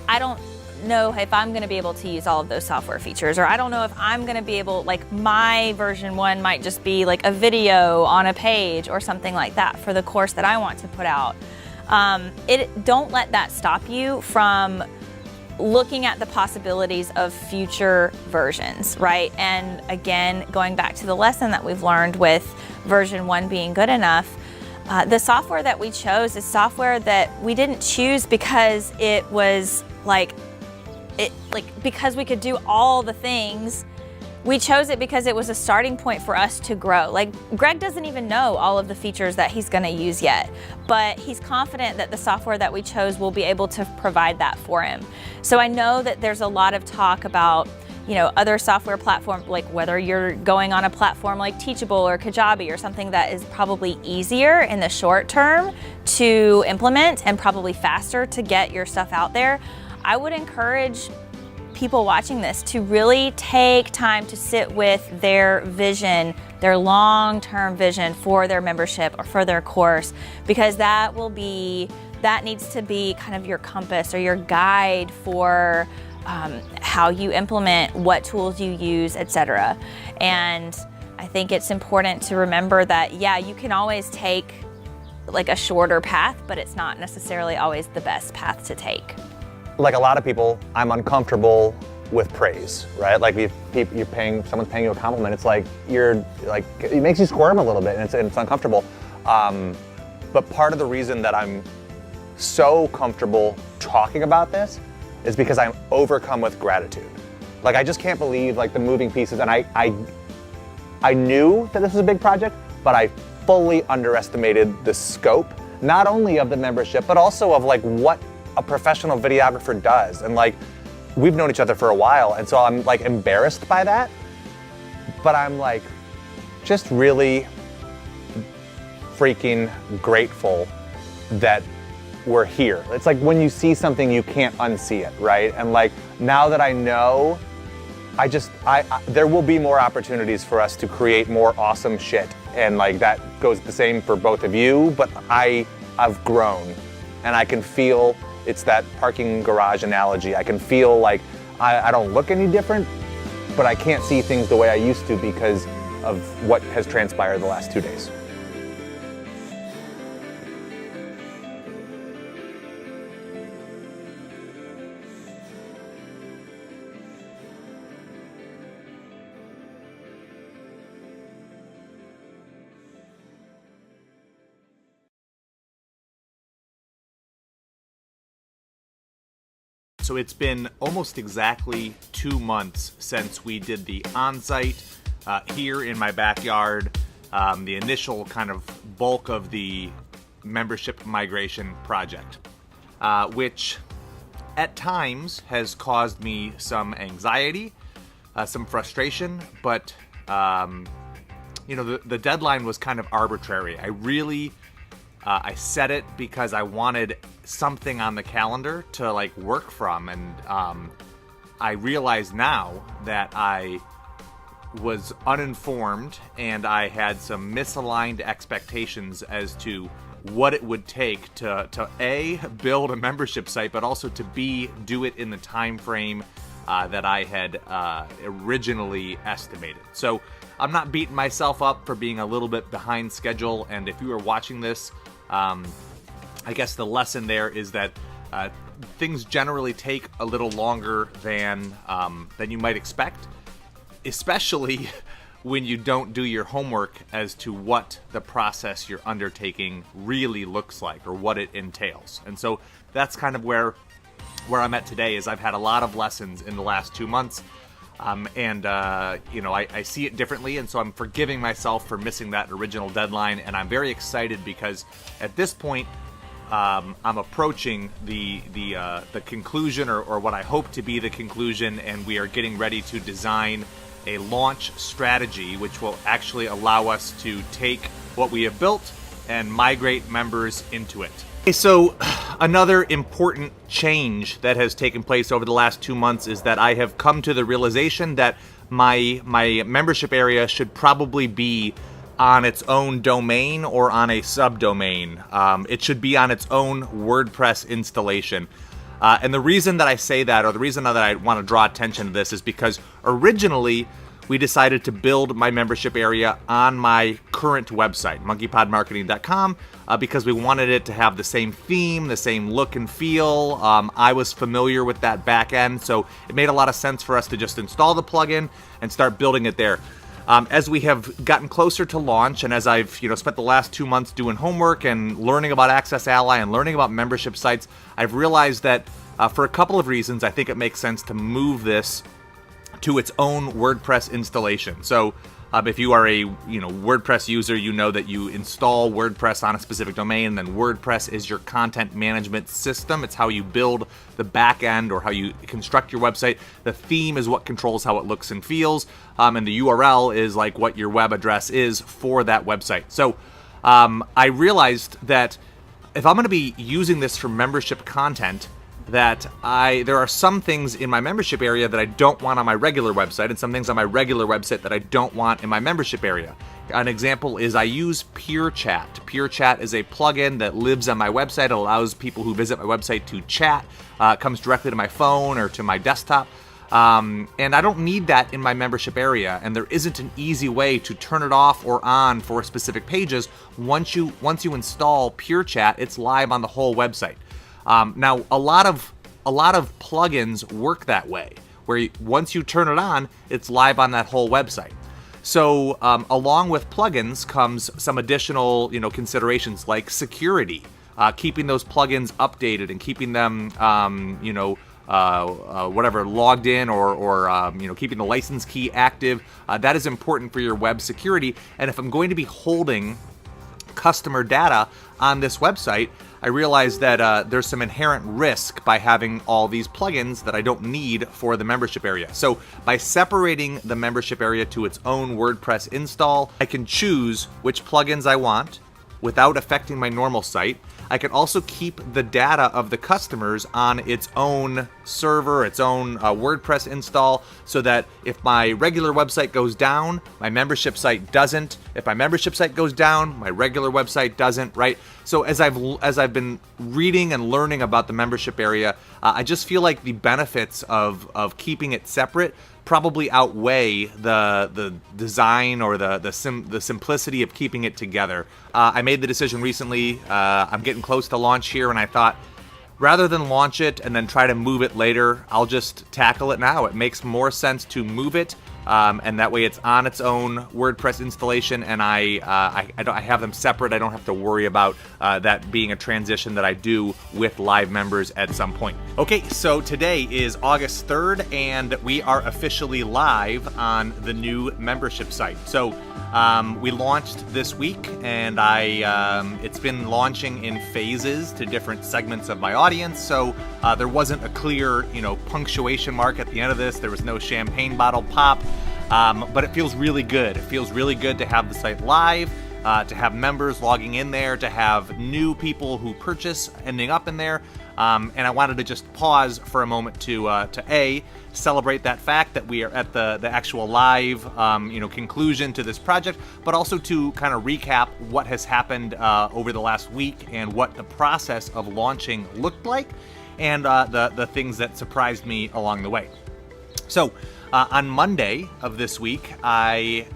I don't know if I'm going to be able to use all of those software features, or I don't know if I'm going to be able, my version 1 might just be a video on a page or something like that for the course that I want to put out. Don't let that stop you from looking at the possibilities of future versions, right? And again, going back to the lesson that we've learned with version 1 being good enough, the software that we chose is software that we didn't choose because it was because we could do all the things. We chose it because it was a starting point for us to grow. Greg doesn't even know all of the features that he's going to use yet, but he's confident that the software that we chose will be able to provide that for him. So I know that there's a lot of talk about, other software platforms, whether you're going on a platform like Teachable or Kajabi or something that is probably easier in the short term to implement and probably faster to get your stuff out there. I would encourage people watching this to really take time to sit with their vision, their long-term vision for their membership or for their course, because that needs to be kind of your compass or your guide for how you implement, what tools you use, etc. And I think it's important to remember that, you can always take a shorter path, but it's not necessarily always the best path to take. Like a lot of people, I'm uncomfortable with praise, right? If someone's paying you a compliment, it's it makes you squirm a little bit, and it's uncomfortable. But part of the reason that I'm so comfortable talking about this is because I'm overcome with gratitude. I just can't believe the moving pieces, and I knew that this was a big project, but I fully underestimated the scope, not only of the membership, but also of what a professional videographer does. And we've known each other for a while, and so I'm embarrassed by that, but I'm just really freaking grateful that we're here. It's like when you see something, you can't unsee it, right? And like now that I know, there will be more opportunities for us to create more awesome shit. And like that goes the same for both of you, but I've grown and I can feel, it's that parking garage analogy. I can feel like I don't look any different, but I can't see things the way I used to because of what has transpired the last 2 days. So it's been almost exactly 2 months since we did the on-site here in my backyard, the initial kind of bulk of the membership migration project, which at times has caused me some anxiety, some frustration, but the deadline was kind of arbitrary. I set it because I wanted something on the calendar to like work from, and I realize now that I was uninformed and I had some misaligned expectations as to what it would take to A, build a membership site, but also to B, do it in the time frame that I had originally estimated. So I'm not beating myself up for being a little bit behind schedule, and if you are watching this, I guess the lesson there is that things generally take a little longer than you might expect, especially when you don't do your homework as to what the process you're undertaking really looks like or what it entails. And so that's kind of where I'm at today. Is I've had a lot of lessons in the last 2 months. I see it differently, and so I'm forgiving myself for missing that original deadline, and I'm very excited because at this point, I'm approaching the conclusion, or what I hope to be the conclusion, and we are getting ready to design a launch strategy which will actually allow us to take what we have built and migrate members into it. Okay, so another important change that has taken place over the last 2 months is that I have come to the realization that my membership area should probably be on its own domain or on a subdomain. It should be on its own WordPress installation. And the reason that I say that, or the reason that I want to draw attention to this, is because originally we decided to build my membership area on my current website, monkeypodmarketing.com, because we wanted it to have the same theme, the same look and feel. I was familiar with that back end, so it made a lot of sense for us to just install the plugin and start building it there. As we have gotten closer to launch, and as I've spent the last 2 months doing homework and learning about Access Ally and learning about membership sites, I've realized that for a couple of reasons, I think it makes sense to move this to its own WordPress installation. So if you are a WordPress user, you know that you install WordPress on a specific domain, and then WordPress is your content management system. It's how you build the back end or how you construct your website. The theme is what controls how it looks and feels, and the URL is like what your web address is for that website. So I realized that if I'm going to be using this for membership content, that there are some things in my membership area that I don't want on my regular website, and some things on my regular website that I don't want in my membership area. An example is I use PureChat. PureChat is a plugin that lives on my website. It allows people who visit my website to chat. It comes directly to my phone or to my desktop. And I don't need that in my membership area, and there isn't an easy way to turn it off or on for specific pages. Once you install PureChat, it's live on the whole website. Now, a lot of plugins work that way, where once you turn it on, it's live on that whole website. So, along with plugins comes some additional, considerations like security, keeping those plugins updated and keeping them, logged in or keeping the license key active. That is important for your web security. And if I'm going to be holding customer data on this website, I realized that there's some inherent risk by having all these plugins that I don't need for the membership area. So by separating the membership area to its own WordPress install, I can choose which plugins I want without affecting my normal site. I can also keep the data of the customers on its own server, its own WordPress install, so that if my regular website goes down, my membership site doesn't. If my membership site goes down, my regular website doesn't, right? So as I've been reading and learning about the membership area, I just feel like the benefits of keeping it separate probably outweigh the design or the simplicity of keeping it together. I made the decision recently. I'm getting close to launch here, and I thought, rather than launch it and then try to move it later, I'll just tackle it now. It makes more sense to move it, and that way it's on its own WordPress installation, and I have them separate. I don't have to worry about that being a transition that I do with live members at some point. Okay, so today is August 3rd, and we are officially live on the new membership site. So we launched this week, and it's been launching in phases to different segments of my audience. So there wasn't a clear, punctuation mark at the end of this. There was no champagne bottle pop, but it feels really good. It feels really good to have the site live, to have members logging in there, to have new people who purchase ending up in there. And I wanted to just pause for a moment to celebrate that fact that we are at the actual live conclusion to this project, but also to kind of recap what has happened over the last week and what the process of launching looked like, and the things that surprised me along the way. So on Monday of this week, I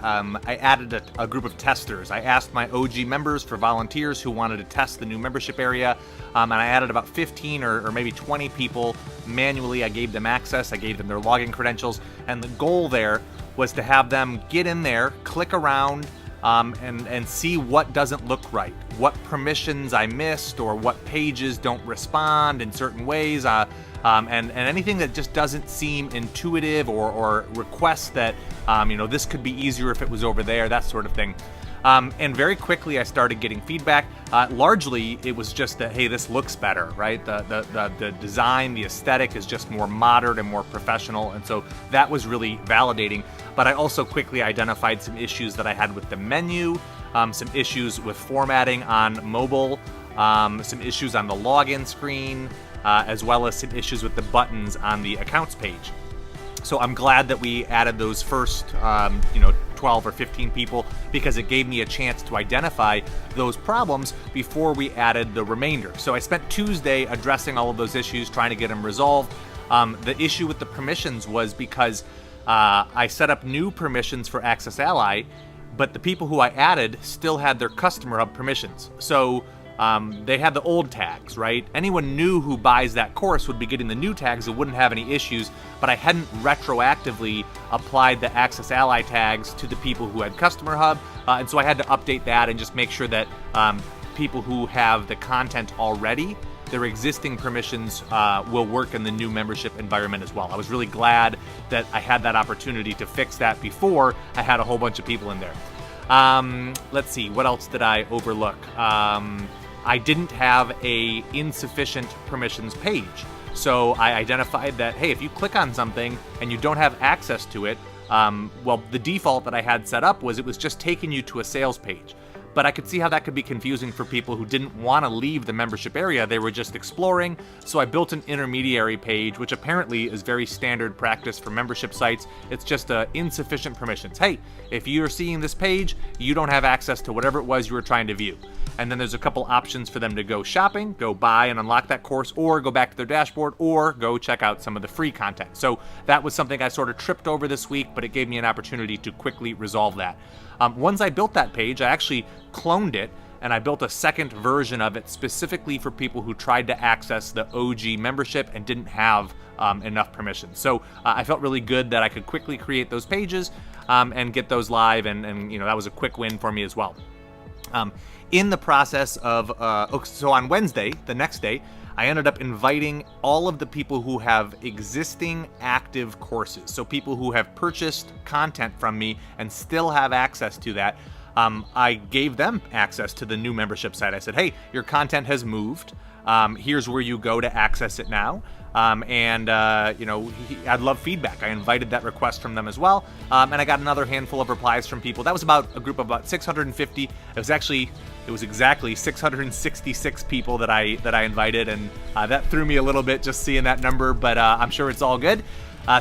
added a group of testers. I asked my OG members for volunteers who wanted to test the new membership area, and I added about 15 or maybe 20 people manually. I gave them access, I gave them their login credentials, and the goal there was to have them get in there, click around, and see what doesn't look right, what permissions I missed, or what pages don't respond in certain ways, and anything that just doesn't seem intuitive, or requests that this could be easier if it was over there, that sort of thing. And very quickly I started getting feedback. Largely it was just that, hey, this looks better, right? The design, the aesthetic is just more modern and more professional, and so that was really validating. But I also quickly identified some issues that I had with the menu, some issues with formatting on mobile, some issues on the login screen, as well as some issues with the buttons on the accounts page. So I'm glad that we added those first 12 or 15 people, because it gave me a chance to identify those problems before we added the remainder. So I spent Tuesday addressing all of those issues, trying to get them resolved. The issue with the permissions was because I set up new permissions for Access Ally, but the people who I added still had their Customer Hub permissions. So they had the old tags, right? Anyone new who buys that course would be getting the new tags and wouldn't have any issues, but I hadn't retroactively applied the Access Ally tags to the people who had Customer Hub, and so I had to update that and just make sure that people who have the content already, their existing permissions will work in the new membership environment as well. I was really glad that I had that opportunity to fix that before I had a whole bunch of people in there. Let's see, what else did I overlook? I didn't have a insufficient permissions page. So I identified that, hey, if you click on something and you don't have access to it, well, the default that I had set up was it was just taking you to a sales page. But I could see how that could be confusing for people who didn't want to leave the membership area. They were just exploring. So I built an intermediary page, which apparently is very standard practice for membership sites. It's just insufficient permissions. Hey, if you're seeing this page, you don't have access to whatever it was you were trying to view. And then there's a couple options for them to go shopping, go buy and unlock that course, or go back to their dashboard, or go check out some of the free content. So that was something I sort of tripped over this week, but it gave me an opportunity to quickly resolve that. Once I built that page, I actually cloned it, and I built a second version of it specifically for people who tried to access the OG membership and didn't have enough permissions. So I felt really good that I could quickly create those pages and get those live, and that was a quick win for me as well. In the process of, so on Wednesday, the next day, I ended up inviting all of the people who have existing active courses. So people who have purchased content from me and still have access to that. I gave them access to the new membership site. I said, hey, your content has moved. Here's where you go to access it now. I'd love feedback. I invited that request from them as well. And I got another handful of replies from people. That was about a group of about 650. It was exactly 666 people that I invited, and that threw me a little bit just seeing that number, but I'm sure it's all good.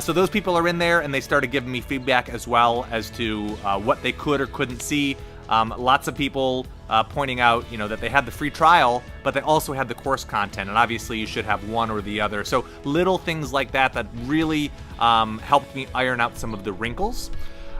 So those people are in there, and they started giving me feedback as well as to what they could or couldn't see. Lots of people pointing out, that they had the free trial, but they also had the course content, and obviously you should have one or the other. So little things like that really helped me iron out some of the wrinkles.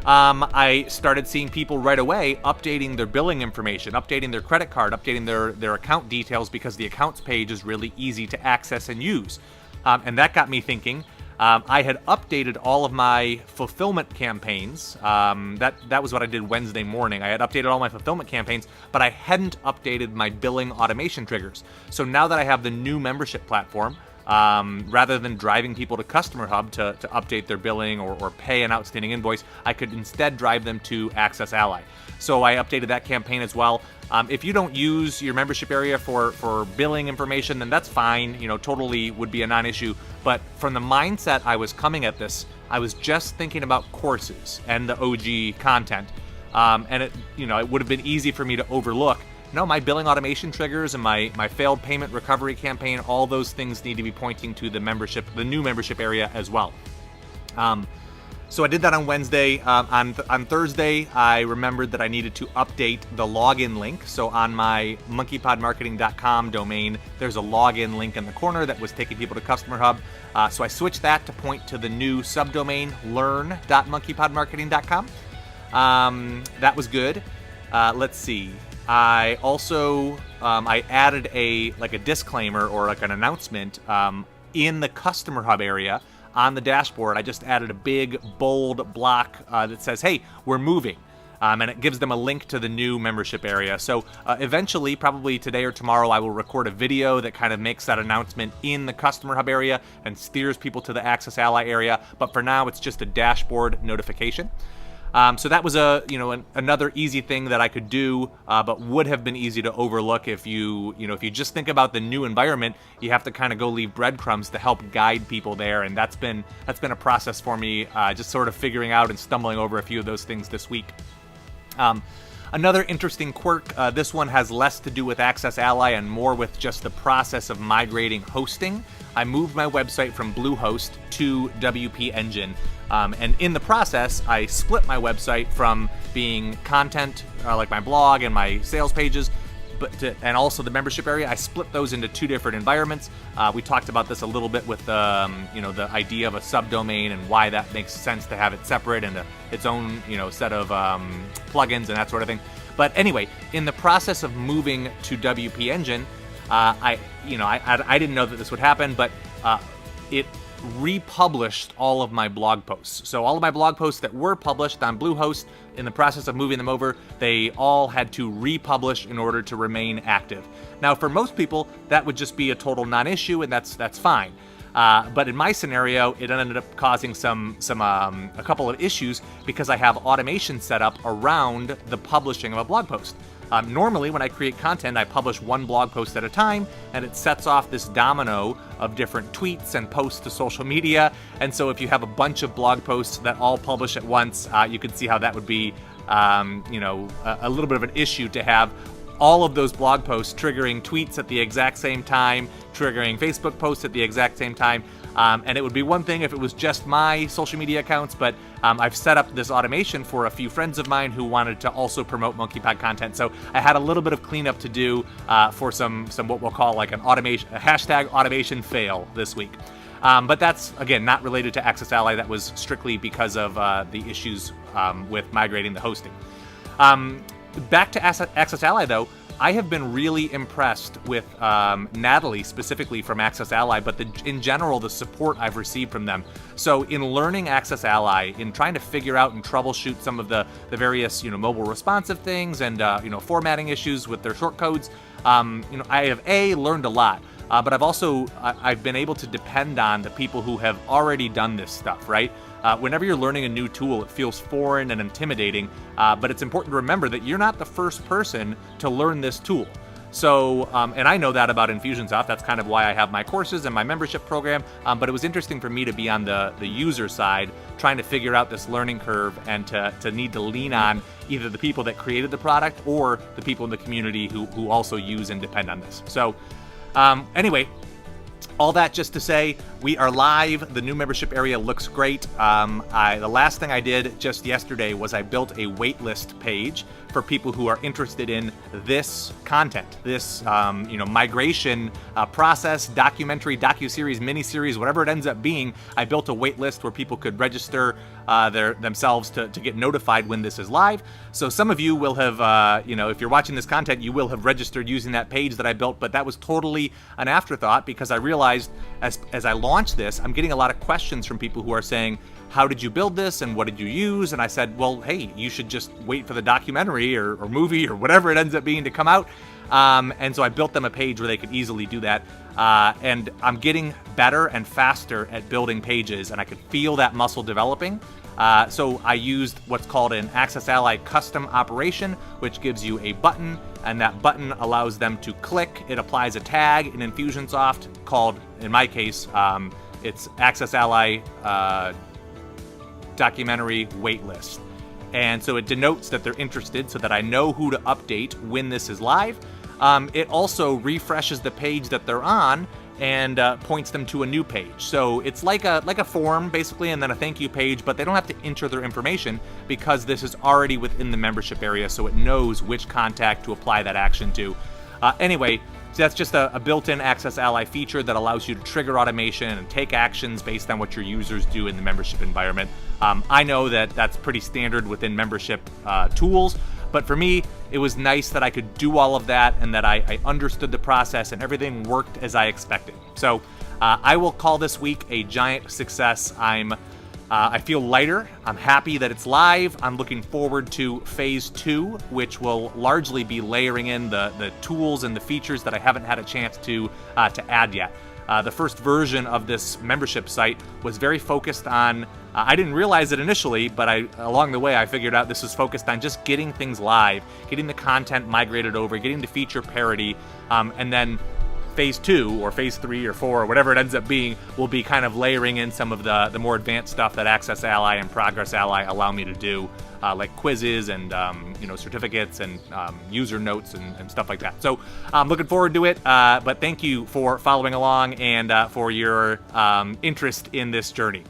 I started seeing people right away updating their billing information, updating their credit card, updating their account details, because the accounts page is really easy to access and use. And that got me thinking. I had updated all of my fulfillment campaigns. That was what I did Wednesday morning. I had updated all my fulfillment campaigns, but I hadn't updated my billing automation triggers. So now that I have the new membership platform, rather than driving people to Customer Hub to update their billing or pay an outstanding invoice, I could instead drive them to Access Ally. So I updated that campaign as well. If you don't use your membership area for billing information, then that's fine. Totally would be a non-issue. But from the mindset I was coming at this, I was just thinking about courses and the OG content. And it would have been easy for me to overlook. No, my billing automation triggers and my failed payment recovery campaign, all those things need to be pointing to the new membership area as well. So I did that on Wednesday. On Thursday, I remembered that I needed to update the login link. So on my monkeypodmarketing.com domain, there's a login link in the corner that was taking people to Customer Hub. So I switched that to point to the new subdomain, learn.monkeypodmarketing.com. That was good. Let's see. I also I added a disclaimer or an announcement in the Customer Hub area. On the dashboard, I just added a big, bold block that says, hey, we're moving. And it gives them a link to the new membership area. So eventually, probably today or tomorrow, I will record a video that kind of makes that announcement in the Customer Hub area and steers people to the Access Ally area. But for now, it's just a dashboard notification. So that was another easy thing that I could do, but would have been easy to overlook if you just think about the new environment. You have to kind of go leave breadcrumbs to help guide people there, and that's been a process for me, just sort of figuring out and stumbling over a few of those things this week. Another interesting quirk, this one has less to do with Access Ally and more with just the process of migrating hosting. I moved my website from Bluehost to WP Engine. And in the process, I split my website from being content, like my blog and my sales pages, and also the membership area. I split those into two different environments. We talked about this a little bit with the idea of a subdomain and why that makes sense to have it separate and its own set of plugins and that sort of thing. But anyway, in the process of moving to WP Engine, I didn't know that this would happen, but it republished all of my blog posts. So all of my blog posts that were published on Bluehost, in the process of moving them over, they all had to republish in order to remain active. Now, for most people, that would just be a total non-issue, and that's fine. But in my scenario, it ended up causing a couple of issues because I have automation set up around the publishing of a blog post. Normally, when I create content, I publish one blog post at a time, and it sets off this domino of different tweets and posts to social media. And so if you have a bunch of blog posts that all publish at once, you can see how that would be, a little bit of an issue to have all of those blog posts triggering tweets at the exact same time, triggering Facebook posts at the exact same time. And it would be one thing if it was just my social media accounts, but I've set up this automation for a few friends of mine who wanted to also promote Monkeypod content. So I had a little bit of cleanup to do for some what we'll call like a hashtag automation fail this week. But that's, again, not related to Access Ally. That was strictly because of the issues with migrating the hosting. Back to Access Ally, though, I have been really impressed with Natalie, specifically from Access Ally, but in general, the support I've received from them. So in learning Access Ally, in trying to figure out and troubleshoot some of the various mobile responsive things and formatting issues with their shortcodes, I have learned a lot. but I've been able to depend on the people who have already done this stuff, right? Whenever you're learning a new tool, it feels foreign and intimidating, but it's important to remember that you're not the first person to learn this tool. So, and I know that about Infusionsoft. That's kind of why I have my courses and my membership program. But it was interesting for me to be on the user side, trying to figure out this learning curve and to need to lean on either the people that created the product or the people in the community who also use and depend on this. So, anyway, all that just to say, we are live. The new membership area looks great. The last thing I did just yesterday was I built a waitlist page for people who are interested in this content, this migration process, documentary, docuseries, miniseries, whatever it ends up being. I built a waitlist where people could register themselves to get notified when this is live. So some of you will have, if you're watching this content, you will have registered using that page that I built, but that was totally an afterthought because I realized as I launched this, I'm getting a lot of questions from people who are saying, how did you build this and what did you use? And I said, well, hey, you should just wait for the documentary or movie or whatever it ends up being to come out. And so I built them a page where they could easily do that. And I'm getting better and faster at building pages, and I could feel that muscle developing. So I used what's called an Access Ally custom operation, which gives you a button, and that button allows them to click. It applies a tag in Infusionsoft called, in my case, it's Access Ally documentary waitlist. And so it denotes that they're interested so that I know who to update when this is live. It also refreshes the page that they're on and points them to a new page. So it's like a form basically, and then a thank you page, but they don't have to enter their information because this is already within the membership area, so it knows which contact to apply that action to. Anyway, so that's just a built-in Access Ally feature that allows you to trigger automation and take actions based on what your users do in the membership environment. I know that that's pretty standard within membership tools, but for me, it was nice that I could do all of that and that I understood the process and everything worked as I expected. So I will call this week a giant success. I feel lighter. I'm happy that it's live. I'm looking forward to phase 2, which will largely be layering in the tools and the features that I haven't had a chance to add yet. The first version of this membership site was very focused on, I didn't realize it initially, but along the way I figured out this was focused on just getting things live, getting the content migrated over, getting the feature parity, and then phase 2 or phase 3 or 4 or whatever it ends up being will be kind of layering in some of the more advanced stuff that Access Ally and Progress Ally allow me to do, like quizzes and certificates and user notes and stuff like that. So I'm looking forward to it, but thank you for following along and for your interest in this journey.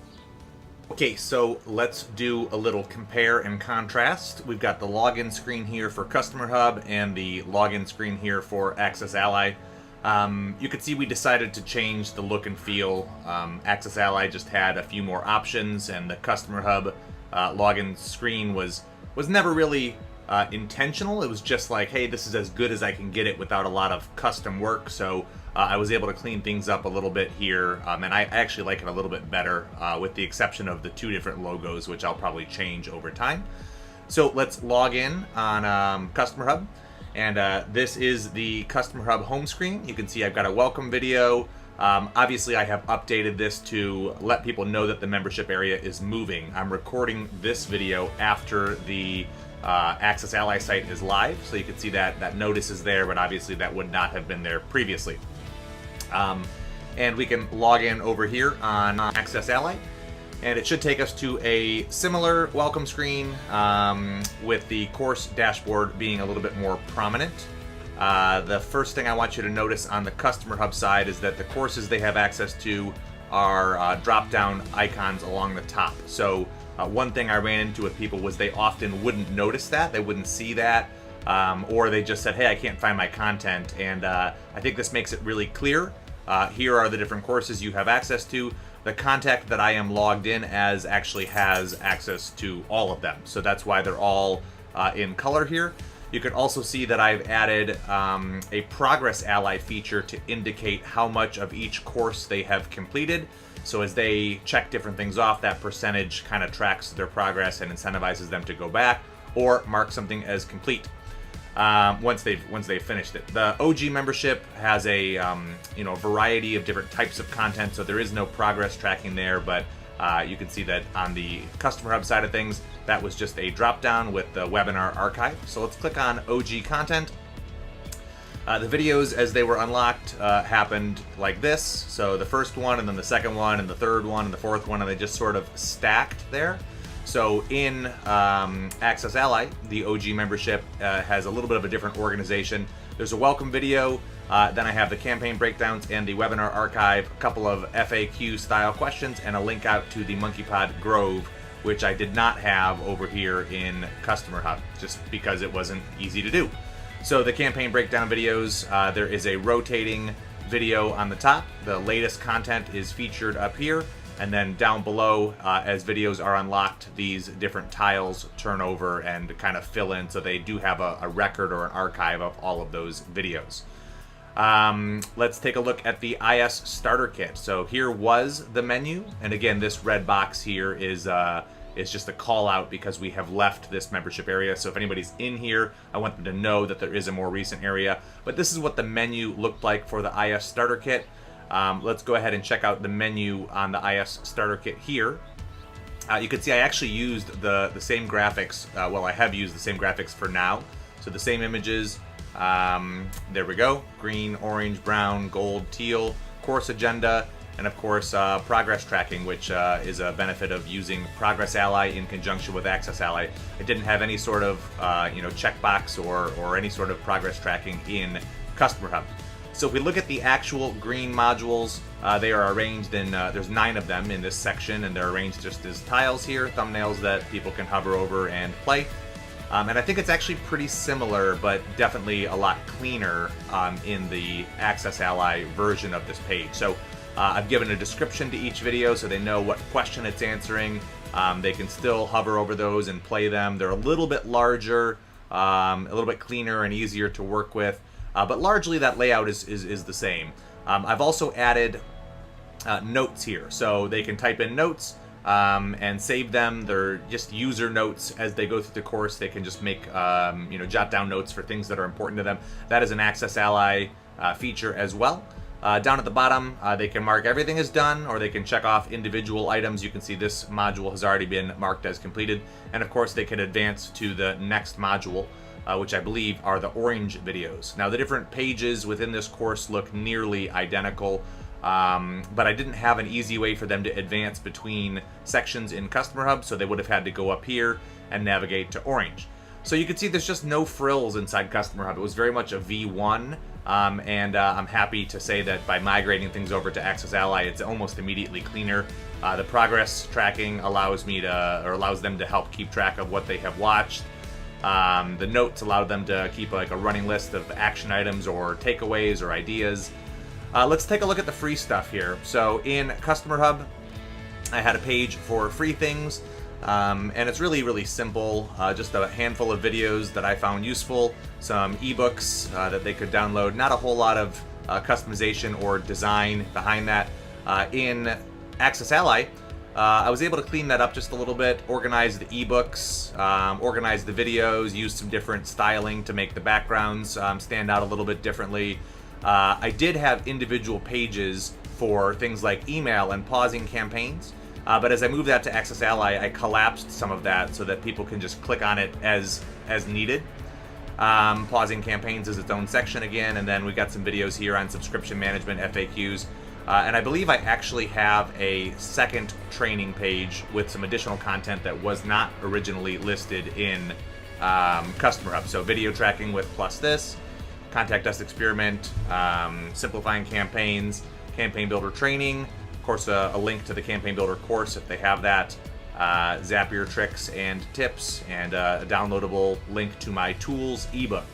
Okay, so let's do a little compare and contrast. We've got the login screen here for Customer Hub and the login screen here for Access Ally. You can see we decided to change the look and feel. Access Ally just had a few more options, and the Customer Hub login screen was never really intentional. It was just like, hey, this is as good as I can get it without a lot of custom work. So I was able to clean things up a little bit here, and I actually like it a little bit better, with the exception of the 2 different logos, which I'll probably change over time. So let's log in on Customer Hub. And this is the Customer Hub home screen. You can see I've got a welcome video. Obviously, I have updated this to let people know that the membership area is moving. I'm recording this video after the Access Ally site is live, so you can see that notice is there, but obviously that would not have been there previously. And we can log in over here on Access Ally. And it should take us to a similar welcome screen, with the course dashboard being a little bit more prominent. The first thing I want you to notice on the Customer Hub side is that the courses they have access to are drop-down icons along the top. So one thing I ran into with people was they often wouldn't notice that, they wouldn't see that, or they just said, hey, I can't find my content. And I think this makes it really clear. Here are the different courses you have access to. The contact that I am logged in as actually has access to all of them. So that's why they're all in color here. You can also see that I've added a Progress Ally feature to indicate how much of each course they have completed. So as they check different things off, that percentage kind of tracks their progress and incentivizes them to go back or mark something as complete. once they've finished it. The OG membership has a variety of different types of content, so there is no progress tracking there, but you can see that on the Customer Hub side of things, that was just a drop down with the webinar archive. So let's click on OG content. The videos as they were unlocked happened like this. So the first one, and then the second one, and the third one, and the fourth one, and they just sort of stacked there. So in Access Ally, the OG membership has a little bit of a different organization. There's a welcome video, then I have the campaign breakdowns and the webinar archive, a couple of FAQ style questions, and a link out to the Monkeypod Grove, which I did not have over here in Customer Hub, just because it wasn't easy to do. So the campaign breakdown videos, there is a rotating video on the top. The latest content is featured up here. And then down below, as videos are unlocked, these different tiles turn over and kind of fill in, so they do have a record or an archive of all of those videos. Let's take a look at the IS Starter Kit. So here was the menu, and again, this red box here is just a call out because we have left this membership area. So if anybody's in here, I want them to know that there is a more recent area. But this is what the menu looked like for the IS Starter Kit. Let's go ahead and check out the menu on the IS Starter Kit here. You can see I actually used the same graphics. Well, I have used the same graphics for now. So the same images. There we go. Green, orange, brown, gold, teal, course agenda, and of course progress tracking, which is a benefit of using Progress Ally in conjunction with Access Ally. It didn't have any sort of checkbox or any sort of progress tracking in Customer Hub. So if we look at the actual green modules, they are arranged in, there's 9 of them in this section, and they're arranged just as tiles here, thumbnails that people can hover over and play. And I think it's actually pretty similar, but definitely a lot cleaner in the Access Ally version of this page. So I've given a description to each video so they know what question it's answering. They can still hover over those and play them. They're a little bit larger, a little bit cleaner and easier to work with. But largely that layout is the same. I've also added notes here, so they can type in notes and save them. They're just user notes as they go through the course. They can just make jot down notes for things that are important to them. That is an Access Ally feature as well. Down at the bottom, they can mark everything as done, or they can check off individual items. You can see this module has already been marked as completed, and of course they can advance to the next module, which I believe are the orange videos. Now the different pages within this course look nearly identical, but I didn't have an easy way for them to advance between sections in Customer Hub, so they would have had to go up here and navigate to orange. So you can see there's just no frills inside Customer Hub. It was very much a V1, and I'm happy to say that by migrating things over to Access Ally, it's almost immediately cleaner. The progress tracking allows them to help keep track of what they have watched. The notes allow them to keep like a running list of action items or takeaways or ideas. Let's take a look at the free stuff here. So in Customer Hub, I had a page for free things, and it's really simple. Just a handful of videos that I found useful, some ebooks that they could download. Not a whole lot of customization or design behind that. In Access Ally, I was able to clean that up just a little bit, organize the ebooks, organize the videos, use some different styling to make the backgrounds stand out a little bit differently. I did have individual pages for things like email and pausing campaigns, but as I moved that to Access Ally, I collapsed some of that so that people can just click on it as needed. Pausing campaigns is its own section again, and then we got some videos here on subscription management, FAQs. And I believe I actually have a second training page with some additional content that was not originally listed in Customer Hub. So video tracking with plus this, contact us experiment, simplifying campaigns, campaign builder training, of course a link to the campaign builder course if they have that, Zapier tricks and tips, and a downloadable link to my tools ebook.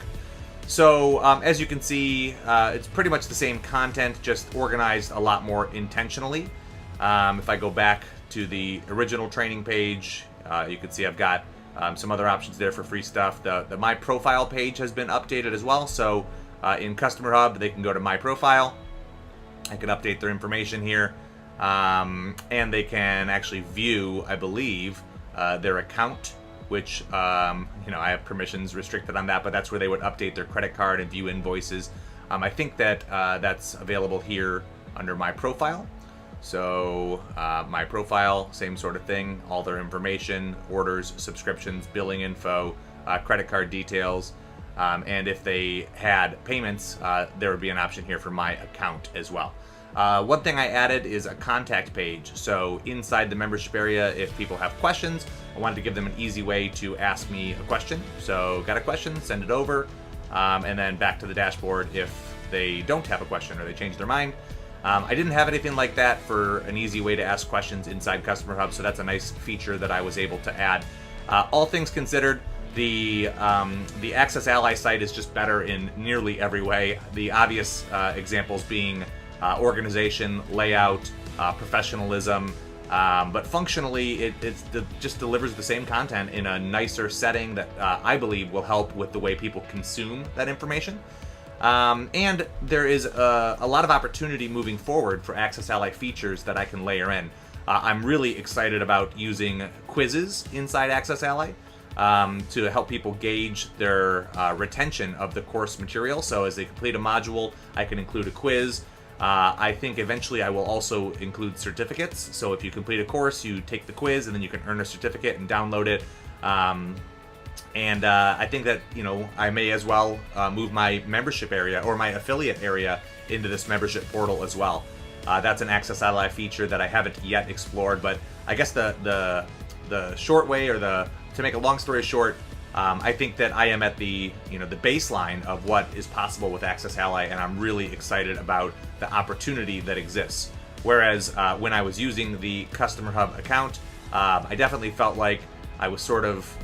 So as you can see, it's pretty much the same content, just organized a lot more intentionally. If I go back to the original training page, you can see I've got some other options there for free stuff. The My Profile page has been updated as well. So in Customer Hub, they can go to My Profile. I can update their information here. And they can actually view, I believe, their account which I have permissions restricted on that, but that's where they would update their credit card and view invoices. I think that that's available here under my profile. So my profile, same sort of thing, all their information, orders, subscriptions, billing info, credit card details, and if they had payments, there would be an option here for my account as well. One thing I added is a contact page. So inside the membership area, if people have questions, I wanted to give them an easy way to ask me a question. So got a question, send it over, and then back to the dashboard if they don't have a question or they change their mind. I didn't have anything like that for an easy way to ask questions inside Customer Hub, so that's a nice feature that I was able to add. All things considered, the Access Ally site is just better in nearly every way. The obvious examples being organization, layout, professionalism, but functionally it just delivers the same content in a nicer setting that I believe will help with the way people consume that information. And there is a lot of opportunity moving forward for Access Ally features that I can layer in. I'm really excited about using quizzes inside Access Ally to help people gauge their retention of the course material. So as they complete a module, I can include a quiz. I think eventually I will also include certificates. So if you complete a course, you take the quiz and then you can earn a certificate and download it. And I think that, I may as well move my membership area or my affiliate area into this membership portal as well. That's an Access Ally feature that I haven't yet explored, but I guess the short way, or to make a long story short, I think that I am at the baseline of what is possible with Access Ally, and I'm really excited about the opportunity that exists. Whereas when I was using the Customer Hub account, I definitely felt like I was sort of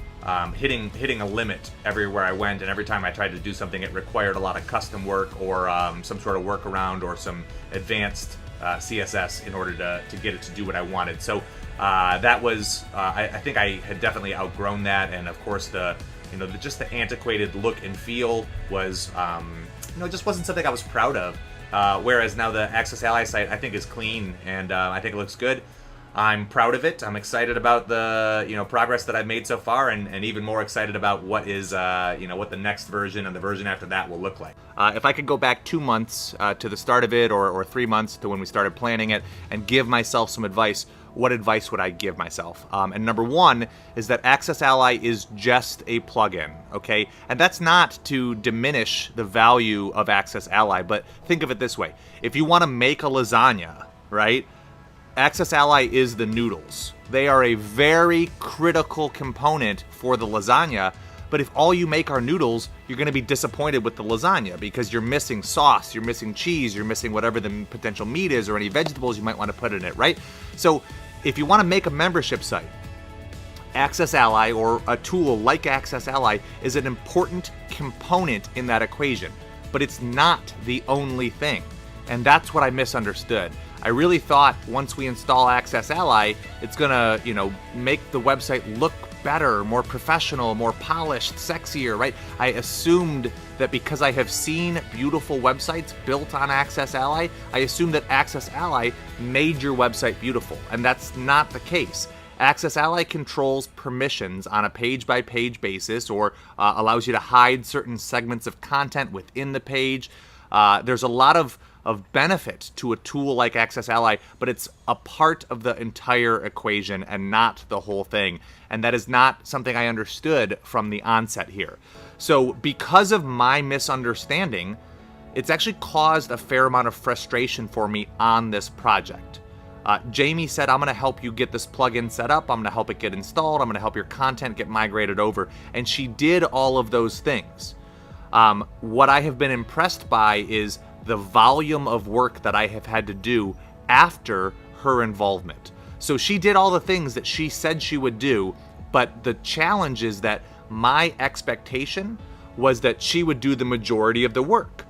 hitting a limit everywhere I went, and every time I tried to do something, it required a lot of custom work or some sort of workaround or some advanced CSS in order to get it to do what I wanted. So that was, I think I had definitely outgrown that, and of course just the antiquated look and feel was, just wasn't something I was proud of. Whereas now the Access Ally site I think is clean, and I think it looks good. I'm proud of it. I'm excited about the progress that I've made so far, and even more excited about what is what the next version and the version after that will look like. If I could go back 2 months to the start of it, or 3 months to when we started planning it, and give myself some advice, what advice would I give myself? And number one is that Access Ally is just a plugin, okay? And that's not to diminish the value of Access Ally, but think of it this way. If you want to make a lasagna, right? Access Ally is the noodles. They are a very critical component for the lasagna, but if all you make are noodles, you're going to be disappointed with the lasagna because you're missing sauce, you're missing cheese, you're missing whatever the potential meat is or any vegetables you might want to put in it, right? So if you want to make a membership site, Access Ally, or a tool like Access Ally, is an important component in that equation, but it's not the only thing. And that's what I misunderstood. I really thought once we install Access Ally, it's gonna, make the website look better, more professional, more polished, sexier, right? I assumed that because I have seen beautiful websites built on Access Ally, I assumed that Access Ally made your website beautiful, and that's not the case. Access Ally controls permissions on a page-by-page basis, or allows you to hide certain segments of content within the page. There's a lot of benefit to a tool like Access Ally, but it's a part of the entire equation and not the whole thing. And that is not something I understood from the onset here. So because of my misunderstanding, it's actually caused a fair amount of frustration for me on this project. Jamie said, I'm going to help you get this plugin set up. I'm going to help it get installed. I'm going to help your content get migrated over. And she did all of those things. What I have been impressed by is the volume of work that I have had to do after her involvement. So she did all the things that she said she would do, but the challenge is that my expectation was that she would do the majority of the work.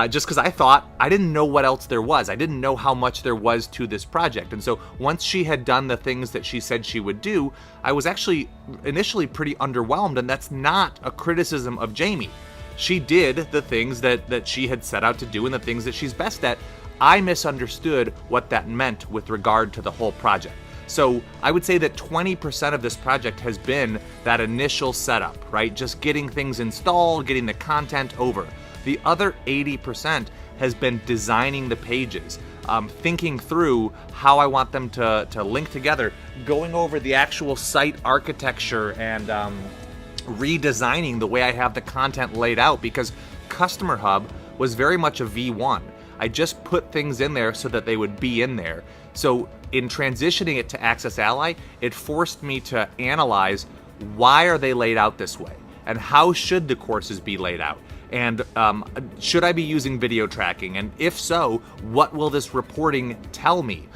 Just because I didn't know what else there was. I didn't know how much there was to this project. And so once she had done the things that she said she would do, I was actually initially pretty underwhelmed, and that's not a criticism of Jamie. She did the things that she had set out to do and the things that she's best at. I misunderstood what that meant with regard to the whole project. So I would say that 20% of this project has been that initial setup, right? Just getting things installed, getting the content over. The other 80% has been designing the pages, thinking through how I want them to link together, going over the actual site architecture and redesigning the way I have the content laid out, because Customer Hub was very much a V1. I just put things in there so that they would be in there. So in transitioning it to Access Ally, it forced me to analyze, why are they laid out this way? And how should the courses be laid out? And should I be using video tracking? And if so, what will this reporting tell me?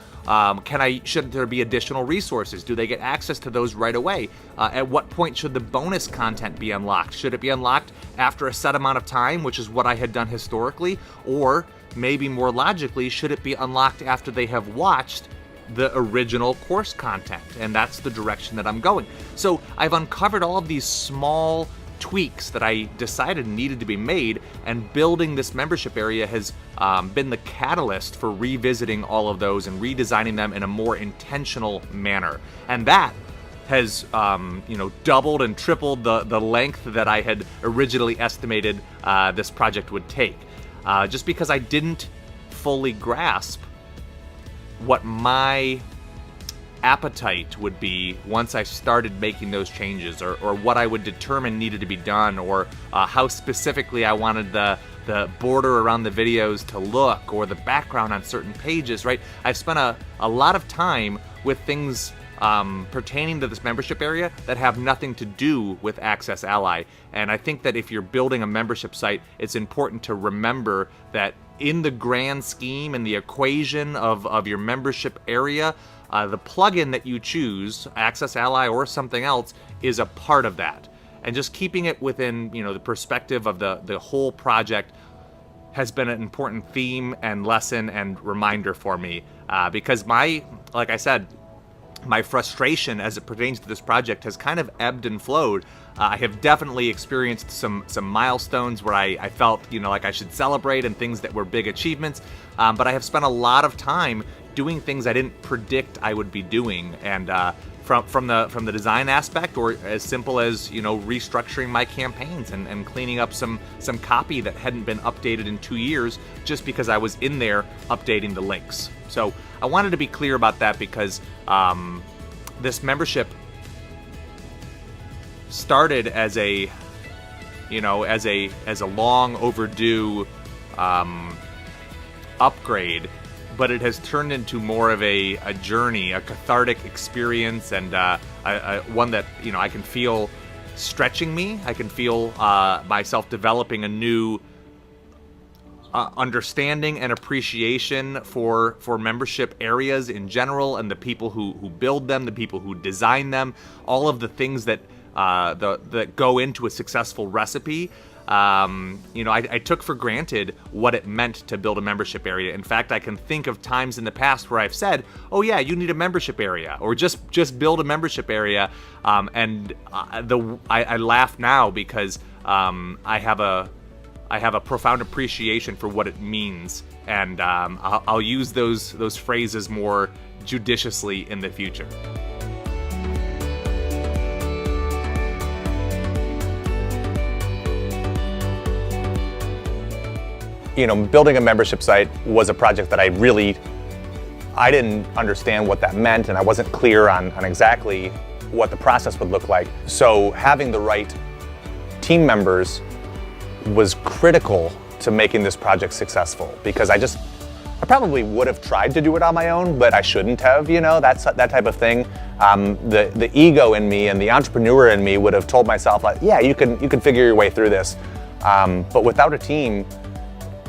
Should there be additional resources? Do they get access to those right away? At what point should the bonus content be unlocked? Should it be unlocked after a set amount of time, which is what I had done historically? Or maybe more logically, should it be unlocked after they have watched the original course content? And that's the direction that I'm going. So I've uncovered all of these small tweaks that I decided needed to be made, and building this membership area has been the catalyst for revisiting all of those and redesigning them in a more intentional manner. And that has doubled and tripled the length that I had originally estimated this project would take, just because I didn't fully grasp what my appetite would be once I started making those changes, or what I would determine needed to be done, or how specifically I wanted the border around the videos to look, or the background on certain pages, right? I've spent a lot of time with things pertaining to this membership area that have nothing to do with Access Ally. And I think that if you're building a membership site, it's important to remember that in the grand scheme and the equation of your membership area, the plugin that you choose, Access Ally or something else, is a part of that. And just keeping it within the perspective of the whole project has been an important theme and lesson and reminder for me, because like I said, my frustration as it pertains to this project has kind of ebbed and flowed. I have definitely experienced some milestones where I felt like I should celebrate, and things that were big achievements, but I have spent a lot of time doing things I didn't predict I would be doing, and from the design aspect, or as simple as restructuring my campaigns and cleaning up some copy that hadn't been updated in 2 years, just because I was in there updating the links. So I wanted to be clear about that, because this membership started as a long overdue upgrade, but it has turned into more of a journey, a cathartic experience, and one that I can feel stretching me. I can feel myself developing a new understanding and appreciation for membership areas in general, and the people who build them, the people who design them, all of the things that go into a successful recipe. I took for granted what it meant to build a membership area. In fact, I can think of times in the past where I've said, "Oh yeah, you need a membership area," or just build a membership area. I laugh now, because I have a profound appreciation for what it means, and I'll use those phrases more judiciously in the future. Building a membership site was a project that I didn't understand what that meant, and I wasn't clear on exactly what the process would look like. So having the right team members was critical to making this project successful, because I probably would have tried to do it on my own, but I shouldn't have, that type of thing. The ego in me and the entrepreneur in me would have told myself, like, yeah, you can figure your way through this. But without a team,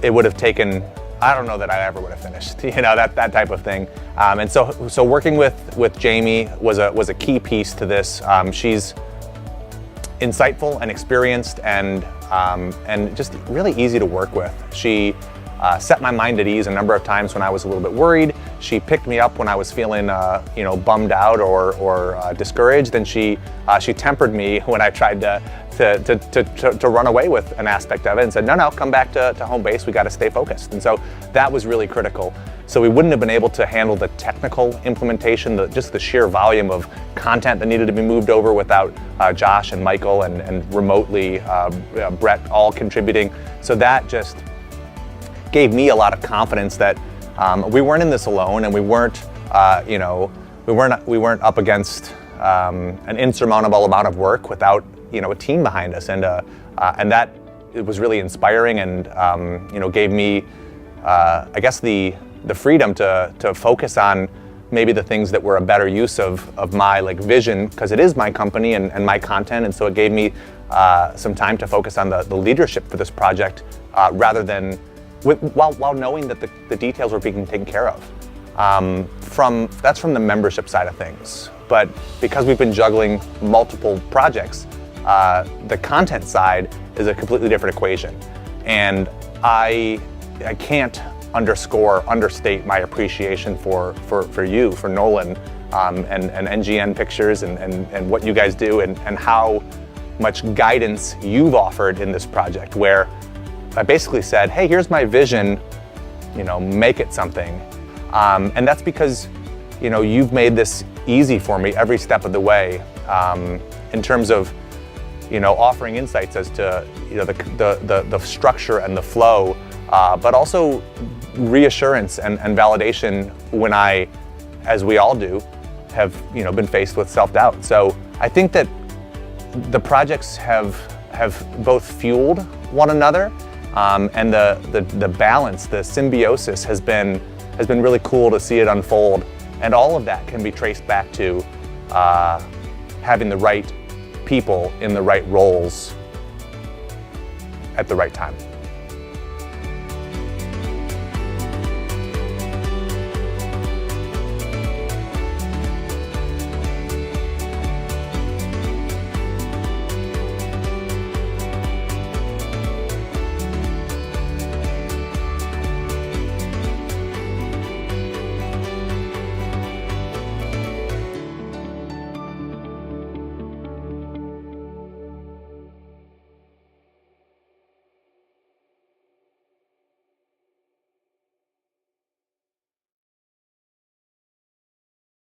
it would have taken, I don't know that I ever would have finished, that type of thing. And so working with Jamie was a key piece to this. She's insightful and experienced, and just really easy to work with. She set my mind at ease a number of times when I was a little bit worried. She picked me up when I was feeling, bummed out or discouraged, and she tempered me when I tried to run away with an aspect of it and said, no, come back to home base. We got to stay focused. And so that was really critical. So we wouldn't have been able to handle the technical implementation, just the sheer volume of content that needed to be moved over without Josh and Michael and remotely Brett all contributing. So that just gave me a lot of confidence that we weren't in this alone, and we weren't up against an insurmountable amount of work without a team behind us, and that it was really inspiring, and gave me I guess the freedom to focus on maybe the things that were a better use of my vision, because it is my company and my content, and so it gave me some time to focus on the leadership for this project rather than while knowing that the details were being taken care of. That's from the membership side of things. But because we've been juggling multiple projects, the content side is a completely different equation. And I can't understate my appreciation for you, for Nolan, and NGN Pictures and what you guys do, and how much guidance you've offered in this project, where I basically said, hey, here's my vision, make it something. And that's because, you've made this easy for me every step of the way, in terms of, offering insights as to, the structure and the flow, but also reassurance and validation when I, as we all do, have, been faced with self-doubt. So I think that the projects have both fueled one another, and the balance, the symbiosis has been really cool to see it unfold. And all of that can be traced back to having the right people in the right roles at the right time.